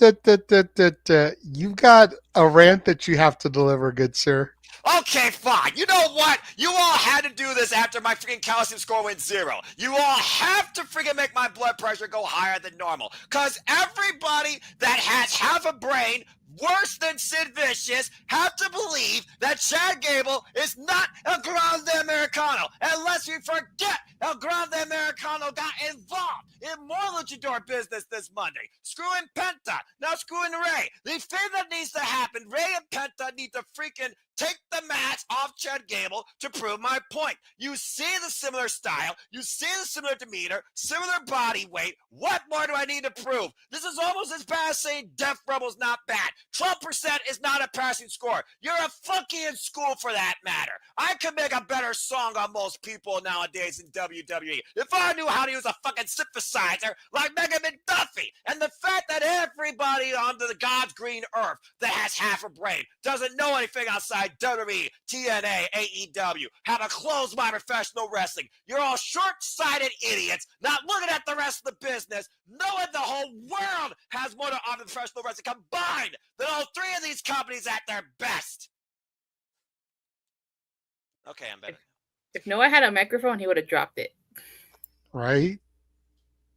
You've got a rant that you have to deliver, good sir. Okay, fine. You know what? You all had to do this after my freaking calcium score went 0. You all have to freaking make my blood pressure go higher than normal. Because everybody that has half a brain worse than Sid Vicious have to believe that Chad Gable is not El Grande Americano. Unless we forget El Grande Americano got involved in more luchador business this Monday. Screwing Penta, now screwing Ray. The thing that needs to happen, Ray and Penta need to freaking take the mask off Chad Gable to prove my point. You see the similar style, you see the similar demeanor, similar body weight. What more do I need to prove? This is almost as bad as saying Def Rebel's not bad. 12% is not a passing score. You're a fucking in school for that matter. I could make a better song on most people nowadays in WWE if I knew how to use a fucking synthesizer like Megan McDuffie. And the fact that everybody on the God's green earth that has half a brain doesn't know anything outside WWE, TNA, AEW, how to close my professional wrestling. You're all short-sighted idiots, not looking at the rest of the business, knowing the whole world has more to offer professional wrestling combined than all 3 of these companies at their best. Okay, I'm better. If Noah had a microphone, he would have dropped it. Right?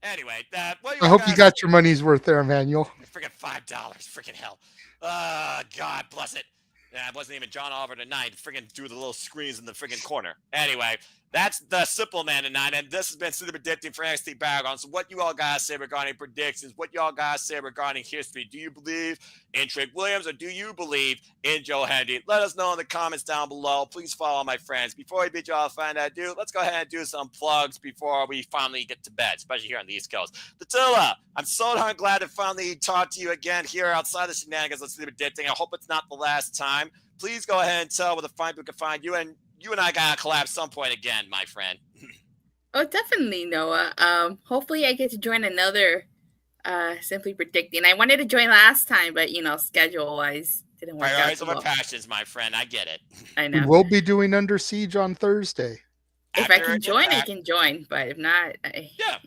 Anyway, I hope you got your money's worth there, Emmanuel. Freaking $5. Freaking hell. God bless it. It wasn't even John Oliver tonight. Freaking threw the little screens in the freaking corner. Anyway, that's the Simple Man tonight, and this has been Super Predicting for NXT BattleGround. So what you all gotta say regarding predictions? What y'all gotta say regarding history? Do you believe in Trick Williams, or do you believe in Joe Hendry? Let us know in the comments down below. Please follow my friends. Before we bid y'all find that dude, let's go ahead and do some plugs before we finally get to bed, especially here on the East Coast. Attila, I'm so darn glad to finally talk to you again here outside the shenanigans of Super Predicting. I hope it's not the last time. Please go ahead and tell where the fine people can find you, and you and I gotta collab some point again, my friend. Oh, definitely, Noah. Hopefully I get to join another Simply Predicting. I wanted to join last time, but schedule-wise didn't work out. Priorities over passions, my friend. I get it. I know. We will be doing Under Siege on Thursday. If I can join, I can join. But if not,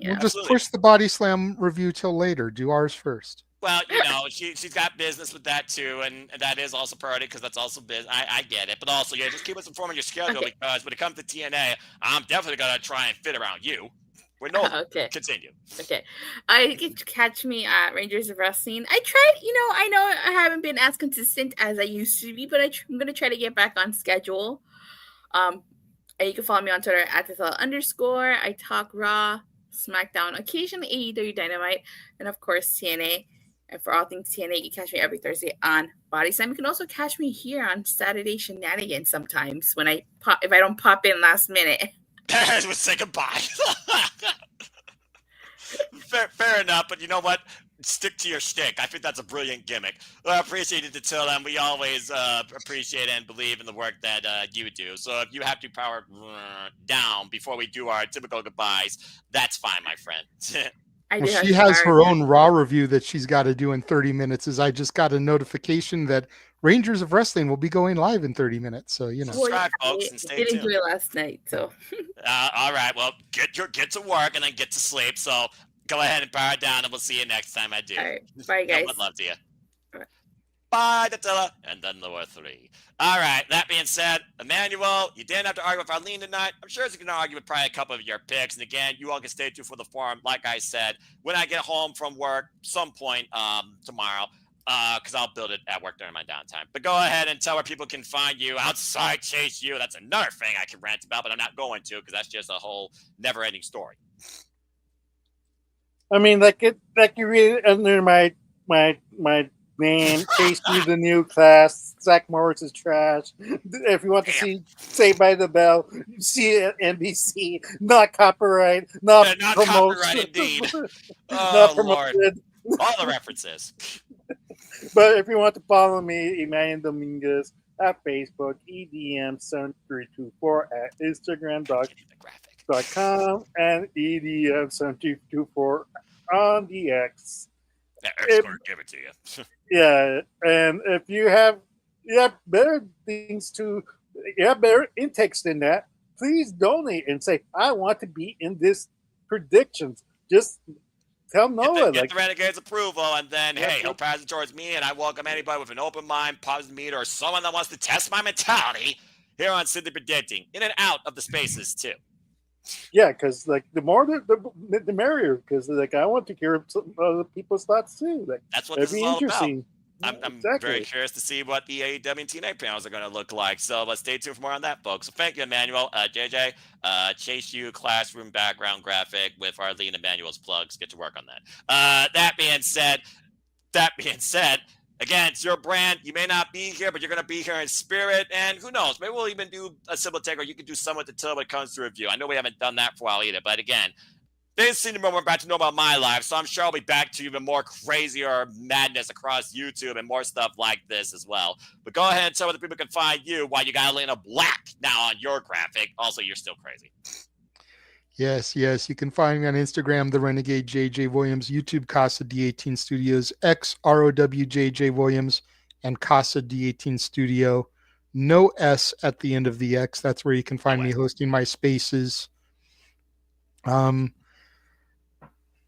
we'll just push the Body Slam review till later. Do ours first. Well, she's got business with that too, and that is also priority because that's also business. I get it, but also just keep us informed on your schedule because when it comes to TNA, I'm definitely gonna try and fit around you. We're continue. Okay, you can catch me at Rangers of Wrestling. I tried, I know I haven't been as consistent as I used to be, but I'm gonna try to get back on schedule. And you can follow me on Twitter at @@. I talk Raw, SmackDown, occasionally AEW Dynamite, and of course TNA. And for all things TNA, you can catch me every Thursday on Body Slam. You can also catch me here on Saturday Shenanigans sometimes when if I don't pop in last minute. We'll say goodbye. Fair enough, but you know what? Stick to your shtick. I think that's a brilliant gimmick. Well, I appreciate it, Attila, and we always appreciate and believe in the work that you do. So if you have to power down before we do our typical goodbyes, that's fine, my friend. Well, she has her own Raw review that she's got to do in 30 minutes. As I just got a notification that Rangers of Wrestling will be going live in 30 minutes. So, you know. Subscribe, folks, and stay tuned. I didn't do it last night, so. All right, well, get to work and then get to sleep. So go ahead and power down, and we'll see you next time I do. All right. Bye, guys. Much love to you. Bye, Attila. And then there were 3. All right, that being said, Emmanuel, you didn't have to argue with Arlene tonight. I'm sure you can argue with probably a couple of your picks. And again, you all can stay tuned for the forum. Like I said, when I get home from work, some point tomorrow, because I'll build it at work during my downtime. But go ahead and tell where people can find you outside Chase U. That's another thing I can rant about, but I'm not going to because that's just a whole never-ending story. I mean, like you read it under my name, Chase U, the new class. Zach Morris is trash. If you want to see Saved by the Bell, see it at NBC. Not copyright. Not copyright, indeed. Not promoted. Lord. All the references. But if you want to follow me, Emmanuel Dominguez at Facebook, EDM7324 at Instagram.com, and EDM7324 on the X. Give it to you. Yeah, and if you have better things better intakes than that, please donate and say, I want to be in this predictions. Just tell Noah. Get the Renegade's approval, and then, hey, he'll pass it towards me, and I welcome anybody with an open mind, positive meter, or someone that wants to test my mentality here on Simply Predicting, in and out of the spaces, too. Yeah, because like the more the merrier. Because like I want to hear some other people's thoughts too. Like that's what this is all about. I'm exactly. very curious to see what the AEW and TNA panels are going to look like. So let's stay tuned for more on that, folks. So thank you, Emmanuel. JJ, Chase U classroom background graphic with Arlene Emmanuel's plugs. Get to work on that. That being said, again, it's your brand. You may not be here, but you're going to be here in spirit. And who knows? Maybe we'll even do a simple take, or you can do some with the till when it comes to review. I know we haven't done that for a while either. But again, things seem to be more back to know about my life. So I'm sure I'll be back to even more crazier madness across YouTube and more stuff like this as well. But go ahead and tell where the people can find you while you got Elena Black now on your graphic. Also, you're still crazy. Yes. You can find me on Instagram, The Renegade JJ Williams, YouTube, Casa D18 Studios, X ROWJJ Williams, and Casa D18 Studio. No S at the end of the X. That's where you can find me hosting my spaces.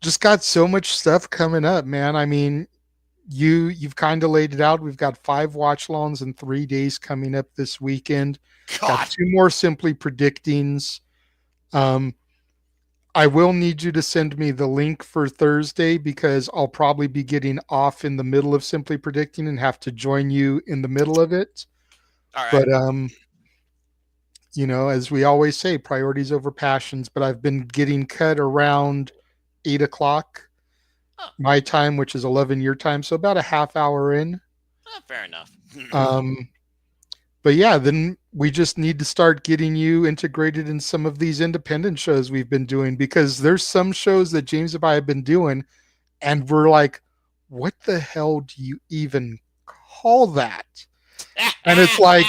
Just got so much stuff coming up, man. I mean, you've kind of laid it out. We've got 5 watch alongs in 3 days coming up this weekend. Got 2 more Simply Predictings. I will need you to send me the link for Thursday because I'll probably be getting off in the middle of Simply Predicting and have to join you in the middle of it. All right. But, you know, as we always say, priorities over passions, but I've been getting cut around 8 o'clock my time, which is 11 your time. So about a half hour in. Fair enough. But yeah, then we just need to start getting you integrated in some of these independent shows we've been doing, because there's some shows that James and I have been doing and we're like, what the hell do you even call that? And it's like,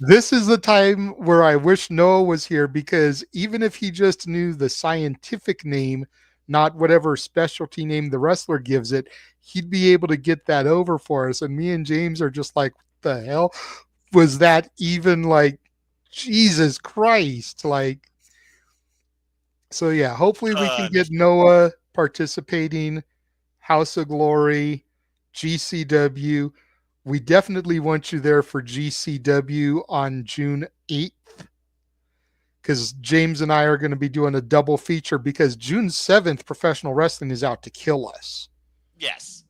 this is the time where I wish Noah was here, because even if he just knew the scientific name, not whatever specialty name the wrestler gives it, he'd be able to get that over for us. And me and James are just like, what the hell was that even? Like, Jesus Christ. Like, so yeah, hopefully we can get Noah participating. House of Glory, GCW. We definitely want you there for GCW on June 8th, because James and I are going to be doing a double feature, because June 7th, professional wrestling is out to kill us. Yes.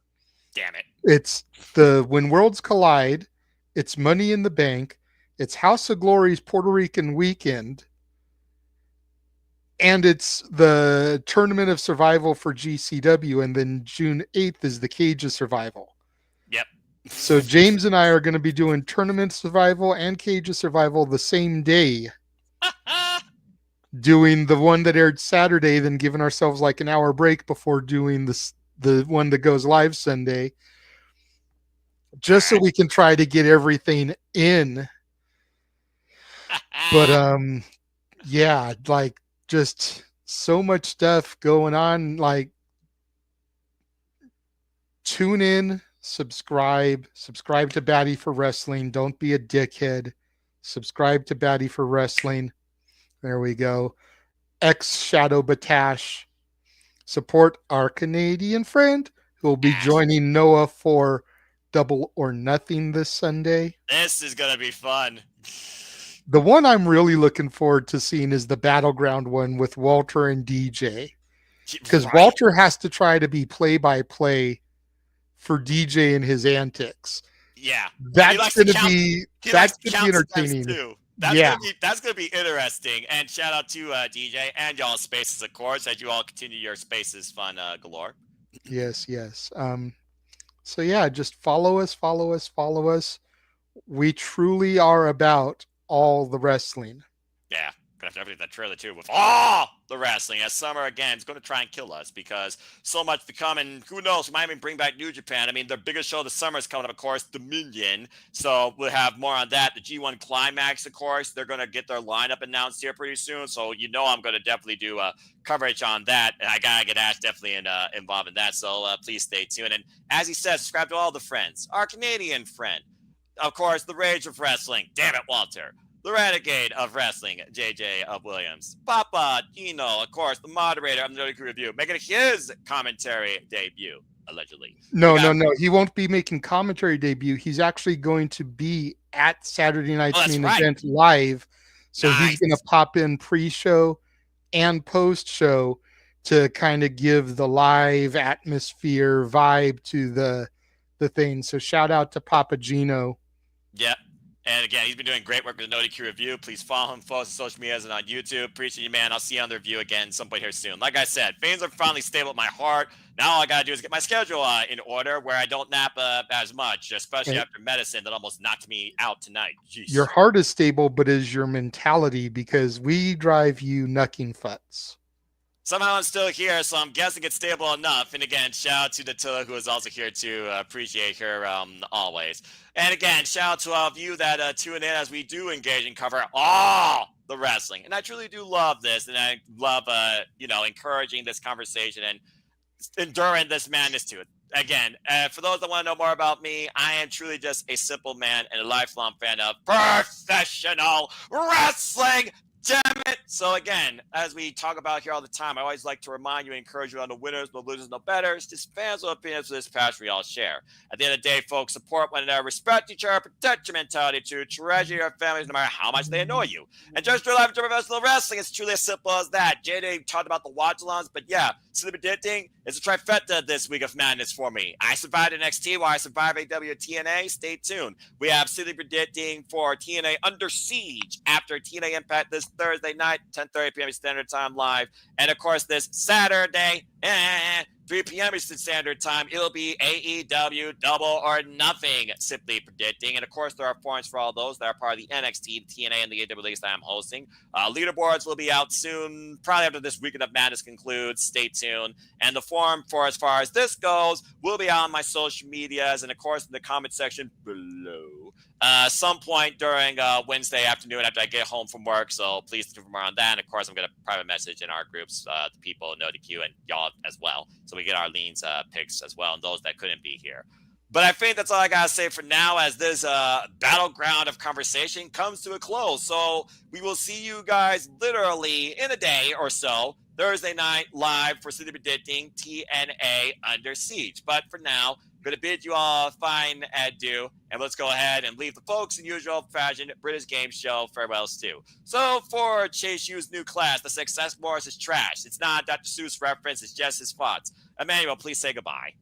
Damn it. It's the When Worlds Collide. It's Money in the Bank. It's House of Glory's Puerto Rican weekend. And it's the Tournament of Survival for GCW, and then June 8th is the Cage of Survival. Yep. So James and I are going to be doing Tournament Survival and Cage of Survival the same day, doing the one that aired Saturday, then giving ourselves like an hour break before doing the one that goes live Sunday, just so we can try to get everything in. But yeah, like just so much stuff going on. Like, tune in, subscribe to Batty for Wrestling. Don't be a dickhead. Subscribe to Batty for Wrestling. There we go. X Shadow Batash. Support our Canadian friend who will be joining Noah for Double or Nothing this Sunday. This is going to be fun. The one I'm really looking forward to seeing is the Battleground one with Walter and DJ. Because Walter has to try to be play-by-play for DJ and his antics. Yeah. That's going to be entertaining. Too. That's gonna be interesting. And shout out to DJ and y'all Spaces, of course, as you all continue your Spaces fun galore. Yes. So yeah, just follow us. We truly are about all the wrestling. Yeah. Gonna have to update that trailer too with all the wrestling. As summer again is going to try and kill us because so much to come, and who knows, we might even bring back New Japan. I mean, their biggest show of the summer is coming up, of course, Dominion. So we'll have more on that. The G1 Climax, of course, they're going to get their lineup announced here pretty soon. So I'm going to definitely do coverage on that. And I gotta get Ash definitely involved in that. So please stay tuned. And as he says, subscribe to all the friends. Our Canadian friend, of course, the Rage of Wrestling. Damn it, Walter. The Renegade of Wrestling, JJ of Williams. Papa Dino, of course, the moderator of the NXT Review, making his commentary debut, allegedly. No. He won't be making commentary debut. He's actually going to be at Saturday night's main event live. So he's going to pop in pre-show and post-show to kind of give the live atmosphere vibe to the thing. So shout out to Papa Gino. Yep. And again, he's been doing great work with the NXT Review. Please follow him, follow us on social medias and on YouTube. Appreciate you, man. I'll see you on the review again some point here soon. Like I said, things are finally stable at my heart. Now all I got to do is get my schedule in order where I don't nap as much, especially after medicine that almost knocked me out tonight. Jeez. Your heart is stable, but is your mentality, because we drive you knucking futs. Somehow I'm still here, so I'm guessing it's stable enough. And again, shout out to Datilla, who is also here to appreciate her always. And again, shout out to all of you that tune in as we do engage and cover all the wrestling. And I truly do love this, and I love encouraging this conversation and enduring this madness to it. Again, for those that want to know more about me, I am truly just a simple man and a lifelong fan of professional wrestling. Damn it! So again, as we talk about here all the time, I always like to remind you and encourage you on the winners, no losers, no betters. Just fans of opinions for this passion we all share. At the end of the day, folks, support one another, respect each other, protect your mentality too, treasure your families no matter how much they annoy you. And just your life in professional wrestling, it's truly as simple as that. JD talked about the watch-alongs, but yeah, simply predicting it's a trifecta this week of madness for me. I survived NXT while I survived AW TNA. Stay tuned. We have simply predicting for TNA Under Siege after TNA Impact this Thursday night, 10:30 p.m. Standard Time live. And of course, this Saturday, 3 p.m. Eastern Standard Time, it'll be AEW Double or Nothing, simply predicting. And of course, there are forums for all those that are part of the NXT, the TNA, and the AEW leagues that I'm hosting. Leaderboards will be out soon, probably after this Weekend of Madness concludes. Stay tuned. And the forum for as far as this goes will be out on my social medias and of course in the comment section below. Some point during Wednesday afternoon after I get home from work, so please do more on that. And of course, I'm going to private message in our groups, the people know the queue and y'all as well, so we get our leans picks as well, and those that couldn't be here. But I think that's all I gotta say for now, as this battleground of conversation comes to a close. So we will see you guys literally in a day or so, Thursday night live for City Predicting TNA Under Siege. But for now, I'm going to bid you all a fine adieu, and let's go ahead and leave the folks in usual fashion British game show farewells too. So for Chase U's new class, the Success Morris is trash. It's not Dr. Seuss reference, it's just his thoughts. Emmanuel, please say goodbye.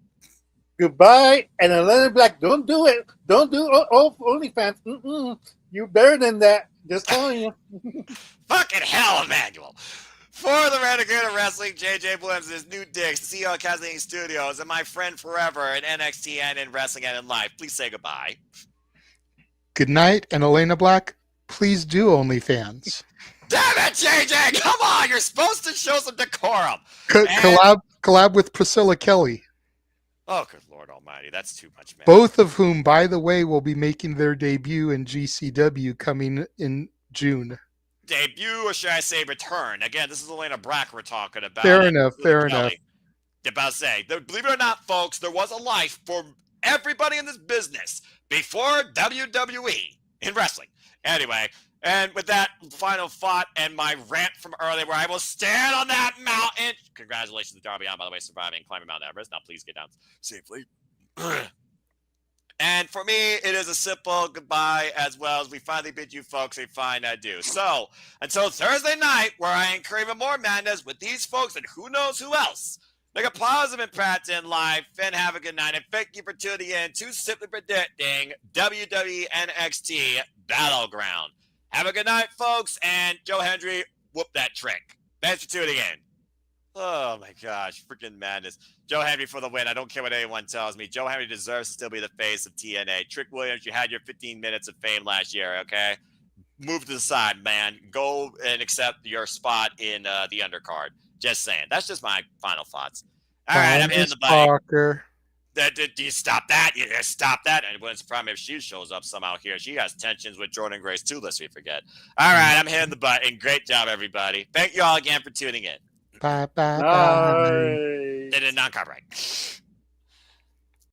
Goodbye, and Atlanta Black, don't do it. Don't do OnlyFans. You're better than that. Just telling you. Fucking hell, Emmanuel. For the Renegade of Wrestling, JJ Williams, his new Dix, CEO of Casting Studios, and my friend forever in NXT and in wrestling and in life. Please say goodbye. Good night, and Elena Black, please do OnlyFans. Damn it, JJ! Come on, you're supposed to show some decorum. Collab with Priscilla Kelly. Oh, good Lord Almighty, that's too much, man. Both of whom, by the way, will be making their debut in GCW coming in June. Debut, or should I say return? Again, this is Elena Black we're talking about. Fair enough. About to say, believe it or not, folks, there was a life for everybody in this business before WWE in wrestling. Anyway, and with that final thought and my rant from earlier where I will stand on that mountain. Congratulations to Darby Allin, by the way, surviving and climbing Mount Everest. Now please get down safely. And for me, it is a simple goodbye as well as we finally bid you folks a fine adieu. So, until Thursday night, where I incur even more madness with these folks and who knows who else, make a positive impact in life and have a good night. And thank you for tuning in to Simply Predicting WWE NXT BattleGround. Have a good night, folks, and Joe Hendry, whoop that trick. Thanks for tuning in. Oh, my gosh. Freaking madness. Joe Henry for the win. I don't care what anyone tells me. Joe Henry deserves to still be the face of TNA. Trick Williams, you had your 15 minutes of fame last year, okay? Move to the side, man. Go and accept your spot in the undercard. Just saying. That's just my final thoughts. All right, I'm in the bike. Do you stop that? You just stop that. And it wouldn't surprise me if she shows up somehow here. She has tensions with Jordan Grace, too, lest we forget. All right, I'm hitting the button. Great job, everybody. Thank you all again for tuning in. Bye. Did it non-copyright.